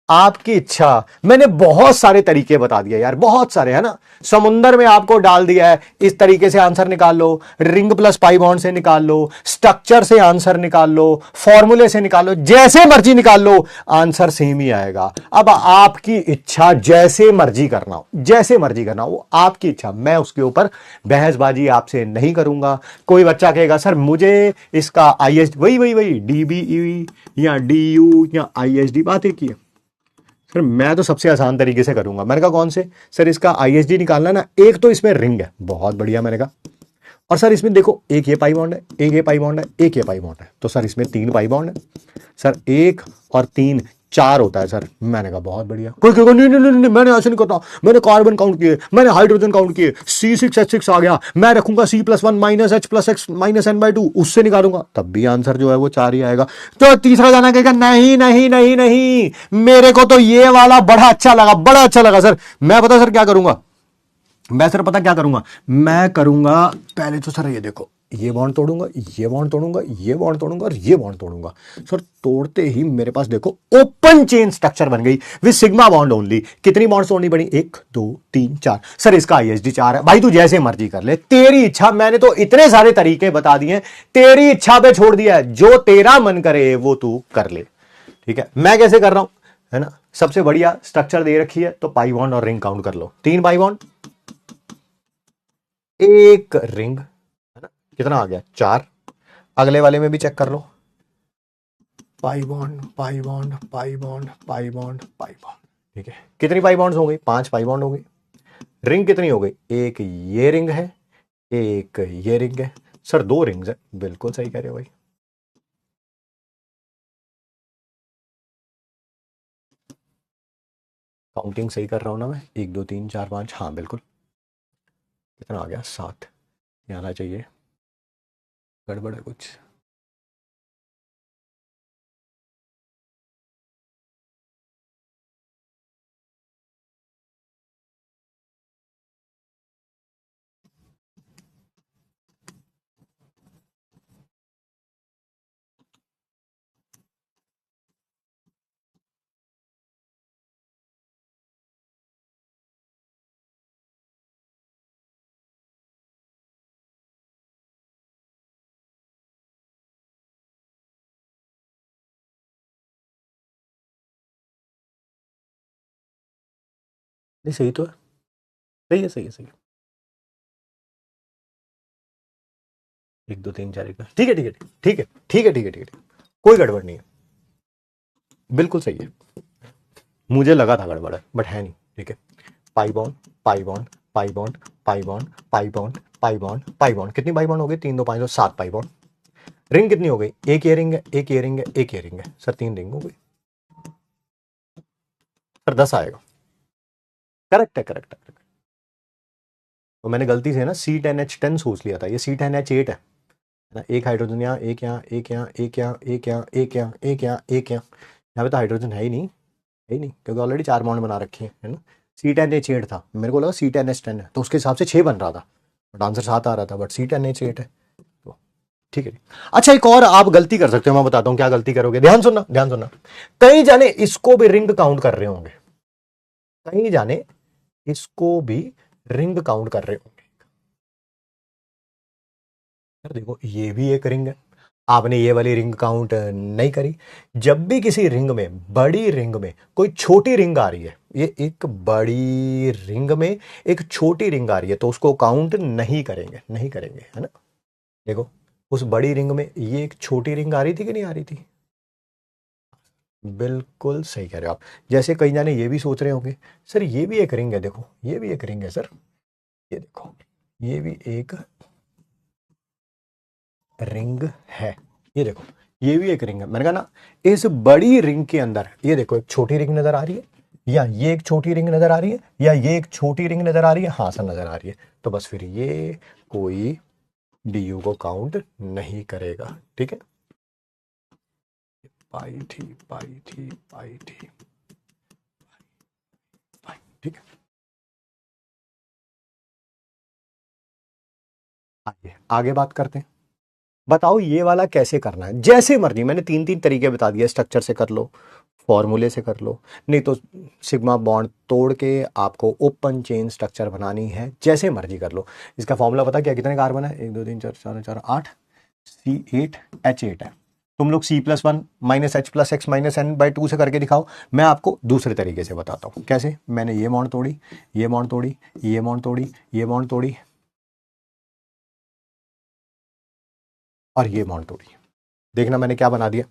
आपकी इच्छा, मैंने बहुत सारे तरीके बता दिए यार, बहुत सारे, है ना। समुंदर में आपको डाल दिया है, इस तरीके से आंसर निकाल लो, रिंग प्लस पाई बॉन्ड से निकाल लो, स्ट्रक्चर से आंसर निकाल लो, फॉर्मूले से निकाल लो, जैसे मर्जी निकाल लो, आंसर सेम ही आएगा। अब आपकी इच्छा, जैसे मर्जी करना हो, वो आपकी इच्छा। मैं उसके ऊपर बहसबाजी आपसे नहीं करूंगा। कोई बच्चा कहेगा सर मुझे इसका ISD, वही DBE या DU या ISD, बात एक ही है। सर मैं तो सबसे आसान तरीके से करूंगा। मैंने कहा कौन से? सर इसका ISD निकालना ना, एक तो इसमें रिंग है, बहुत बढ़िया मैंने कहा। और सर इसमें देखो, एक ये पाई बॉन्ड है, एक ये पाई बॉन्ड है, एक ये पाई बॉन्ड है, तो सर इसमें 3 पाई बॉन्ड है। सर 1 और 3 4 होता है सर। मैंने कहा बहुत बढ़िया। कोई कहेगा नहीं नहीं नहीं नहीं, मैंने ऐसे नहीं करता, मैंने कार्बन काउंट किए, मैंने हाइड्रोजन काउंट किए, C6H6 आ गया, मैं रखूंगा C+1 minus H plus X minus N/2, उससे निकालूंगा, तब भी आंसर जो है वो 4 ही आएगा। तो तीसरा जाना कहेगा नहीं नहीं नहीं नहीं, मेरे को तो ये वाला बड़ा अच्छा लगा, बड़ा अच्छा लगा सर। मैं पता सर क्या करूंगा, मैं सर पता क्या करूंगा, मैं करूंगा पहले तो सर ये देखो, ये बॉन्ड तोड़ूंगा, ये बॉन्ड तोड़ूंगा, ये बॉन्ड तोड़ूंगा और ये बॉन्ड तोड़ूंगा। सर तोड़ते ही मेरे पास देखो ओपन चेन स्ट्रक्चर बन गई विद सिग्मा बॉन्ड ओनली। कितनी बॉन्ड तोड़नी पड़ी, 1 2 3 4। सर इसका ISD 4 है। भाई तू जैसे मर्जी कर ले, तेरी इच्छा, मैंने तो इतने सारे तरीके बता दिए, तेरी इच्छा पे छोड़ दिया है, जो तेरा मन करे वो तू कर ले। ठीक है, मैं कैसे कर रहा हूं, है ना, सबसे बढ़िया स्ट्रक्चर दे रखी है तो पाई बॉन्ड और रिंग काउंट कर लो। 3 पाई बॉन्ड, एक रिंग, है ना, कितना आ गया 4। अगले वाले में भी चेक कर लो, pi bond pi bond pi bond pi bond pi bond. ठीक है, कितनी पाई बॉन्ड्स हो गई, 5 पाई बॉन्ड हो गई। रिंग कितनी हो गई, एक ये रिंग है, एक ये रिंग है। सर 2 रिंग्स है, बिल्कुल सही कह रहे हो भाई। काउंटिंग सही कर रहा हूं ना मैं, 1 2 3 4 5, हाँ बिल्कुल। कितना आ गया, 7। ये आना चाहिए, गड़बड़ है कुछ। नहीं सही तो है, सही है सही है सही है। 1 2 3 4 1 ठीक है ठीक है ठीक है ठीक है ठीक है ठीक है, कोई गड़बड़ नहीं है, बिल्कुल सही है। मुझे लगा था गड़बड़ है बट है नहीं। ठीक है, पाई bond pi bond pi bond pi bond pi bond pi bond pi bond, कितनी पाई बॉन्ड हो गई, 3 2 5 2 7 पाई बॉन्ड। रिंग कितनी हो गई, एक ये रिंग है, एक ये रिंग है, एक ये रिंग है। सर 3 रिंग हो गई, सर 10 आएगा। करेक्ट है करेक्ट है। तो मैंने गलती से ना C10H10 सोच लिया था, ये C10H8 है ना। एक हाइड्रोजन यहाँ, एक यहाँ, एक यहाँ, एक यहाँ, एक यहाँ, एक यहाँ, एक यहाँ, एक यहाँ। यहाँ पे तो हाइड्रोजन है ही नहीं क्योंकि ऑलरेडी 4 बॉन्ड बना रखे हैं, है ना। C10H8 था, मेरे को लगा C10H10 है तो उसके हिसाब से 6 बन रहा था, बट आंसर 7 आ रहा था, बट C10H8 है तो ठीक है। अच्छा एक और आप गलती कर सकते हो, मैं बताता हूँ क्या गलती करोगे, ध्यान सुनना ध्यान सुनना। कई जाने इसको भी रिंग काउंट कर रहे होंगे, कई जाने इसको भी रिंग काउंट कर रहे होंगे। यार देखो ये भी एक रिंग है, आपने ये वाली रिंग काउंट नहीं करी। जब भी किसी रिंग में, बड़ी रिंग में कोई छोटी रिंग आ रही है, ये एक बड़ी रिंग में एक छोटी रिंग आ रही है तो उसको काउंट नहीं करेंगे, नहीं करेंगे, है ना। देखो उस बड़ी रिंग में ये एक छोटी रिंग आ रही थी कि नहीं आ रही थी, बिल्कुल सही कह रहे हो आप। जैसे कई जाने ये भी सोच रहे होंगे सर ये भी एक रिंग है, देखो ये भी एक रिंग है सर, ये देखो ये भी एक रिंग है, ये देखो ये भी एक रिंग है। मैंने कहा ना, इस बड़ी रिंग के अंदर ये देखो एक छोटी रिंग नजर आ रही है, या ये एक छोटी रिंग नजर आ रही है, या ये एक छोटी रिंग नजर आ रही है, हाँ सर नजर आ रही है, तो बस फिर ये कोई DU को काउंट नहीं करेगा। ठीक है, पाई थी पाई थी पाई थी पाई, ठीक है। आइए आगे बात करते हैं। बताओ ये वाला कैसे करना है, जैसे मर्जी, मैंने 3 3 तरीके बता दिए, स्ट्रक्चर से कर लो, फॉर्मूले से कर लो, नहीं तो सिग्मा बॉन्ड तोड़ के आपको ओपन चेन स्ट्रक्चर बनानी है, जैसे मर्जी कर लो। इसका फॉर्मूला पता क्या, कितने कार्बन है, 1 2 3 4 4 4 8, C8H8 है। तुम लोग C+1 minus H plus X minus N/2 से करके दिखाओ, मैं आपको दूसरे तरीके से बताता हूँ कैसे। मैंने ये बॉन्ड तोड़ी, ये बॉन्ड तोड़ी, ये बॉन्ड तोड़ी, ये बॉन्ड तोड़ी और ये बॉन्ड तोड़ी, देखना मैंने क्या बना दिया।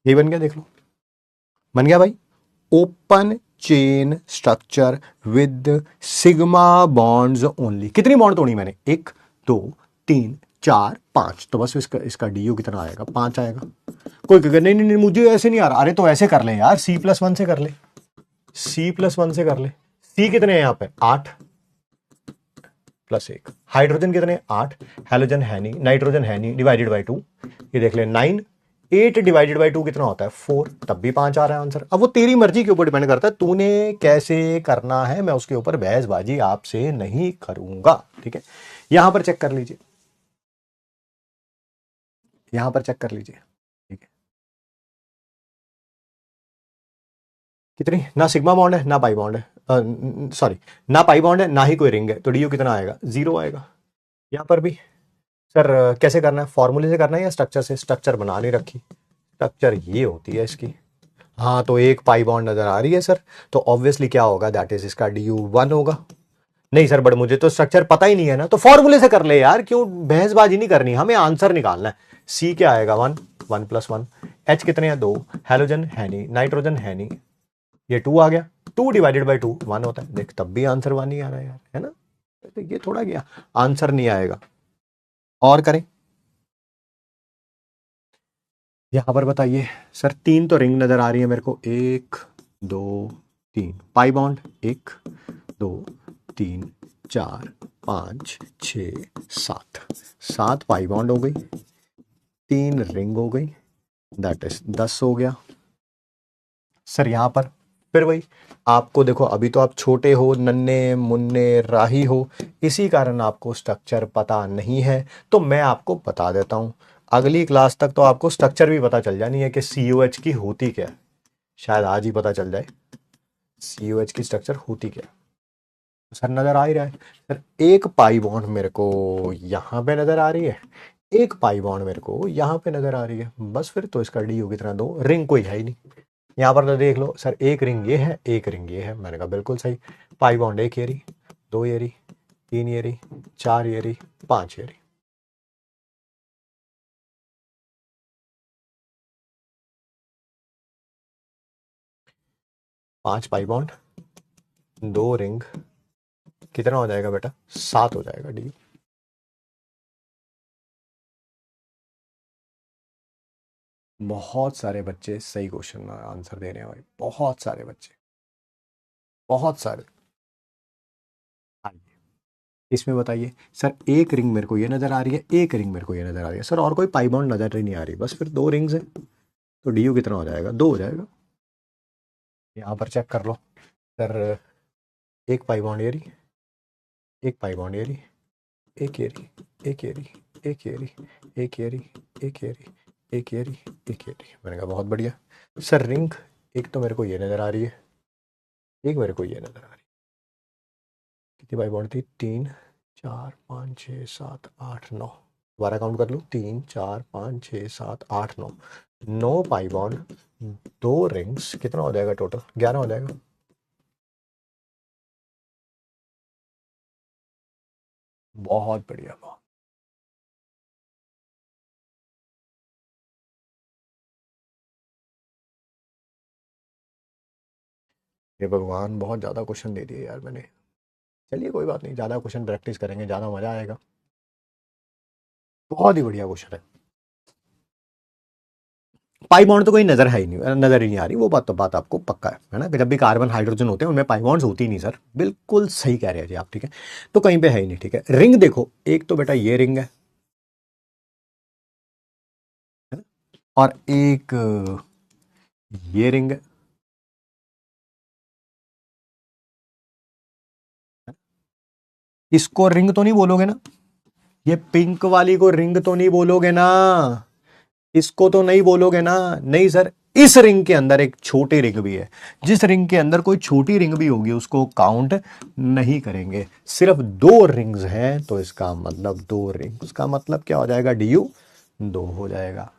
ये बन गया, देख लो। बन गया भाई, open chain structure with sigma bonds only. कितनी बॉन्ड तोड़ी मैंने, 1 2 3 4 5, तो बस इसका इसका डी यू कितना आएगा, 5 आएगा। कोई कहेगा नहीं नहीं नहीं मुझे ऐसे नहीं आ रहा, अरे तो ऐसे कर ले यार, C+1 से कर ले, C+1 से कर ले। C कितने हैं यहाँ पे, 8 +1। हाइड्रोजन कितने, 8। हेलोजन है नहीं, नाइट्रोजन है नहीं, डिवाइडेड बाई 2, ये देख ले 9। 8 डिवाइडेड बाई 2 कितना होता है, 4, तब भी 5 आ रहा है आंसर। अब वो तेरी मर्जी के ऊपर डिपेंड करता है, तूने कैसे करना है, मैं उसके ऊपर बहसबाजी आपसे नहीं करूंगा, ठीक है। यहां पर चेक कर लीजिए, यहां पर चेक कर लीजिए, ठीक है। कितनी, ना सिग्मा बॉन्ड है ना पाई बॉन्ड है, सॉरी ना पाई बॉन्ड है ना ही कोई रिंग है, तो डी यू कितना आएगा, 0 आएगा। यहां पर भी सर कैसे करना है, फॉर्मूले से करना है या स्ट्रक्चर से, स्ट्रक्चर बना नहीं रखी, स्ट्रक्चर ये होती है इसकी। हाँ तो एक पाई बॉन्ड नजर आ रही है सर, तो ऑब्वियसली क्या होगा, दैट इज इसका डी यू 1 होगा। नहीं सर बट मुझे तो स्ट्रक्चर पता ही नहीं है ना, तो फॉर्मूले से कर ले यार, क्यों बहसबाजी नहीं करनी, हमें आंसर निकालना है। सी क्या आएगा, 1 1 + 1। एच कितने हैं, 2। हेलोजन है नहीं, नाइट्रोजन है नहीं, ये 2 आ गया, 2 डिवाइडेड बाई 2 1 होता है, देख तब भी आंसर 1 ही आ रहा है यार, है ना। तो ये थोड़ा गया, आंसर नहीं आएगा। और करें, यहां पर बताइए सर, 3 तो रिंग नजर आ रही है मेरे को, 1 2 3, पाई बॉन्ड 1 2 3 4 5 6 7, 7 पाई बॉन्ड हो गई, 3 रिंग हो गई, दैट इज 10 हो गया। सर यहां पर फिर वही, आपको देखो अभी तो आप छोटे हो, नन्हे मुन्ने राही हो, इसी कारण आपको स्ट्रक्चर पता नहीं है, तो मैं आपको बता देता हूं। अगली क्लास तक तो आपको स्ट्रक्चर भी पता चल जानी है कि COH की होती क्या है, शायद आज ही पता चल जाए COH की स्ट्रक्चर होती क्या है। सर नजर आ ही रहा है सर, एक पाई बॉन्ड मेरे को यहां पे नजर आ रही है, एक पाई बॉन्ड मेरे को यहां पे नजर आ रही है, बस फिर तो इसका डी होगी इतना, 2 रिंग कोई है ही नहीं। यहाँ पर तो देख लो सर, एक रिंग ये है, एक रिंग ये है, मैंने कहा बिल्कुल सही। पाई बॉन्ड 1 एरी, 2 एरी, 3 एरी, 4 एरी, 5 एरी। पांच पाई बॉन्ड, 2 रिंग, कितना हो जाएगा बेटा, 7 हो जाएगा डी। बहुत सारे बच्चे सही क्वेश्चन आंसर दे रहे हैं भाई, बहुत सारे बच्चे, बहुत सारे। आइए, इसमें बताइए सर, एक रिंग मेरे को ये नजर आ रही है, एक रिंग मेरे को ये नजर आ रही है सर, और कोई पाई बॉन्ड नजर ही नहीं आ रही, बस फिर 2 रिंग्स है, तो डी कितना हो जाएगा, 2 हो जाएगा। यहाँ पर चेक कर लो सर, एक पाई बॉन्ड एरी, एक पाई बॉन्ड एरी, एक एरी, एक एरी, एक एरी, एक एरी, एक एरी, एक एरी, एक एरी, मैंने कहा बहुत बढ़िया। सर रिंग, एक तो मेरे को ये नजर आ रही है, एक मेरे को ये नजर आ रही है, कितनी पाई बॉन्ड थी, 3 4 5 6 7 8 9, दोबारा काउंट कर लूँ, 3 4 5 6 7 8 9, 9 पाई बॉन्ड, 2 रिंग्स, कितना हो जाएगा टोटल, 11 हो जाएगा। बहुत बढ़िया, बहुत। ये भगवान बहुत ज़्यादा क्वेश्चन दे दिए यार मैंने, चलिए कोई बात नहीं, ज़्यादा क्वेश्चन प्रैक्टिस करेंगे, ज़्यादा मज़ा आएगा। बहुत ही बढ़िया क्वेश्चन है। पाई बॉन्ड तो कोई नजर है ही नहीं, नजर ही नहीं आ रही, वो बात तो बात आपको पक्का है ना, कि जब भी कार्बन हाइड्रोजन होते हैं उनमें पाई बॉन्ड्स होती नहीं सर, बिल्कुल सही कह रहे हैं जी आप, ठीक है। तो कहीं पे है ही नहीं, ठीक है। रिंग देखो, एक तो बेटा ये रिंग है ना? और एक ये रिंग है। इसको रिंग तो नहीं बोलोगे ना, ये पिंक वाली को रिंग तो नहीं बोलोगे ना, इसको तो नहीं बोलोगे ना, नहीं सर। इस रिंग के अंदर एक छोटी रिंग भी है, जिस रिंग के अंदर कोई छोटी रिंग भी होगी उसको काउंट नहीं करेंगे, सिर्फ 2 रिंग्स हैं, तो इसका मतलब 2 रिंग्स का मतलब क्या हो जाएगा, DU 2 हो जाएगा।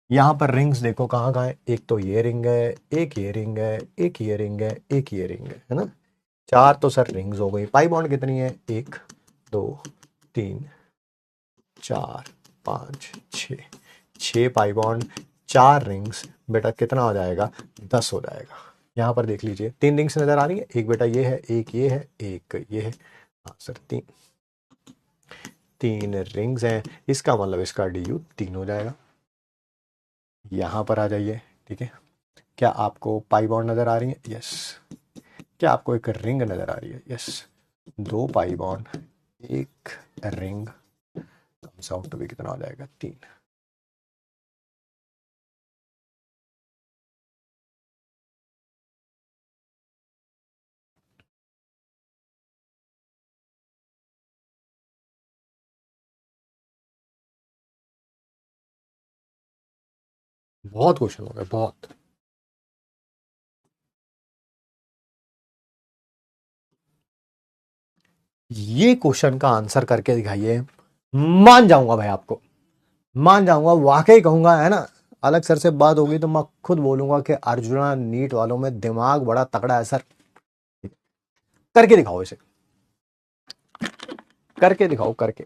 यहां पर रिंग्स देखो कहाँ कहाँ है, एक तो ये रिंग है, एक ये रिंग है, एक ये रिंग है, एक ये रिंग है ना। 4 तो सर रिंग्स हो गई। पाई बॉन्ड कितनी है, 1 2 3 4 5 6, 6 पाई बॉन्ड, 4 रिंग्स बेटा कितना हो जाएगा, 10 हो जाएगा। यहां पर देख लीजिए 3 रिंग्स नजर आ रही है, एक बेटा ये है, एक ये है, एक ये है। हाँ सर, 3 रिंग्स हैं, इसका मतलब इसका DU 3 हो जाएगा। यहां पर आ जाइए, ठीक है। क्या आपको पाई बॉन्ड नजर आ रही है? यस। क्या आपको एक रिंग नजर आ रही है? यस। 2 पाई बॉन्ड, एक ring, comes out to be कितना हो जाएगा, 3। बहुत क्वेश्चन हो गए, बहुत। ये क्वेश्चन का आंसर करके दिखाइए, मान जाऊंगा भाई आपको, मान जाऊंगा, वाकई कहूंगा, है ना। अलग सर से बात होगी तो मैं खुद बोलूंगा कि अर्जुना नीट वालों में दिमाग बड़ा तगड़ा है सर। करके दिखाओ इसे, करके दिखाओ, करके।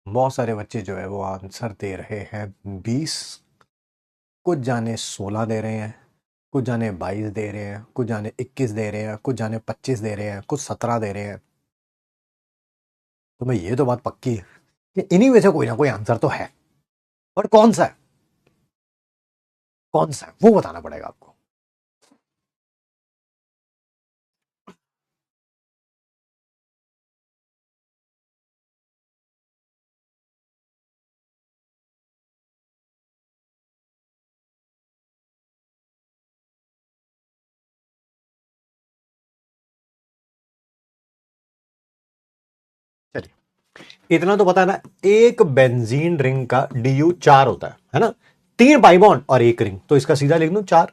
बहुत सारे बच्चे जो है वो आंसर दे रहे हैं 20, कुछ जाने 16 दे रहे हैं, कुछ जाने 22 दे रहे हैं, कुछ जाने 21 दे रहे हैं, कुछ जाने 25 दे रहे हैं, कुछ 17 दे रहे हैं। तो मैं ये तो बात पक्की है कि इन्हीं में से कोई ना कोई आंसर तो है, और कौन सा है, कौन सा है वो बताना पड़ेगा आपको। चलिए, इतना तो पता है ना, एक बेंजीन रिंग का DU 4 होता है ना। 3 पाई बॉन्ड और एक रिंग, तो इसका सीधा लिख दूं 4।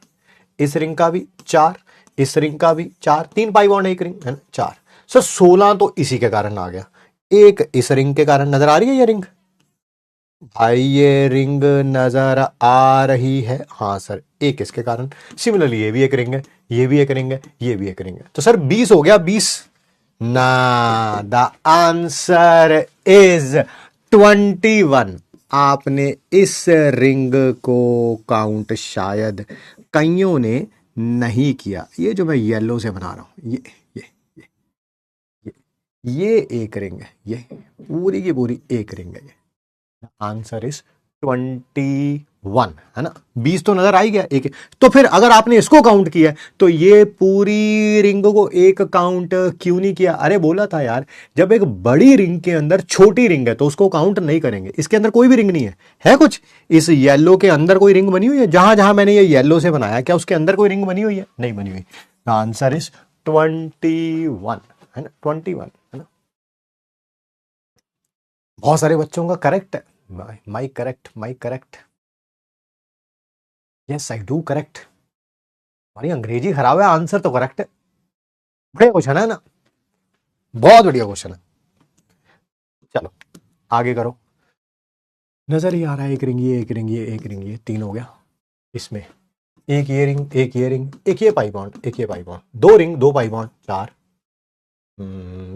इस रिंग का भी 4, इस रिंग का भी 4, 3 पाई बॉन्ड एक रिंग, है ना, 4। सर 16 तो इसी के कारण आ गया। एक इस रिंग के कारण नजर आ रही है ये रिंग, भाई ये रिंग नजर आ रही है, हाँ सर, एक इसके कारण। सिमिलरली ये भी एक रिंग है, ये भी एक रिंग है, ये भी एक रिंग है, तो सर 20 हो गया, 20 ना। The answer is 21। आपने इस रिंग को काउंट शायद कईयों ने नहीं किया। ये जो मैं येलो से बना रहा हूं, ये ये ये एक रिंग है, ये पूरी की पूरी एक रिंग है। आंसर इज 21, है ना। 20 तो नजर आ ही गया, एक। तो फिर अगर आपने इसको काउंट किया तो ये पूरी रिंग को एक काउंट क्यों नहीं किया? अरे बोला था यार, जब एक बड़ी रिंग के अंदर छोटी रिंग है तो उसको काउंट नहीं करेंगे। इसके अंदर कोई भी रिंग नहीं है, है कुछ इस येलो के अंदर कोई रिंग बनी हुई है? जहां जहां मैंने ये येलो से बनाया, क्या उसके अंदर कोई रिंग बनी हुई है? नहीं बनी हुई। आंसर इज 21, है ना, 21, है ना। बहुत सारे बच्चों का करेक्ट है। My correct, my correct. Yes I do correct. हमारी अंग्रेजी खराब है, आंसर तो करेक्ट है। बढ़िया क्वेश्चन है ना, बहुत बढ़िया क्वेश्चन है। चलो आगे करो। नजर ही आ रहा है, एक रिंग ये, एक रिंग ये, एक रिंग ये, 3 हो गया। इसमें एक ये रिंग, एक ये रिंग, एक ये पाई बॉन्ड, एक ये pi bond, 2 ring, 2 pi bond, 4।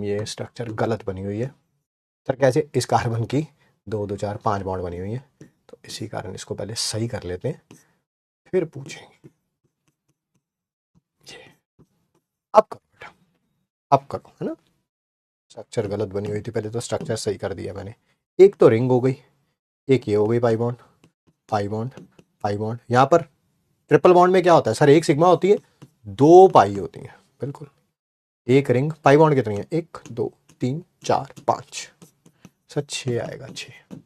ये स्ट्रक्चर गलत बनी हुई है सर। कैसे? इस कार्बन की 2 2 4 5 बॉन्ड बनी हुई है, तो इसी कारण इसको पहले सही कर लेते हैं, फिर पूछेंगे। ये अब करो बेटा, अब करो, है ना। स्ट्रक्चर गलत बनी हुई थी, पहले तो स्ट्रक्चर सही कर दिया मैंने। एक तो रिंग हो गई, एक ये हो गई पाई bond, pi bond, pi bond. यहाँ पर ट्रिपल बॉन्ड में क्या होता है सर? एक सिग्मा होती है, 2 पाई होती है, बिल्कुल। एक रिंग, पाई बॉन्ड कितनी है? 1 2 3 4 5, सर 6 आएगा, 6।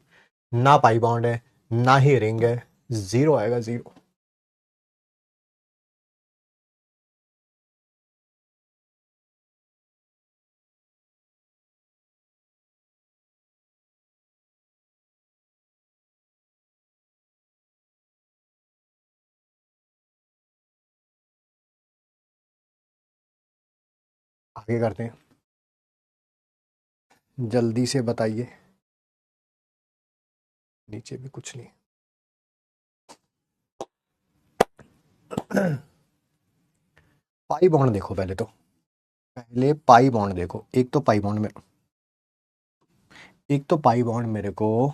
ना पाई बॉन्ड है, ना ही रिंग है, 0 आएगा, 0। आगे करते हैं, जल्दी से बताइए। नीचे भी कुछ नहीं। पाई बॉन्ड देखो पहले तो, पहले पाई बॉन्ड देखो। एक तो पाई बॉन्ड में, एक तो पाई बॉन्ड मेरे को,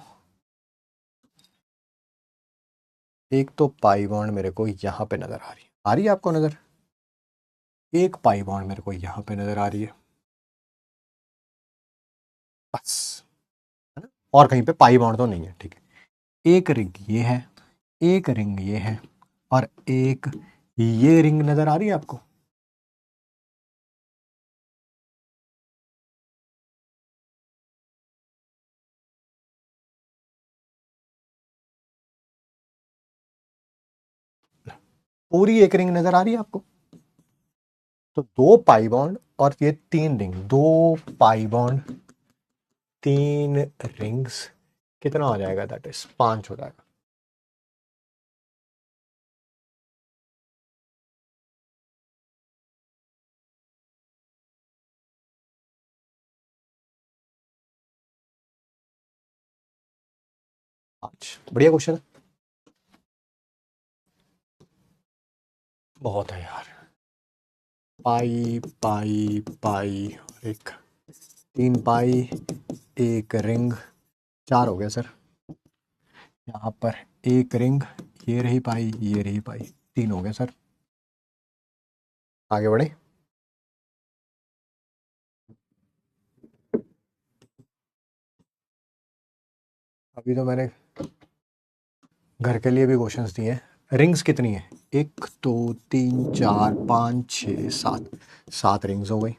एक तो पाई बॉन्ड मेरे को यहाँ पे नजर आ रही है आपको नजर? एक पाई बॉन्ड मेरे को यहाँ पे नजर आ रही है, बस, है ना? और कहीं पे पाई बॉन्ड तो नहीं है, ठीक है। एक रिंग ये है, एक रिंग ये है, और एक ये रिंग नजर आ रही है आपको? पूरी एक रिंग नजर आ रही है आपको? तो दो पाई बॉन्ड और ये तीन रिंग, दो पाई बॉन्ड, तीन रिंग्स, कितना हो जाएगा? दैट इज 5 हो जाएगा। पांच, बढ़िया क्वेश्चन है, बहुत है यार। पाई पाई पाई, एक, तीन पाई, एक रिंग, 4 हो गया सर। यहाँ पर एक रिंग, ये रही पाई, ये रही पाई, 3 हो गया सर। आगे बढ़े। अभी तो मैंने घर के लिए भी क्वेश्चंस दिए हैं। रिंग्स कितनी है? 1 2 3 4 5 6 7, 7 रिंग्स हो गई।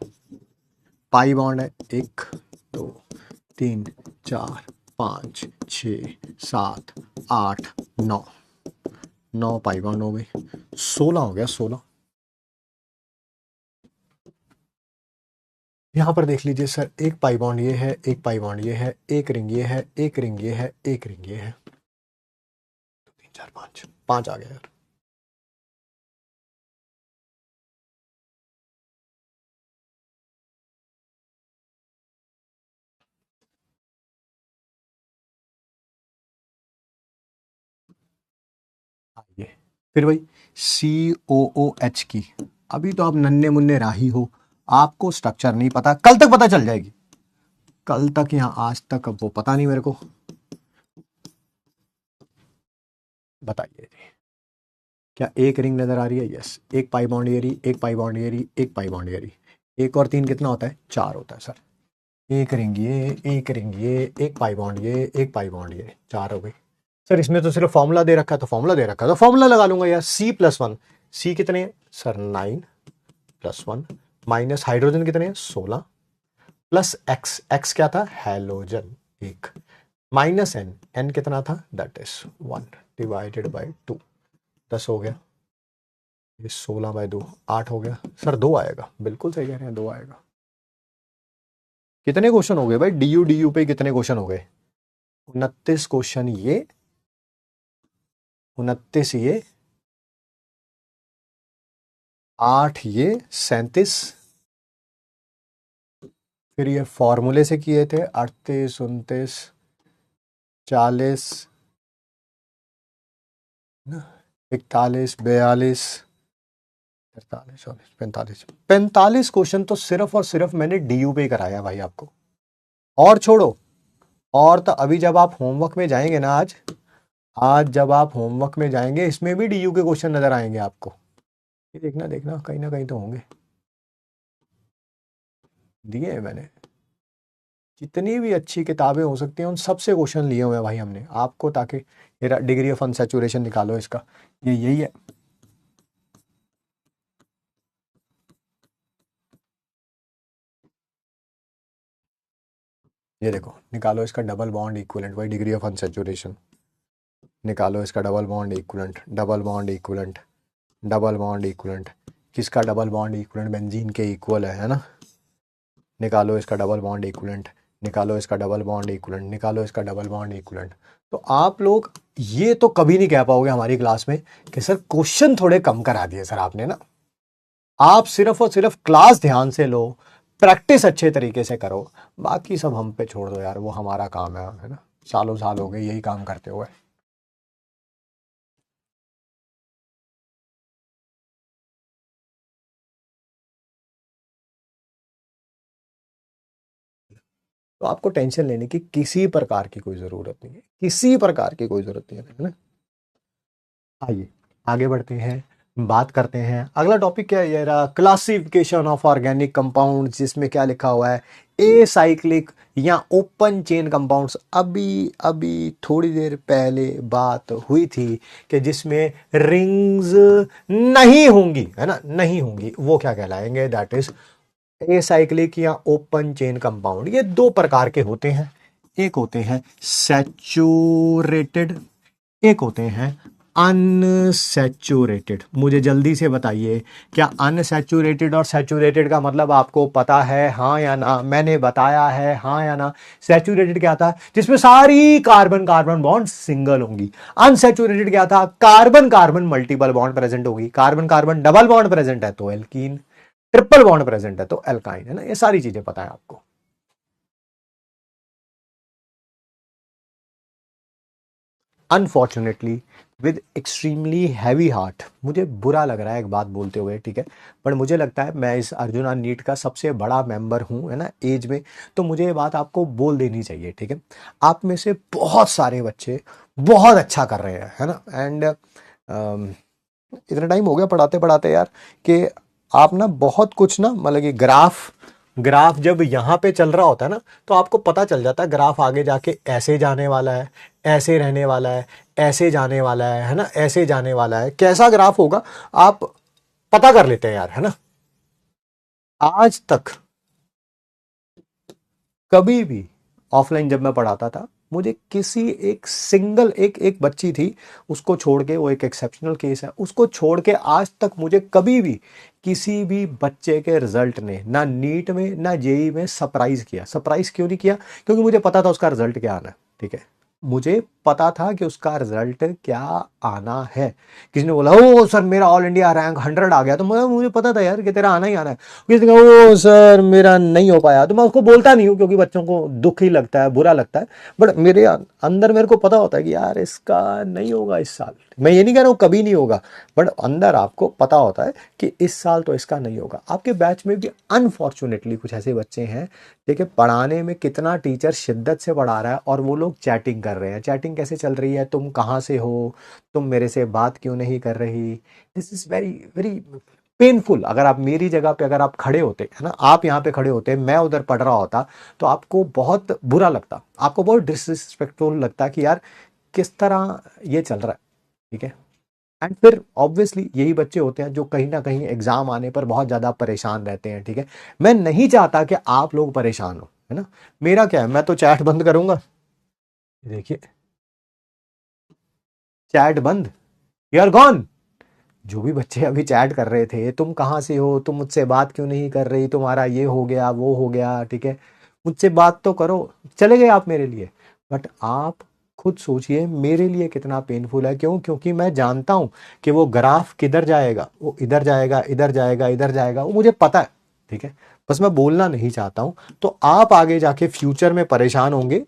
पाई बॉन्ड है 1 2 3 4 5 6 7 8 9, 9 पाई बॉन्ड हो गई, 16 हो गया, 16। यहाँ पर देख लीजिए सर, एक पाई बॉन्ड ये है, एक पाई बॉन्ड ये है, एक रिंग ये है, एक रिंग ये है, एक रिंग ये है, 3 4 5, 5 आ गया यार। आइए फिर वही COOH की। अभी तो आप नन्हे मुन्ने राही हो, आपको स्ट्रक्चर नहीं पता, कल तक पता चल जाएगी, कल तक या आज तक, अब वो पता नहीं मेरे को। बताइए जी, क्या एक रिंग नजर आ रही है? यस। एक पाई बॉन्ड ये रही, एक पाई बॉन्ड ये रही, एक पाई बॉन्ड ये रही, एक और तीन कितना होता है? 4 होता है सर। एक रिंग ये, एक रिंग ये, एक पाई बॉन्ड ये, एक पाई बॉन्ड ये, 4 हो गई। सर इसमें तो सिर्फ फॉर्मूला दे रखा है, तो फॉर्मूला दे रखा है तो फॉर्मूला लगा लूंगा यार। C+1, C कितने हैं सर? 9 + 1, माइनस हाइड्रोजन कितने हैं? 16, प्लस एक्स, एक्स क्या था? हैलोजन, एक, माइनस एन, एन कितना था? दैट इज 1 डिवाइडेड बाई 2, 10 हो गया। ये 16/2, 8 हो गया सर। 2 आएगा, बिल्कुल सही कह रहे हैं, 2 आएगा। कितने क्वेश्चन हो गए भाई? डी यू पे कितने क्वेश्चन हो गए? 29 क्वेश्चन ये, 29 ये, 8 ये, 37। फिर ये फॉर्मूले से किए थे, 38 29 40, 41 42 43 44 45, 45 क्वेश्चन तो सिर्फ और सिर्फ मैंने डीयू पे कराया भाई आपको। और छोड़ो, और तो अभी जब आप होमवर्क में जाएंगे ना, आज आज जब आप होमवर्क में जाएंगे, इसमें भी डीयू के क्वेश्चन नजर आएंगे आपको। ये देखना देखना, कहीं ना कहीं तो होंगे, दिए हैं मैंने। जितनी भी अच्छी किताबें हो सकती हैं उन सबसे क्वेश्चन लिए हुए हैं भाई हमने आपको, ताकि ये डिग्री ऑफ अनसैचुरेशन निकालो इसका, ये यही है। ये देखो, निकालो इसका डबल बॉन्ड इक्विवेलेंट, वही डिग्री ऑफ अनसैचुरेशन। निकालो इसका double bond equivalent, double bond equivalent, double bond equivalent. किसका डबल बॉन्ड इक्विवेलेंट? बेंजीन के इक्वल है ना? निकालो इसका डबल बॉन्ड इक्विवेलेंट, निकालो इसका डबल बॉन्ड इक्विवेलेंट, निकालो इसका डबल बॉन्ड इक्विवेलेंट। तो आप लोग ये तो कभी नहीं कह पाओगे हमारी क्लास में कि सर क्वेश्चन थोड़े कम करा दिए सर आपने ना। आप सिर्फ और सिर्फ क्लास ध्यान से लो, प्रैक्टिस अच्छे तरीके से करो, बाकी सब हम पे छोड़ दो यार, वो हमारा काम है ना, सालों साल हो गए यही काम करते हुए। तो आपको टेंशन लेने की किसी प्रकार की कोई जरूरत नहीं है, किसी प्रकार की कोई जरूरत नहीं है ना। आइए आगे बढ़ते हैं, बात करते हैं। अगला टॉपिक क्या है, ये रहा क्लासिफिकेशन ऑफ ऑर्गेनिक कंपाउंड, जिसमें क्या लिखा हुआ है, ए साइक्लिक या ओपन चेन कंपाउंड्स। अभी अभी थोड़ी देर पहले बात हुई थी कि जिसमें रिंग्स नहीं होंगी, है ना, नहीं होंगी, वो क्या कहलाएंगे, दैट इज ए साइक्लिक या ओपन चेन कंपाउंड। ये दो प्रकार के होते हैं, एक होते हैं सैचुरेटेड, एक होते हैं अनसैचुरेटेड। मुझे जल्दी से बताइए, क्या अनसैचुरेटेड और सैचुरेटेड का मतलब आपको पता है, हाँ या ना? मैंने बताया है, हाँ या ना? सैचुरेटेड क्या था, जिसमें सारी कार्बन कार्बन बॉन्ड सिंगल होंगी। अनसैचुरेटेड क्या था, carbon carbon multiple bond present होगी। Carbon carbon double bond present है तो एल्कीन, ट्रिपल बॉन्ड प्रेजेंट है तो एल्काइन, है ना। ये सारी चीजें पता है आपको। Unfortunately with extremely heavy heart, मुझे बुरा लग रहा है एक बात बोलते हुए, ठीक है, पर मुझे लगता है मैं इस अर्जुना नीट का सबसे बड़ा मेंबर हूं, है ना, एज में, तो मुझे ये बात आपको बोल देनी चाहिए, ठीक है। आप में से बहुत सारे बच्चे बहुत अच्छा कर रहे हैं, है ना, एंड इतना टाइम हो गया पढ़ाते पढ़ाते यार, कि आप ना बहुत कुछ ना, मतलब कि ग्राफ ग्राफ जब यहाँ पे चल रहा होता है ना, तो आपको पता चल जाता है ग्राफ आगे जाके ऐसे जाने वाला है, ऐसे रहने वाला है, ऐसे जाने वाला है ना, ऐसे जाने वाला है, कैसा ग्राफ होगा आप पता कर लेते हैं यार, है ना। आज तक कभी भी ऑफलाइन जब मैं पढ़ाता था, मुझे किसी एक सिंगल एक एक बच्ची थी, उसको छोड़ के, वो एक एक्सेप्शनल केस है, उसको छोड़ के आज तक मुझे कभी भी किसी भी बच्चे के रिजल्ट ने ना नीट में ना जेई में सरप्राइज किया। सरप्राइज क्यों नहीं किया, क्योंकि मुझे पता था उसका रिजल्ट क्या आना है, ठीक है। मुझे पता था कि उसका रिजल्ट क्या आना है। किसी ने बोला ओ सर मेरा ऑल इंडिया रैंक 100 आ गया, तो मुझे पता था यार कि तेरा आना ही आना है। किसी ने कहा ओ सर मेरा नहीं हो पाया, तो मैं उसको बोलता नहीं हूँ, क्योंकि बच्चों को दुख ही लगता है, बुरा लगता है। बट मेरे अंदर मेरे को पता होता है कि यार इसका नहीं होगा इस साल। मैं ये नहीं कह रहा हूँ कभी नहीं होगा, बट अंदर आपको पता होता है कि इस साल तो इसका नहीं होगा। आपके बैच में भी अनफॉर्चुनेटली कुछ ऐसे बच्चे हैं, देखिए पढ़ाने में कितना टीचर शिद्दत से पढ़ा रहा है और वो लोग चैटिंग कर रहे हैं। चैटिंग कैसे चल रही है, तुम कहाँ से हो, तुम मेरे से बात क्यों नहीं कर रही। This is very very painful. अगर आप मेरी जगह पे अगर आप खड़े होते, है ना, आप यहाँ पे खड़े होते, मैं उधर पढ़ रहा होता, तो आपको बहुत बुरा लगता, आपको बहुत डिसरिस्पेक्टफुल लगता कि यार किस तरह ये चल रहा है, ठीक है। एंड फिर ऑब्वियसली यही बच्चे होते हैं जो कहीं ना कहीं एग्जाम आने पर बहुत ज्यादा परेशान रहते हैं, ठीक है। मैं नहीं चाहता कि आप लोग परेशान हो, है ना। मेरा क्या है, मैं तो चैट बंद करूंगा, देखिए चैट बंद, यू आर गॉन। जो भी बच्चे अभी चैट कर रहे थे, तुम कहाँ से हो, तुम मुझसे बात क्यों नहीं कर रही, तुम्हारा ये हो गया वो हो गया, ठीक है, मुझसे बात तो करो, चले गए आप मेरे लिए। बट आप खुद सोचिए मेरे लिए कितना पेनफुल है। क्यों, क्योंकि मैं जानता हूं कि वो ग्राफ किधर जाएगा, वो इधर जाएगा, इधर जाएगा, इधर जाएगा, वो मुझे पता है, ठीक है। बस मैं बोलना नहीं चाहता हूं, तो आप आगे जाके फ्यूचर में परेशान होंगे,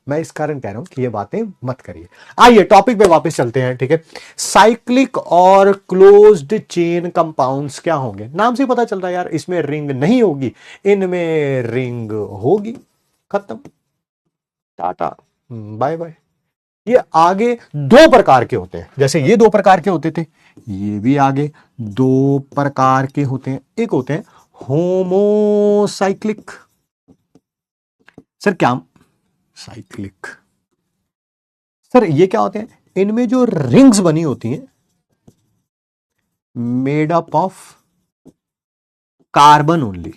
मैं इस कारण कह रहा हूं कि ये बातें मत करिए। आइए टॉपिक पे वापस चलते हैं, ठीक है। साइक्लिक और क्लोज्ड चेन कंपाउंड्स क्या होंगे, नाम से पता चल रहा है यार, इसमें रिंग नहीं होगी, इनमें रिंग होगी। खत्म, टाटा, बाय बाय। ये आगे दो प्रकार के होते हैं, जैसे ये दो प्रकार के होते थे, ये भी आगे दो प्रकार के होते हैं। एक होते हैं होमोसाइक्लिक। सर क्या, साइक्लिक, सर ये क्या होते हैं, इनमें जो रिंग्स बनी होती हैं made up of carbon only,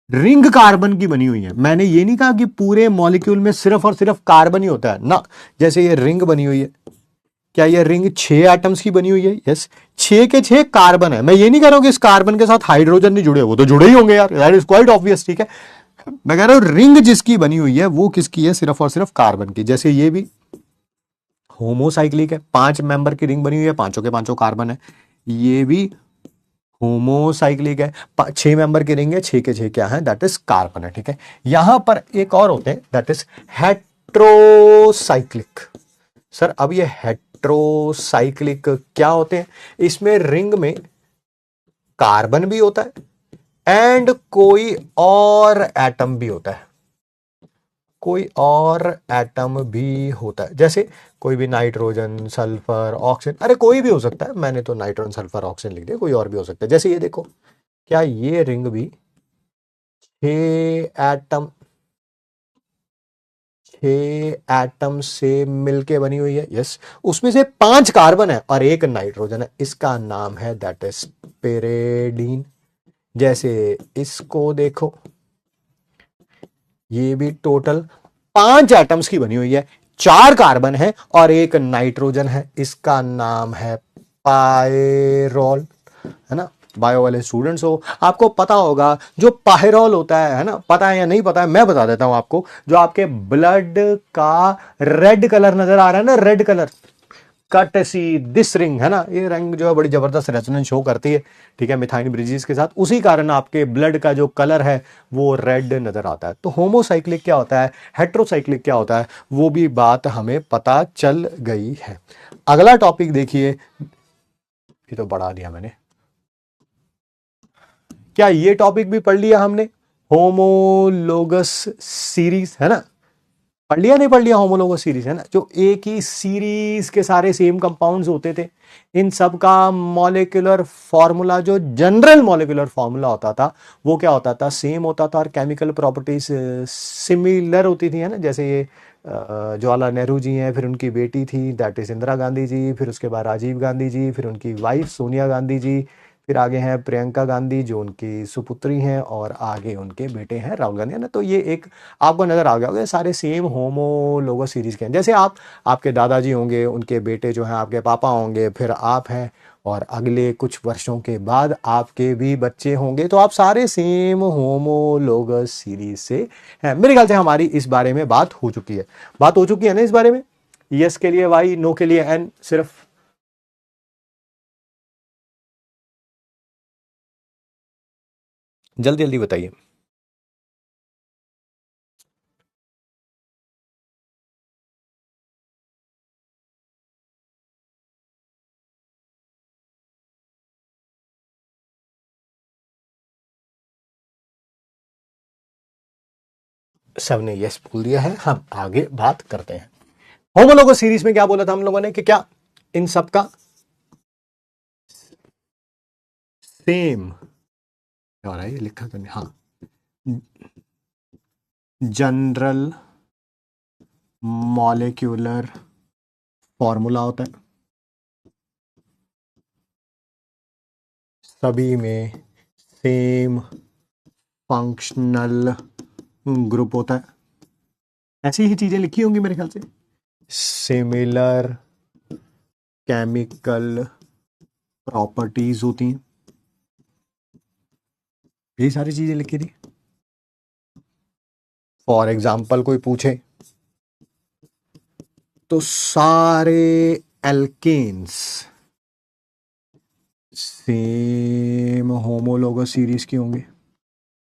ring carbon की बनी हुई है। मैंने ये नहीं कहा कि पूरे मॉलिक्यूल में सिर्फ और सिर्फ कार्बन ही होता है ना। जैसे ये रिंग बनी हुई है, क्या ये रिंग 6 एटम्स की बनी हुई है? यस, 6 के 6 कार्बन है। मैं ये नहीं कह रहा हूं कि इस कार्बन के साथ हाइड्रोजन नहीं जुड़े, वो तो जुड़े ही होंगे यार, दैट इज क्वाइट ऑब्वियस, ठीक है। मैं कह रहा हूं रिंग जिसकी बनी हुई है वो किसकी है, सिर्फ और सिर्फ कार्बन की। जैसे ये भी होमोसाइक्लिक है, 5 मेंबर की रिंग बनी हुई है, पांचों के पांचों कार्बन है। ये भी होमोसाइक्लिक है, 6 मेंबर के रिंग है, 6 के 6 क्या है, दैट इज कार्बन है, ठीक है। यहां पर एक और होते हैं, दैट इज हेट्रोसाइक्लिक। सर अब ये हेट्रोसाइक्लिक क्या होते हैं? इसमें रिंग में कार्बन भी होता है एंड कोई और एटम भी होता है, कोई और एटम भी होता है, जैसे कोई भी नाइट्रोजन, सल्फर, ऑक्सीजन, अरे कोई भी हो सकता है, मैंने तो नाइट्रोजन, सल्फर, ऑक्सीजन लिख दिया, कोई और भी हो सकता है। जैसे ये देखो, क्या ये रिंग भी 6 एटम, 6 एटम से मिलके बनी हुई है, यस। उसमें से 5 कार्बन है और 1 नाइट्रोजन है, इसका नाम है दैट इज पेरिडीन। जैसे इसको देखो, ये भी टोटल 5 एटम्स की बनी हुई है, 4 कार्बन है और 1 नाइट्रोजन है, इसका नाम है पायरोल, है ना। बायो वाले स्टूडेंट्स हो, आपको पता होगा जो पायरोल होता है ना, पता है या नहीं पता है, मैं बता देता हूं आपको। जो आपके ब्लड का रेड कलर नजर आ रहा है ना, red colour, cut see this ring, है ना, ये रिंग जो है बड़ी जबरदस्त रेजोनेंस शो करती है, ठीक है, मिथाइन ब्रिजेस के साथ, उसी कारण आपके ब्लड का जो कलर है वो रेड नजर आता है। तो होमोसाइक्लिक क्या होता है, हेट्रोसाइक्लिक क्या होता है, वो भी बात हमें पता चल गई है। अगला टॉपिक देखिए, ये तो बढ़ा दिया मैंने, क्या ये टॉपिक भी पढ़ लिया हमने, होमोलोगस सीरीज, है ना, पढ़ लिया नहीं पढ़ लिया, होमोलोगस सीरीज, है ना, जो एक ही सीरीज के सारे सेम कंपाउंड्स होते थे, इन सब का मॉलिक्यूलर फॉर्मूला, जो जनरल मॉलिक्यूलर फॉर्मूला होता था, वो क्या होता था, सेम होता था, और केमिकल प्रॉपर्टीज सिमिलर होती थी, है ना। जैसे ये जवाहरलाल नेहरू जी हैं, फिर उनकी बेटी थी दैट इज इंदिरा गांधी जी, फिर उसके बाद राजीव गांधी जी, फिर उनकी वाइफ सोनिया गांधी जी, फिर आगे हैं प्रियंका गांधी जो उनकी सुपुत्री हैं, और आगे उनके बेटे हैं राहुल गांधी, है ना। तो ये एक आपको नजर आ गया होगा, सारे सेम होमोलोगस सीरीज के हैं। जैसे आप, आपके दादाजी होंगे, उनके बेटे जो हैं आपके पापा होंगे, फिर आप हैं, और अगले कुछ वर्षों के बाद आपके भी बच्चे होंगे, तो आप सारे सेम होमोलोगस सीरीज से हैं। मेरे ख्याल से हमारी इस बारे में बात हो चुकी है, बात हो चुकी है ना इस बारे में। यस के लिए वाई, नो के लिए एन, सिर्फ जल्दी जल्दी बताइए। सबने यस बोल दिया है, हम आगे बात करते हैं। होमोलोगस सीरीज में क्या बोला था हम लोगों ने कि क्या इन सब का सेम, क्या हो रहा है, ये लिखा तो नहीं, हाँ, जनरल मॉलिक्यूलर फॉर्मूला होता है, सभी में सेम फंक्शनल ग्रुप होता है, ऐसी ही चीजें लिखी होंगी मेरे ख्याल से, सिमिलर केमिकल प्रॉपर्टीज होती हैं, ये सारी चीजें लिखी थी। फॉर एग्जाम्पल कोई पूछे तो सारे एल्केन्स सेम होमोलोगस सीरीज के होंगे।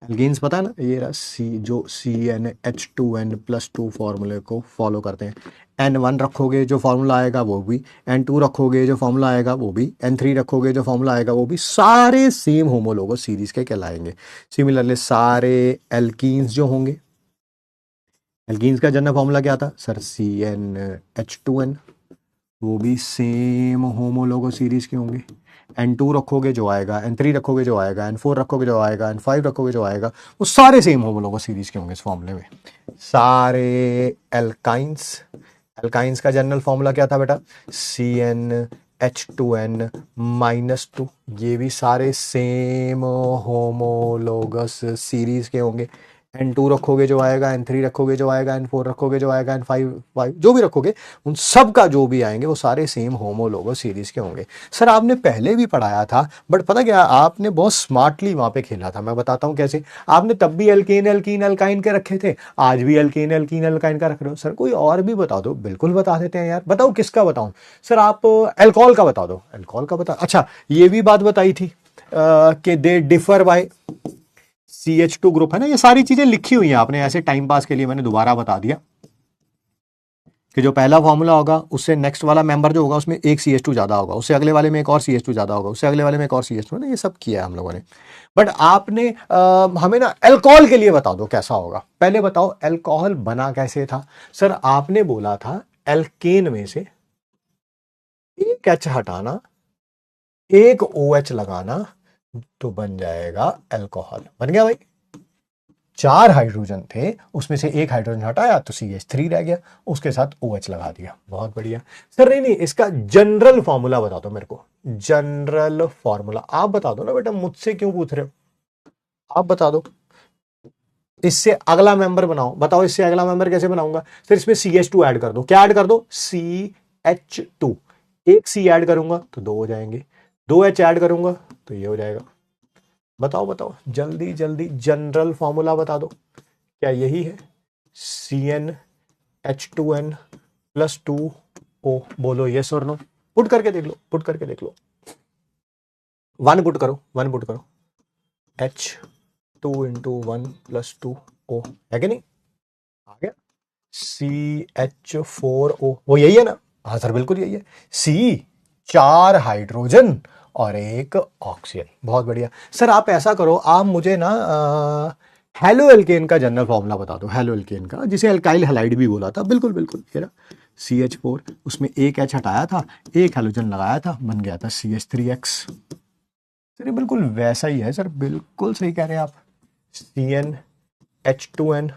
एल्केन्स पता है ना, ये रहा सी, जो CnH2n+2 फॉर्मूले को फॉलो करते हैं। N1 रखोगे जो फॉर्मूला आएगा वो भी, N2 रखोगे जो फॉर्मूला आएगा वो भी, N3 रखोगे जो फॉर्मूला आएगा वो भी, सारे सेम होमोलोगस सीरीज के कहलाएंगे। सिमिलरली सारे एल्कीन्स जो होंगे, एल्कीन्स का जनरल फॉर्मूला क्या था सर, CnH2n, वो भी सेम होमोलोगस सीरीज के होंगे। N2 रखोगे जो आएगा, N3 रखोगे जो आएगा, N4 रखोगे जो आएगा, N5 रखोगे जो आएगा, वो सारे सेम होमोलोगस सीरीज के होंगे इस फॉर्मूले में। सारे एल्काइंस, एल्काइंस का जनरल फॉर्मूला क्या था बेटा, CnH2n-2, ये भी सारे सेम होमोलोगस सीरीज के होंगे। N2 रखोगे जो आएगा, N3 रखोगे जो आएगा, N4 रखोगे जो आएगा, N5 जो भी रखोगे, उन सब का जो भी आएंगे वो सारे सेम होमोलोगस सीरीज के होंगे। सर आपने पहले भी पढ़ाया था, बट पता क्या, आपने बहुत स्मार्टली वहां पे खेला था। मैं बताता हूं कैसे। आपने तब भी एल्केन एल्कीन एल्काइन के रखे थे, आज भी एल्केन एल्कीन एल्काइन का रख रहे हो। सर कोई और भी बता दो। बिल्कुल बता देते हैं यार, बताओ किसका बताऊं। सर आप एल्कोहल का बता दो, एल्कोहल का बता। अच्छा ये भी बात बताई थी, कि they differ by CH2 group, है ना। ये सारी चीजें लिखी हुई हैं आपने, ऐसे टाइम पास के लिए मैंने दोबारा बता दिया कि जो पहला फॉर्मूला होगा उससे नेक्स्ट वाला मेंबर जो होगा उसमें एक CH2 ज्यादा होगा, उससे अगले वाले में एक और CH2 ज्यादा होगा, उससे अगले वाले में एक और CH2, ना। ये सब किया है हम लोगों ने। बट आपने हमें ना अल्कोहल के लिए बता दो कैसा होगा। पहले बताओ अल्कोहल बना कैसे था। सर आपने बोला था एल्केन में से एक H हटाना, एक OH लगाना, तो बन जाएगा अल्कोहल। बन गया भाई। 4 हाइड्रोजन थे, उसमें से एक हाइड्रोजन हटाया तो CH3 रह गया, उसके साथ OH लगा दिया। बहुत बढ़िया। सर नहीं नहीं, इसका जनरल फॉर्मूला बता दो मेरे को। जनरल फॉर्मूला आप बता दो ना बेटा, मुझसे क्यों पूछ रहे हो, आप बता दो। इससे अगला मेंबर बनाओ। बताओ इससे अगला मेंबर कैसे बनाऊंगा। फिर इसमें CH2 ऐड कर दो। क्या ऐड कर दो? CH2। एक C ऐड करूंगा तो 2 हो जाएंगे, 2 H ऐड करूंगा तो ये हो जाएगा। बताओ बताओ जल्दी जल्दी, जनरल फॉर्मूला बता दो। क्या यही है? CnH2n plus 2O। बोलो यस और नो। पुट करके देख लो, पुट करके देख लो। 1 पुट करो, 1 पुट करो। H2 इंटू 1 प्लस 2O है कि नहीं? आ गया। CH4O, वो यही है ना? हाँ सर बिल्कुल यही है। C 4 हाइड्रोजन और एक ऑक्सीजन। बहुत बढ़िया। सर आप ऐसा करो, आप मुझे ना हेलो एल्केन का जनरल फॉर्मूला बता दो। हेलो एल्केन का, जिसे अल्काइल हैलाइड भी बोला था। बिल्कुल बिल्कुल, ये ना CH4, उसमें एक H हटाया था, एक हेलोजन लगाया था, बन गया था CH3X। सर ये बिल्कुल वैसा ही है सर, बिल्कुल सही कह रहे हैं आप। CnH2n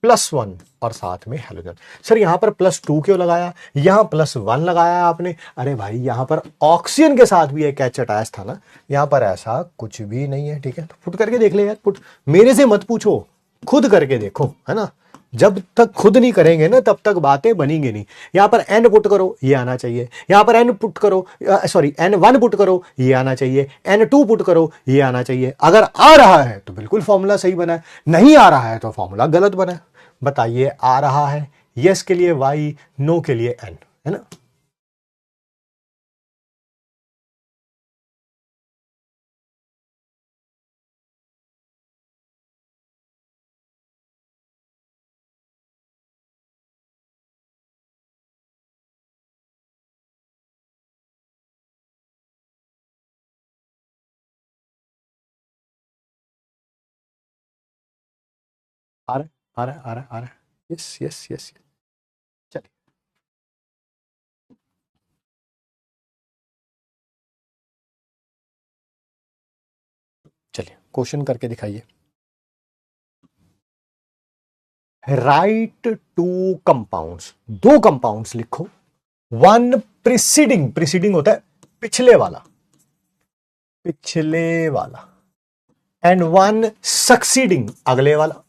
प्लस 1 और साथ में हेलोजन। सर यहां पर प्लस 2 क्यों लगाया, यहां प्लस 1 लगाया आपने? अरे भाई यहां पर ऑक्सीजन के साथ भी एक H अटैच था ना, यहां पर ऐसा कुछ भी नहीं है। ठीक है, तो पुट करके देख ले यार, पुट। मेरे से मत पूछो, खुद करके देखो, है ना। जब तक खुद नहीं करेंगे ना तब तक बातें बनेंगी नहीं। यहां पर N पुट करो, ये आना चाहिए। यहां पर N पुट करो, सॉरी N1 पुट करो, ये आना चाहिए। N2 पुट करो, ये आना चाहिए। अगर आ रहा है तो बिल्कुल फॉर्मूला सही बना है, नहीं आ रहा है तो फॉर्मूला गलत बना है। बताइए, आ रहा है यस के लिए Y, नो के लिए N, है ना। आ रहा है, आ रहा है, आ रहा है, आ रहा है। Yes yes yes. चलिए चलिए क्वेश्चन करके दिखाइए। राइट टू कंपाउंड्स, दो कंपाउंड्स लिखो। वन प्रिसीडिंग, प्रिसीडिंग होता है पिछले वाला, पिछले वाला। एंड वन सक्सीडिंग, अगले वाला।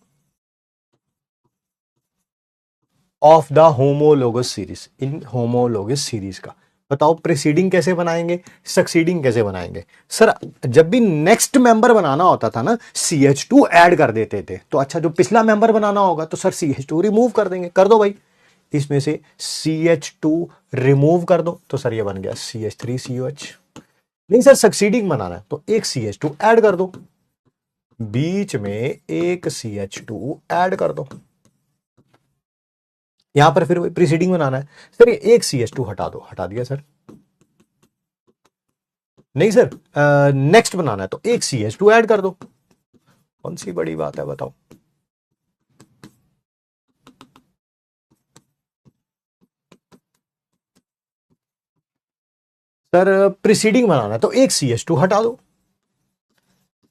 Of the homologous series, in homologous series का। बताओ प्रिसीडिंग कैसे बनाएंगे, सक्सीडिंग कैसे बनाएंगे। सर जब भी नेक्स्ट मेंबर बनाना होता था ना, CH2 ऐड कर देते थे। तो अच्छा, जो पिछला मेंबर बनाना होगा तो सर CH2 रिमूव कर देंगे। कर दो भाई, इसमें से CH2 रिमूव कर दो तो सर ये बन गया CH3COH। नहीं सर सक्सीडिंग बनाना है तो एक CH2 ऐड कर दो, बीच में एक CH2 ऐड कर दो। यहां पर फिर प्रीसीडिंग बनाना है। सर ये एक CH2 हटा दो, हटा दिया सर। नहीं सर नेक्स्ट बनाना है तो एक CH2 ऐड कर दो। कौन सी बड़ी बात है बताओ। सर प्रीसीडिंग बनाना है तो एक CH2 हटा दो।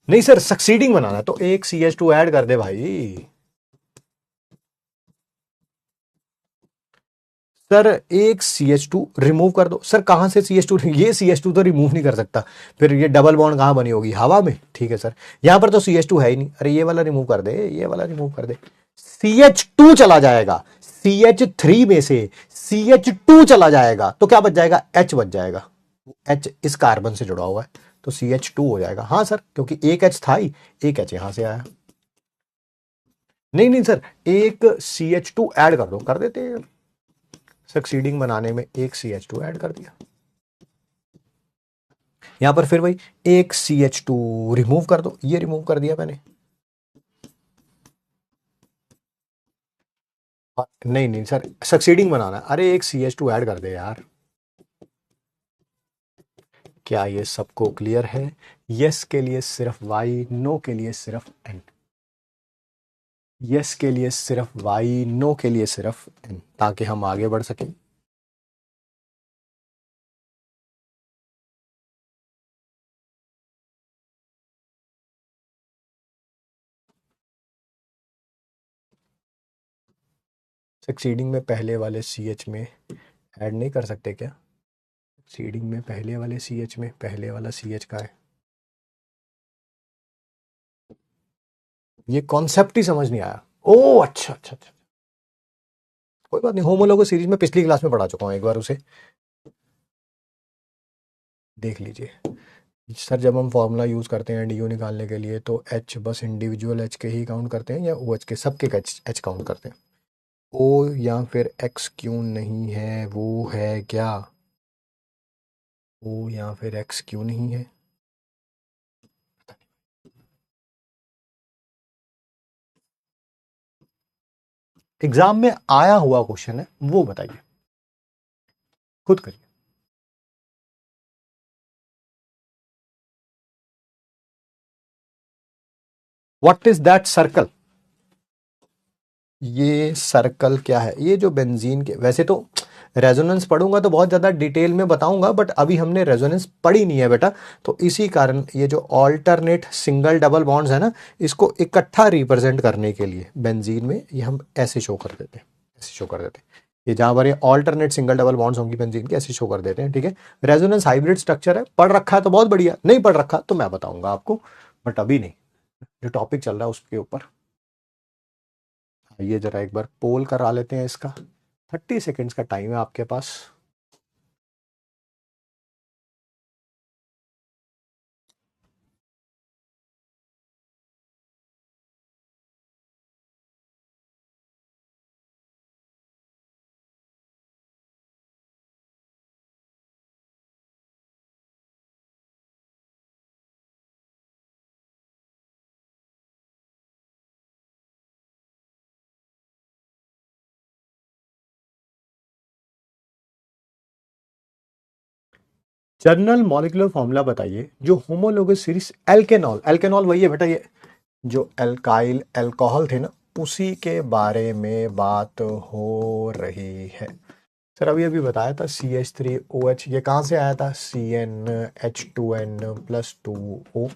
नहीं सर सक्सीडिंग बनाना है तो एक CH2 ऐड कर दे भाई। सर एक CH2 रिमूव कर दो। सर कहां से CH2, ये CH2 तो रिमूव नहीं कर सकता, फिर ये डबल बॉन्ड कहां बनी होगी, हवा में। ठीक है सर, यहां पर तो CH2 है ही नहीं। अरे ये वाला रिमूव कर दे, ये वाला रिमूव कर दे। CH2 चला जाएगा, CH3 में से CH2 चला जाएगा तो क्या बच जाएगा? H बच जाएगा। H इस कार्बन से जुड़ा हुआ है तो CH2 हो जाएगा। हाँ सर, क्योंकि एक H था ही, एक H यहां से आया। नहीं नहीं सर, एक CH2 ऐड कर दो, कर देते हैं। सक्सीडिंग बनाने में एक CH2 ऐड कर दिया। यहां पर फिर वही एक CH2 रिमूव कर दो, ये रिमूव कर दिया मैंने। नहीं नहीं सर, सक्सीडिंग बनाना है। अरे एक CH2 ऐड कर दे यार। क्या ये सबको क्लियर है? यस के लिए सिर्फ Y, नो के लिए सिर्फ N। यस के लिए सिर्फ Y, नो के लिए सिर्फ N, ताकि हम आगे बढ़ सकें। सक्सीडिंग में पहले वाले CH में ऐड नहीं कर सकते क्या? सक्सीडिंग में पहले वाले CH में पहले वाला CH का है, ये कॉन्सेप्ट ही समझ नहीं आया। ओ अच्छा अच्छा अच्छा, कोई बात नहीं, होमोलोगस सीरीज में पिछली क्लास में पढ़ा चुका हूं, एक बार उसे देख लीजिए। सर जब हम फॉर्मूला यूज करते हैं डी निकालने के लिए तो H बस इंडिविजुअल H के ही काउंट करते हैं या OH के सबके H काउंट करते हैं? O या फिर X क्यों नहीं है, वो है क्या? O या फिर X क्यों नहीं है? एग्जाम में आया हुआ क्वेश्चन है, वो बताइए, खुद करिए। What is that circle? ये सर्कल क्या है? ये जो बेंजीन के, वैसे तो रेजोनेंस पढ़ूंगा तो बहुत ज्यादा डिटेल में बताऊंगा, बट अभी हमने रेजोनेंस पढ़ी नहीं है बेटा, तो इसी कारण ये जो ऑल्टरनेट सिंगल डबल बॉन्ड्स है ना, इसको इकट्ठा रिप्रेजेंट करने के लिए बेंजीन में ये हम ऐसे शो कर देते हैं, ऐसे शो कर देते हैं। ये जहां पर ये ऑल्टरनेट सिंगल डबल बॉन्ड्स होंगी बेंजीन के, ऐसे शो कर देते हैं, ठीक है। रेजोनेंस हाइब्रिड स्ट्रक्चर है, पढ़ रखा है तो बहुत बढ़िया, नहीं पढ़ रखा तो मैं बताऊंगा आपको, बट अभी नहीं, जो टॉपिक चल रहा है उसके ऊपर। ये जरा एक बार पोल करा लेते हैं इसका, 30 सेकेंड्स का टाइम है आपके पास। जर्नल मॉलिक्यूलर फॉर्मूला बताइए जो होमोलोगस सीरीज एल्केनॉल, एल्केनॉल वही है बेटा, ये जो एल्काइल अल्कोहल थे ना, उसी के बारे में बात हो रही है। सर अभी अभी बताया था CH3OH, ये कहाँ से आया था? CnH2n plus 2O,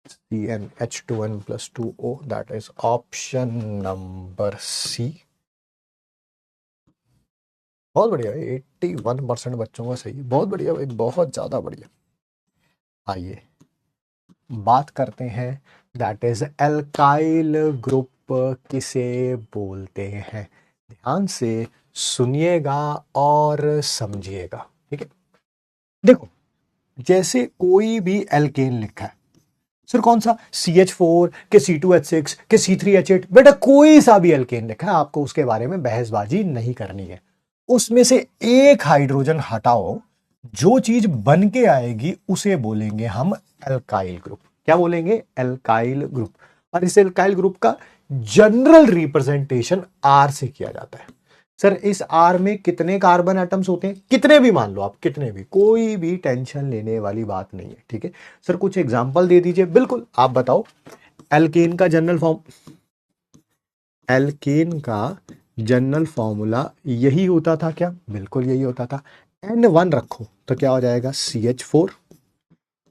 CnH2n plus 2O, that is option number C। बहुत बढ़िया भाई, 81% बच्चों का सही है, बहुत बढ़िया भाई, बहुत ज्यादा बढ़िया। आइए बात करते हैं, दैट इज एल्काइल ग्रुप किसे बोलते हैं? ध्यान से सुनिएगा और समझिएगा, ठीक है। देखो, जैसे कोई भी एल्केन लिखा है, सर कौन सा? CH4 के C2H6 के C3H8, बेटा कोई सा भी एल्केन लिखा है, आपको उसके बारे में बहसबाजी नहीं करनी है। उसमें से एक हाइड्रोजन हटाओ, जो चीज बन के आएगी उसे बोलेंगे हम एल्काइल ग्रुप। क्या बोलेंगे? Alkyl group. और इस एल्काइल ग्रुप का जनरल रिप्रेजेंटेशन R से किया जाता है। सर इस R में कितने कार्बन एटम्स होते हैं? कितने भी मान लो आप, कितने भी, कोई भी टेंशन लेने वाली बात नहीं है, ठीक है। सर कुछ एग्जांपल दे दीजिए। बिल्कुल, आप बताओ, एल्केन का जनरल फॉर्म, एल्केन का जनरल फॉर्मूला यही होता था क्या? बिल्कुल यही होता था। N1 रखो तो क्या हो जाएगा? CH4,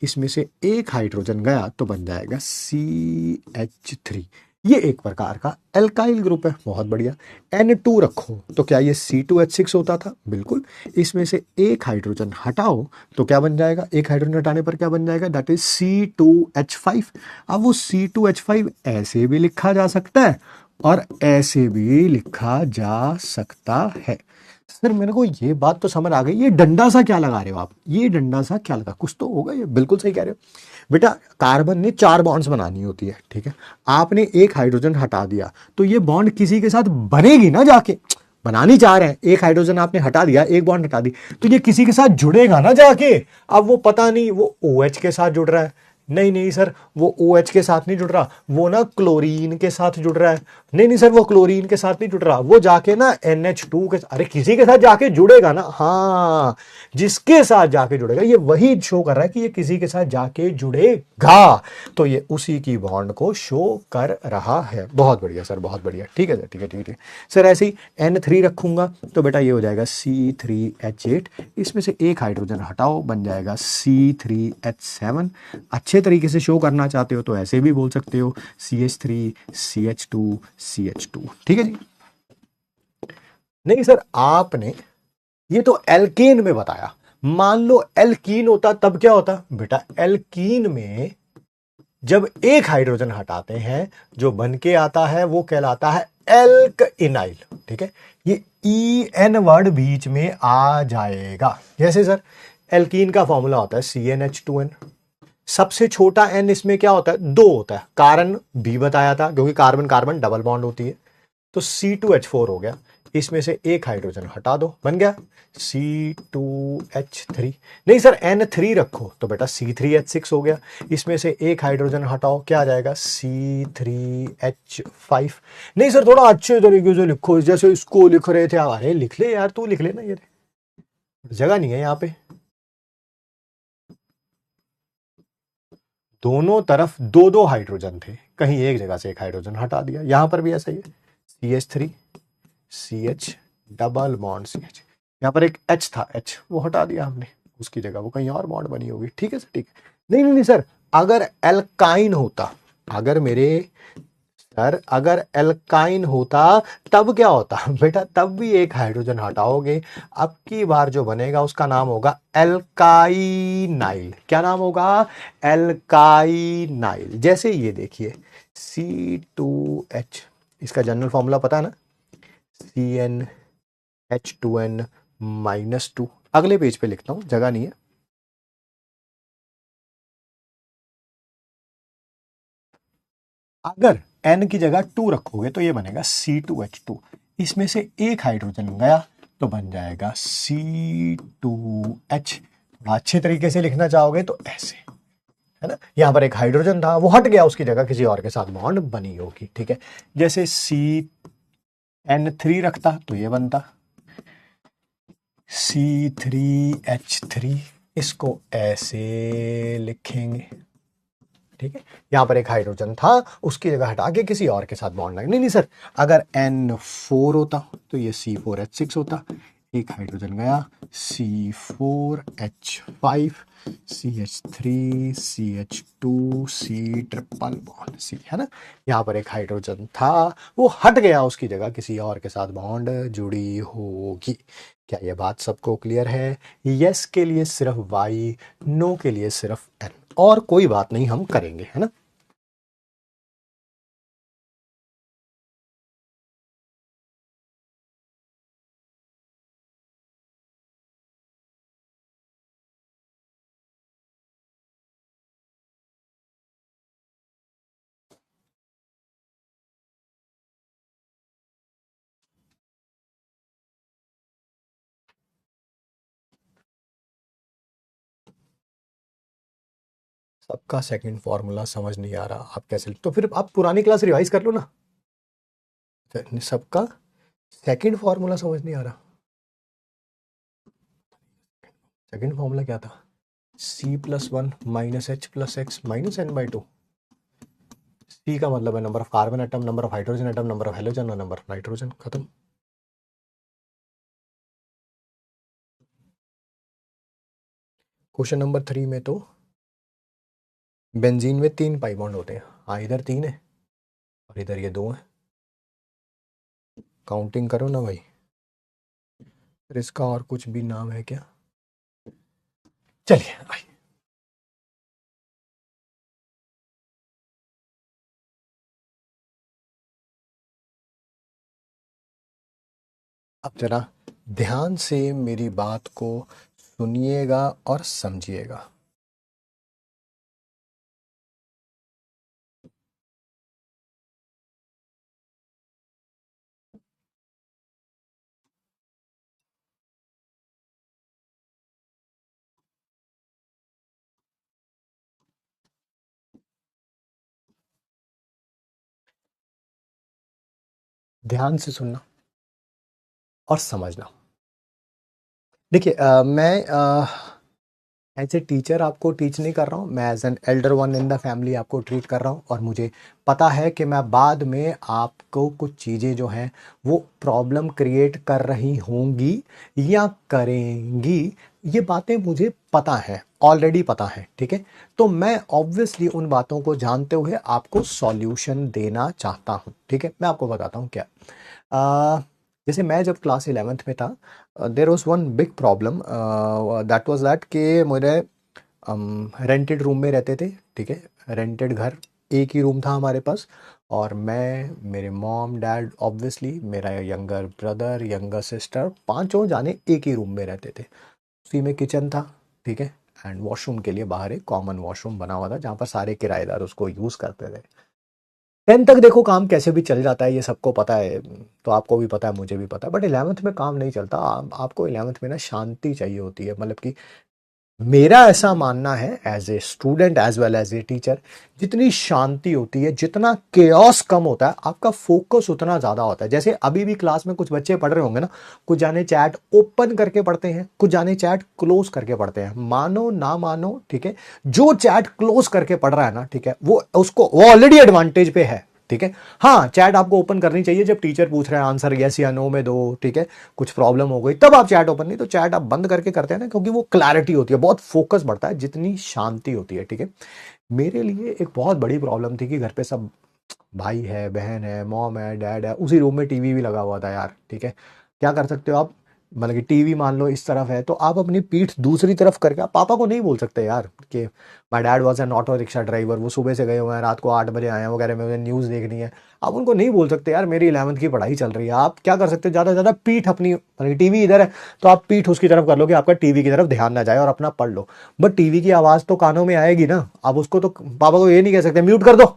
इसमें से एक हाइड्रोजन गया तो बन जाएगा CH3। ये एक प्रकार का एल्काइल ग्रुप है, बहुत बढ़िया। N2 रखो तो क्या ये C2H6 होता था? बिल्कुल। इसमें से एक हाइड्रोजन हटाओ तो क्या बन जाएगा? एक हाइड्रोजन हटाने पर क्या बन जाएगा? That is C2H5। अब वो C2H5 ऐसे भी लिखा जा सकता है और ऐसे भी लिखा जा सकता है। सर मेरे को ये बात तो समझ आ गई, ये डंडा सा क्या लगा रहे हो आप? ये डंडा सा क्या लगा? कुछ तो होगा ये, बिल्कुल सही कह रहे हो बेटा। कार्बन ने 4 बॉन्ड्स बनानी होती है, ठीक है। आपने एक हाइड्रोजन हटा दिया तो ये बॉन्ड किसी के साथ बनेगी ना जाके, बनानी चाह रहे हैं, एक हाइड्रोजन आपने हटा दिया, एक बॉन्ड हटा दी, तो ये किसी के साथ जुड़ेगा ना जाके। अब वो पता नहीं वो OH के साथ जुड़ रहा है, नहीं नहीं सर वो OH के साथ नहीं जुड़ रहा, वो ना क्लोरीन के साथ जुड़ रहा है, नहीं नहीं सर वो क्लोरीन के साथ नहीं जुड़ रहा, वो जाके ना NH2 के, अरे किसी के साथ जाके जुड़ेगा ना, हाँ जिसके साथ जाके जुड़ेगा, ये वही शो कर रहा है कि ये किसी के साथ जाके जुड़ेगा, तो ये उसी की बॉन्ड को शो कर रहा है। बहुत बढ़िया सर, बहुत बढ़िया, ठीक है सर, ठीक है ठीक है सर। ऐसे ही N3 रखूंगा तो बेटा ये हो जाएगा C3H8, इसमें से एक हाइड्रोजन हटाओ, बन जाएगा C3H7। अच्छे तरीके से शो करना चाहते हो तो ऐसे भी बोल सकते हो CH3 CH2 CH2, ठीक है जी। नहीं सर आपने ये तो एल्केन में बताया, मान लो एल्कीन होता तब क्या होता बेटा, एल्कीन में जब एक हाइड्रोजन हटाते हैं जो बन के आता है वो कहलाता है एल्क इनाइल, ठीक है। ये EN वर्ड बीच में आ जाएगा। जैसे सर एल्कीन का फॉर्मूला होता है CnH2n, सबसे छोटा n इसमें क्या होता है, 2 होता है, कारण भी बताया था क्योंकि कार्बन कार्बन डबल बॉन्ड होती है, तो C2H4 हो गया, इसमें से एक हाइड्रोजन हटा दो, बन गया C2H3। नहीं सर N3 रखो तो बेटा C3H6 हो गया, इसमें से एक हाइड्रोजन हटाओ, क्या आ जाएगा C3H5। नहीं सर थोड़ा अच्छे तरीके से लिखो, जैसे इसको लिख रहे थे, अरे लिख ले यार, तू लिख लेना, ये जगह नहीं है यहाँ पे, दोनों तरफ दो दो हाइड्रोजन थे, कहीं एक जगह से एक हाइड्रोजन हटा दिया, यहां पर भी ऐसा ही है CH3 CH double bond CH, यहां पर एक H था, H वो हटा दिया हमने, उसकी जगह वो कहीं और बॉन्ड बनी होगी, ठीक है सर, ठीक है। नहीं नहीं नहीं सर, अगर एल्काइन होता, अगर मेरे सर अगर एल्काइन होता तब क्या होता बेटा, तब भी एक हाइड्रोजन हटाओगे, अब की बार जो बनेगा उसका नाम होगा एल्काइनाइल। क्या नाम होगा, एल्काइनाइल। जैसे ये देखिए C2H, इसका जनरल फॉर्मूला पता है ना, CnH2n-2। अगले पेज पे लिखता हूं, जगह नहीं है। अगर n की जगह 2 रखोगे तो ये बनेगा C2H2, इसमें से एक हाइड्रोजन गया तो बन जाएगा C2H। अच्छे तरीके से लिखना चाहोगे तो ऐसे, है ना, यहां पर एक हाइड्रोजन था वो हट गया, उसकी जगह किसी और के साथ बॉन्ड बनी होगी, ठीक है। जैसे CN3 रखता तो ये बनता C3H3, इसको ऐसे लिखेंगे, ठीक है। यहां पर एक हाइड्रोजन था, उसकी जगह हटा के किसी और के साथ बॉन्ड लगा, नहीं नहीं सर अगर N4 होता तो ये C4H6 होता, एक हाइड्रोजन गया C4H5 CH3 CH2 C triple bond C, है ना। यहां पर एक हाइड्रोजन था वो हट गया, उसकी जगह किसी और के साथ बॉन्ड जुड़ी होगी। क्या ये बात सबको क्लियर है? यस के लिए सिर्फ Y, नो के लिए सिर्फ N, और कोई बात नहीं हम करेंगे, है ना। सबका सेकंड फॉर्मूला समझ नहीं आ रहा, आप कैसे, तो फिर आप पुरानी क्लास रिवाइज कर लो ना। सबका सेकंड फॉर्मूला समझ नहीं आ रहा, सेकंड फॉर्मूला क्या था, C+1 -H+X-N/2। सी का मतलब है number of carbon atom, number of hydrogen atom, number of halogen और नंबर ऑफ नाइट्रोजन, खत्म। क्वेश्चन नंबर 3 में तो बेंजीन में 3 पाई बॉन्ड होते हैं, हाँ इधर 3 है और इधर ये 2 है, काउंटिंग करो ना भाई। फिर इसका और कुछ भी नाम है क्या, चलिए भाई। अब जरा ध्यान से मेरी बात को सुनिएगा और समझिएगा। ध्यान से सुनना और समझना। देखिए मैं एज ए टीचर आपको टीच नहीं कर रहा हूँ, मैं as an elder one in the family आपको ट्रीट कर रहा हूँ, और मुझे पता है कि मैं बाद में आपको कुछ चीज़ें जो हैं वो प्रॉब्लम क्रिएट कर रही होंगी या करेंगी। ये बातें मुझे पता है, ऑलरेडी पता है, ठीक है। तो मैं ऑब्वियसली उन बातों को जानते हुए आपको सॉल्यूशन देना चाहता हूँ, ठीक है। मैं आपको बताता हूँ क्या। अ, जैसे मैं जब क्लास 11th में था, there was one big problem, that was that कि मेरे रेंटेड रूम में रहते थे, ठीक है। रेंटेड घर, एक ही रूम था हमारे पास, और मैं, मेरे मॉम डैड, ऑब्वियसली मेरा यंगर ब्रदर, यंगर सिस्टर, पांचों जाने एक ही रूम में रहते थे। उसी में किचन था, ठीक है, एंड वॉशरूम के लिए बाहर एक कॉमन वॉशरूम बना हुआ था जहाँ पर सारे किराएदार उसको यूज़ करते थे। 10 तक देखो काम कैसे भी चल जाता है, ये सबको पता है, तो आपको भी पता है, मुझे भी पता है, बट 11th में काम नहीं चलता। आपको 11th में ना शांति चाहिए होती है, मतलब कि मेरा ऐसा मानना है as a student as well as a teacher, जितनी शांति होती है, जितना केओस कम होता है, आपका फोकस उतना ज्यादा होता है। जैसे अभी भी क्लास में कुछ बच्चे पढ़ रहे होंगे ना, कुछ जाने चैट ओपन करके पढ़ते हैं, कुछ जाने चैट क्लोज करके पढ़ते हैं, मानो ना मानो, ठीक है। जो चैट क्लोज करके पढ़ रहा है ना, ठीक है, वो ऑलरेडी एडवांटेज पे है, ठीक है। हाँ, चैट आपको ओपन करनी चाहिए जब टीचर पूछ रहे हैं, आंसर यस या नो में दो, ठीक है। कुछ प्रॉब्लम हो गई तब आप चैट ओपन, नहीं तो चैट आप बंद करके करते हैं ना, क्योंकि वो क्लैरिटी होती है, बहुत फोकस बढ़ता है जितनी शांति होती है, ठीक है। मेरे लिए एक बहुत बड़ी प्रॉब्लम थी कि घर पे सब भाई है, बहन है, मॉम है, डैड है, उसी रूम में टीवी भी लगा हुआ था यार, ठीक है। क्या कर सकते हो आप, मतलब कि टीवी मान लो इस तरफ है तो आप अपनी पीठ दूसरी तरफ करके आप पापा को नहीं बोल सकते यार कि my dad was an auto rickshaw driver, वो सुबह से गए हुए हैं, रात को 8 बजे आए हैं वगैरह, में मुझे न्यूज़ देखनी है। आप उनको नहीं बोल सकते यार मेरी 11th की पढ़ाई चल रही है। आप क्या कर सकते हो, ज़्यादा से ज़्यादा पीठ अपनी, मतलब टीवी इधर है तो आप पीठ उसकी तरफ कर लो कि आपका टीवी की तरफ ध्यान ना जाए और अपना पढ़ लो। बट टीवी की आवाज़ तो कानों में आएगी ना, आप उसको तो पापा को ये नहीं कह सकते म्यूट कर दो,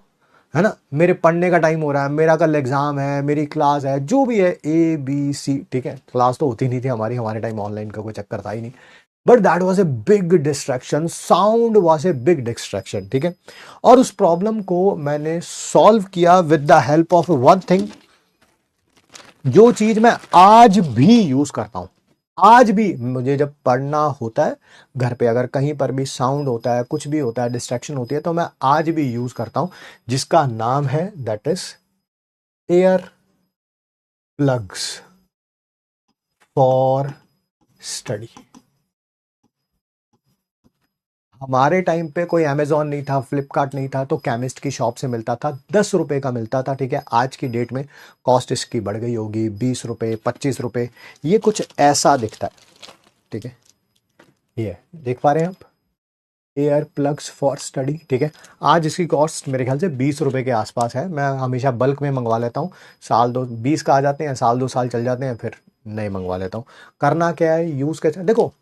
है ना, मेरे पढ़ने का टाइम हो रहा है, मेरा कल एग्जाम है, मेरी क्लास है, जो भी है, ABC, ठीक है। क्लास तो होती नहीं थी हमारी, हमारे टाइम ऑनलाइन का कोई चक्कर था ही नहीं। But that was a big distraction, sound was a big distraction, ठीक है। और उस प्रॉब्लम को मैंने सॉल्व किया with the help of one thing, जो चीज मैं आज भी यूज करता हूं। आज भी मुझे जब पढ़ना होता है घर पे, अगर कहीं पर भी साउंड होता है, कुछ भी होता है, डिस्ट्रैक्शन होती है, तो मैं आज भी यूज करता हूं, जिसका नाम है that is air plugs for study. हमारे टाइम पे कोई अमेजोन नहीं था, फ्लिपकार्ट नहीं था, तो केमिस्ट की शॉप से मिलता था, 10 रुपए का मिलता था, ठीक है। आज की डेट में कॉस्ट इसकी बढ़ गई होगी, 20 रुपए, 25 रुपए, ये कुछ ऐसा दिखता है, ठीक है। ये देख पा रहे हैं आप, एयर प्लग्स फॉर स्टडी, ठीक है। आज इसकी कॉस्ट मेरे ख्याल से 20 रुपए के आसपास है। मैं हमेशा बल्क में मंगवा लेता हूँ, साल दो 20 का आ जाते हैं, साल 2 साल चल जाते हैं, फिर नए मंगवा लेता हूँ। करना क्या है, यूज कैसे, देखो,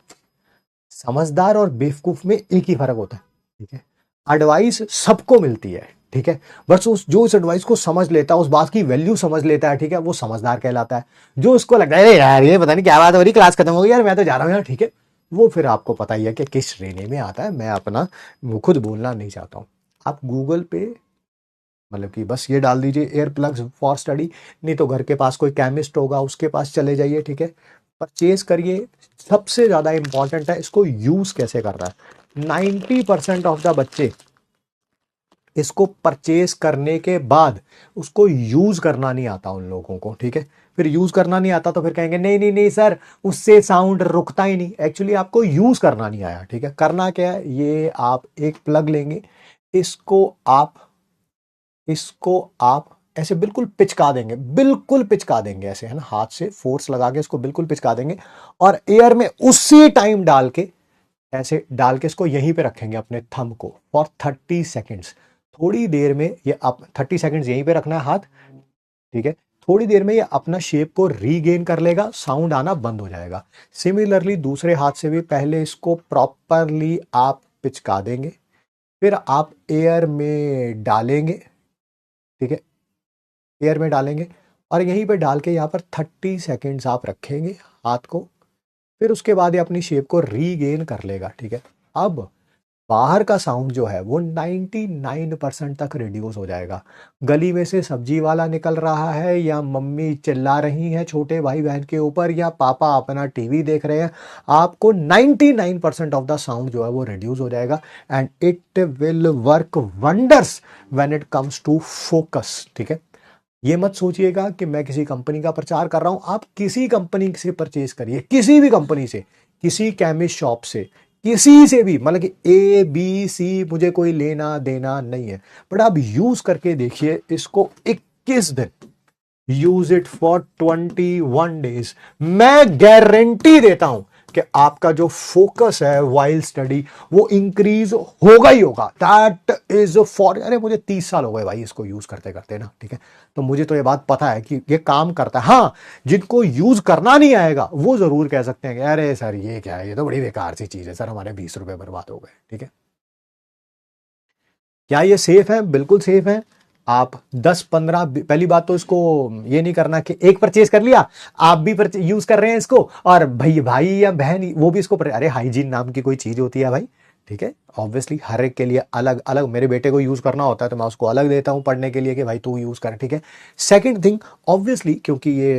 समझदार और बेवकूफ में एक ही फर्क होता है, ठीक है। एडवाइस सबको मिलती है, ठीक है, बस उस जो उस एडवाइस को समझ लेता है, उस बात की वैल्यू समझ लेता है, ठीक है, वो समझदार कहलाता है। जो उसको लगता है "अरे यार ये पता नहीं क्या बात हो रही, क्लास खत्म हो गई यार, मैं तो जा रहा हूँ यार", ठीक है, वो फिर आपको पता ही है कि किस श्रेणी में आता है। मैं अपना वो खुद बोलना नहीं चाहता हूँ। आप गूगल पे, मतलब कि बस ये डाल दीजिए एयर प्लग्स फॉर स्टडी, नहीं तो घर के पास कोई केमिस्ट होगा उसके पास चले जाइए, ठीक है, परचेज करिए। सबसे ज़्यादा इंपॉर्टेंट है इसको यूज़ कैसे करना है। 90% ऑफ द बच्चे इसको परचेज करने के बाद उसको यूज करना नहीं आता उन लोगों को, ठीक है। फिर यूज करना नहीं आता तो फिर कहेंगे नहीं नहीं नहीं सर, उससे साउंड रुकता ही नहीं। एक्चुअली आपको यूज करना नहीं आया, ठीक है। करना क्या है, ये आप एक प्लग लेंगे, इसको आप इसको आप ऐसे बिल्कुल पिचका देंगे, बिल्कुल पिचका देंगे ऐसे, है ना, हाथ से फोर्स लगा के इसको बिल्कुल पिचका देंगे, और एयर में उसी टाइम डाल के, ऐसे डाल के इसको यहीं पे रखेंगे अपने थंब को फॉर 30 सेकेंड्स। थोड़ी देर में ये आप 30 सेकेंड्स यहीं पे रखना है हाथ, ठीक है। थोड़ी देर में ये अपना शेप को रीगेन कर लेगा, साउंड आना बंद हो जाएगा। सिमिलरली दूसरे हाथ से भी पहले इसको प्रॉपरली आप पिचका देंगे, फिर आप एयर में डालेंगे, ठीक है, एयर में डालेंगे, और यहीं पे डाल के यहाँ पर 30 सेकेंड्स आप रखेंगे हाथ को, फिर उसके बाद ये अपनी शेप को रीगेन कर लेगा, ठीक है। अब बाहर का साउंड जो है वो 99% तक रिड्यूस हो जाएगा। गली में से सब्जी वाला निकल रहा है, या मम्मी चिल्ला रही है छोटे भाई बहन के ऊपर, या पापा अपना टीवी देख रहे हैं, आपको 99% ऑफ द साउंड जो है वो रिड्यूस हो जाएगा। And it will work wonders when it comes to focus. ठीक है, ये मत सोचिएगा कि मैं किसी कंपनी का प्रचार कर रहा हूं। आप किसी कंपनी से परचेज करिए, किसी भी कंपनी से, किसी केमिस्ट शॉप से, किसी से भी, मतलब कि ABC मुझे कोई लेना देना नहीं है, बट आप यूज करके देखिए इसको 21 दिन, यूज इट फॉर 21 डेज। मैं गारंटी देता हूं कि आपका जो फोकस है वाइल स्टडी वो इंक्रीज होगा ही होगा। दैट इज फॉर, अरे मुझे 30 साल हो गए भाई इसको यूज करते करते ना, ठीक है, तो मुझे तो ये बात पता है कि ये काम करता है। हाँ, जिनको यूज करना नहीं आएगा वो जरूर कह सकते हैं कि अरे सर ये क्या है, ये तो बड़ी बेकार सी चीज है सर, हमारे 20 रुपए बर्बाद हो गए। ठीक है, क्या ये सेफ है? बिल्कुल सेफ है। आप 10-15, पहली बात तो इसको ये नहीं करना कि एक परचेज कर लिया, आप भी यूज कर रहे हैं इसको, और भाई भाई या बहन वो भी इसको अरे हाइजीन नाम की कोई चीज होती है भाई। ठीक है, ऑब्वियसली हर एक के लिए अलग अलग, मेरे बेटे को यूज करना होता है तो मैं उसको अलग देता हूं पढ़ने के लिए कि भाई तू यूज कर। ठीक है, सेकंड थिंग, ऑब्वियसली क्योंकि ये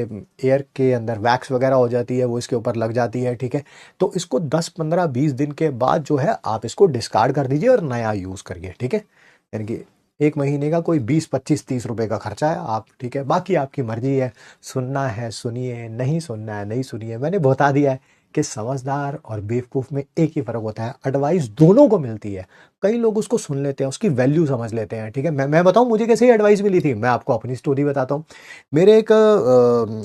एयर के अंदर वैक्स वगैरह हो जाती है, वो इसके ऊपर लग जाती है। ठीक है, तो इसको 10-15-20 दिन के बाद जो है आप इसको डिस्कार्ड कर दीजिए और नया यूज करिए। ठीक है, यानी कि एक महीने का कोई 20-25-30 रुपए का खर्चा है आप, ठीक है, बाकी आपकी मर्जी है, सुनना है सुनिए, नहीं सुनना है नहीं सुनिए। मैंने बता दिया है कि समझदार और बेवकूफ में एक ही फर्क होता है, एडवाइस दोनों को मिलती है। कई लोग उसको सुन लेते हैं, उसकी वैल्यू समझ लेते हैं। ठीक है, मैं बताऊं मुझे कैसे एडवाइस मिली थी, मैं आपको अपनी स्टोरी बताता हूं। मेरे एक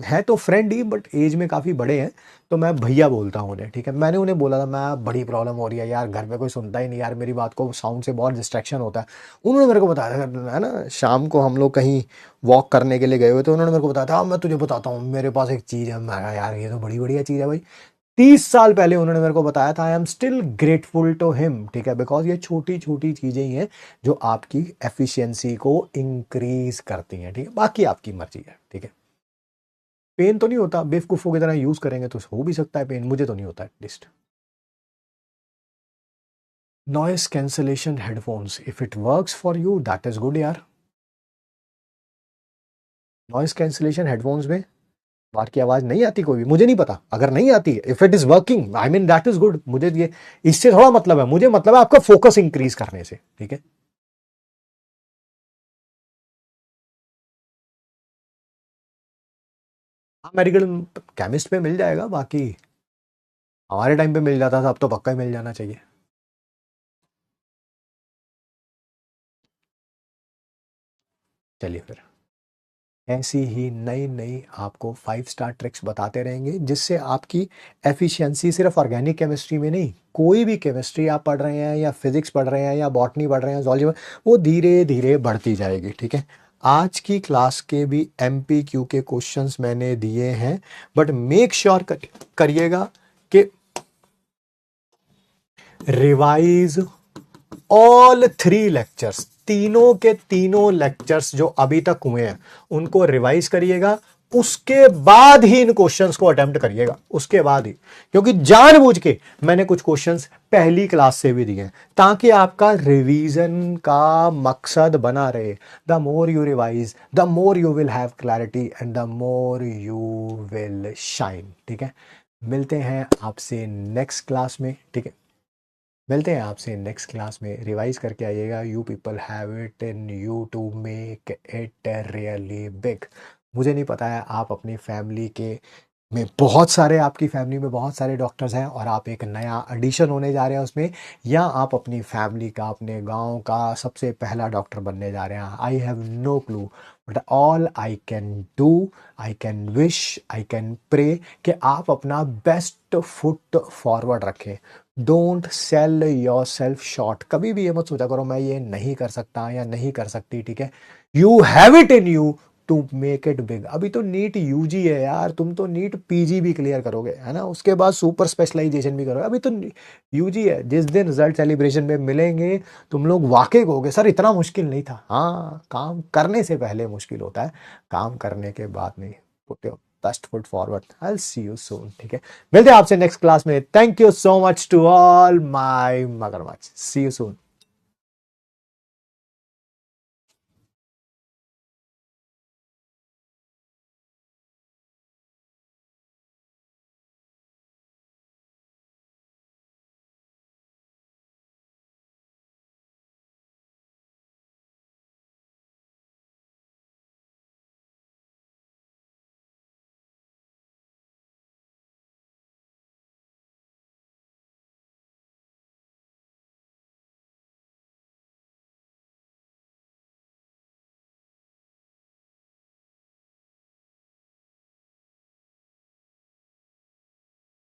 है तो फ्रेंड ही, बट एज में काफी बड़े हैं, तो मैं भैया बोलता हूँ उन्हें। ठीक है, मैंने उन्हें बोला था मैं बड़ी प्रॉब्लम हो रही है यार, घर में कोई सुनता ही नहीं यार मेरी बात को, साउंड से बहुत डिस्ट्रैक्शन होता है। उन्होंने मेरे को बताया था, है ना, शाम को हम लोग कहीं वॉक करने के लिए गए हुए थे, उन्होंने मेरे को बताया था मैं तुझे बताता हूँ मेरे पास एक चीज़ है। मैं कहा, यार ये तो बड़ी बढ़िया चीज़ है भाई। 30 साल पहले उन्होंने मेरे को बताया था। I am still grateful to him. ठीक है, बिकॉज ये छोटी छोटी चीजें ही हैं जो आपकी एफिशिएंसी को इंक्रीज करती हैं। ठीक है, बाकी आपकी मर्जी है। ठीक है, पेन तो नहीं होता, बेवकूफों की तरह यूज करेंगे तो हो भी सकता है पेन, मुझे तो नहीं होता at least. Noise cancellation headphones, if it works for you that is good यार। नॉइस कैंसलेशन हेडफोन्स में बाहर की आवाज नहीं आती कोई भी, मुझे नहीं पता, अगर नहीं आती है, if it is working I mean that is good. मुझे ये इससे थोड़ा मतलब है, मुझे मतलब है आपका फोकस इंक्रीज करने से। ठीक है, हाँ मेडिकल केमिस्ट पे मिल जाएगा, बाकी हमारे टाइम पे मिल जाता था, अब तो पक्का ही मिल जाना चाहिए। चलिए फिर, ऐसी ही नई नई आपको 5 स्टार ट्रिक्स बताते रहेंगे जिससे आपकी एफिशिएंसी सिर्फ ऑर्गेनिक केमिस्ट्री में नहीं, कोई भी केमिस्ट्री आप पढ़ रहे हैं या फिजिक्स पढ़ रहे हैं या बॉटनी पढ़ रहे हैं, zoology वो धीरे धीरे बढ़ती जाएगी। ठीक है, आज की क्लास के भी MPQ के क्वेश्चंस मैंने दिए हैं, बट मेक श्योर करिएगा कि रिवाइज ऑल 3 लेक्चर्स, तीनों के तीनों लेक्चर्स जो अभी तक हुए हैं उनको रिवाइज करिएगा, उसके बाद ही इन क्वेश्चंस को अटेम्प्ट करिएगा, उसके बाद ही, क्योंकि जानबूझ के मैंने कुछ क्वेश्चंस पहली क्लास से भी दिए हैं ताकि आपका रिवीजन का मकसद बना रहे। The more you revise the more you will have clarity and the more you will shine. ठीक है, मिलते हैं आपसे नेक्स्ट क्लास में। ठीक है, मिलते हैं आपसे नेक्स्ट क्लास में। रिवाइज करके आइएगा। You people have it in you to make it really big. मुझे नहीं पता है आप अपनी फैमिली के में बहुत सारे, आपकी फैमिली में बहुत सारे डॉक्टर्स हैं और आप एक नया एडिशन होने जा रहे हैं उसमें, या आप अपनी फैमिली का, अपने गांव का सबसे पहला डॉक्टर बनने जा रहे हैं। I have no clue, but all I can do, I can wish, I can pray कि आप अपना बेस्ट फुट फॉरवर्ड रखें। Don't sell yourself short. कभी भी ये मत सोचा करो मैं ये नहीं कर सकता या नहीं कर सकती। ठीक है, you have it in you to make it big. अभी तो नीट यूजी है यार, तुम तो नीट पीजी भी क्लियर करोगे, है ना, उसके बाद सुपर स्पेशलाइजेशन भी करोगे। अभी तो यूजी है। जिस दिन रिजल्ट सेलिब्रेशन में मिलेंगे तुम लोग वाकई कहोगे सर इतना मुश्किल नहीं था। हाँ, काम करने से पहले मुश्किल होता है, काम करने के बाद नहीं। Best foot forward. I will see you soon. ठीक है, मिलते हैं आपसे नेक्स्ट क्लास में। Thank you so much to all my मगरमच्छ। See you soon.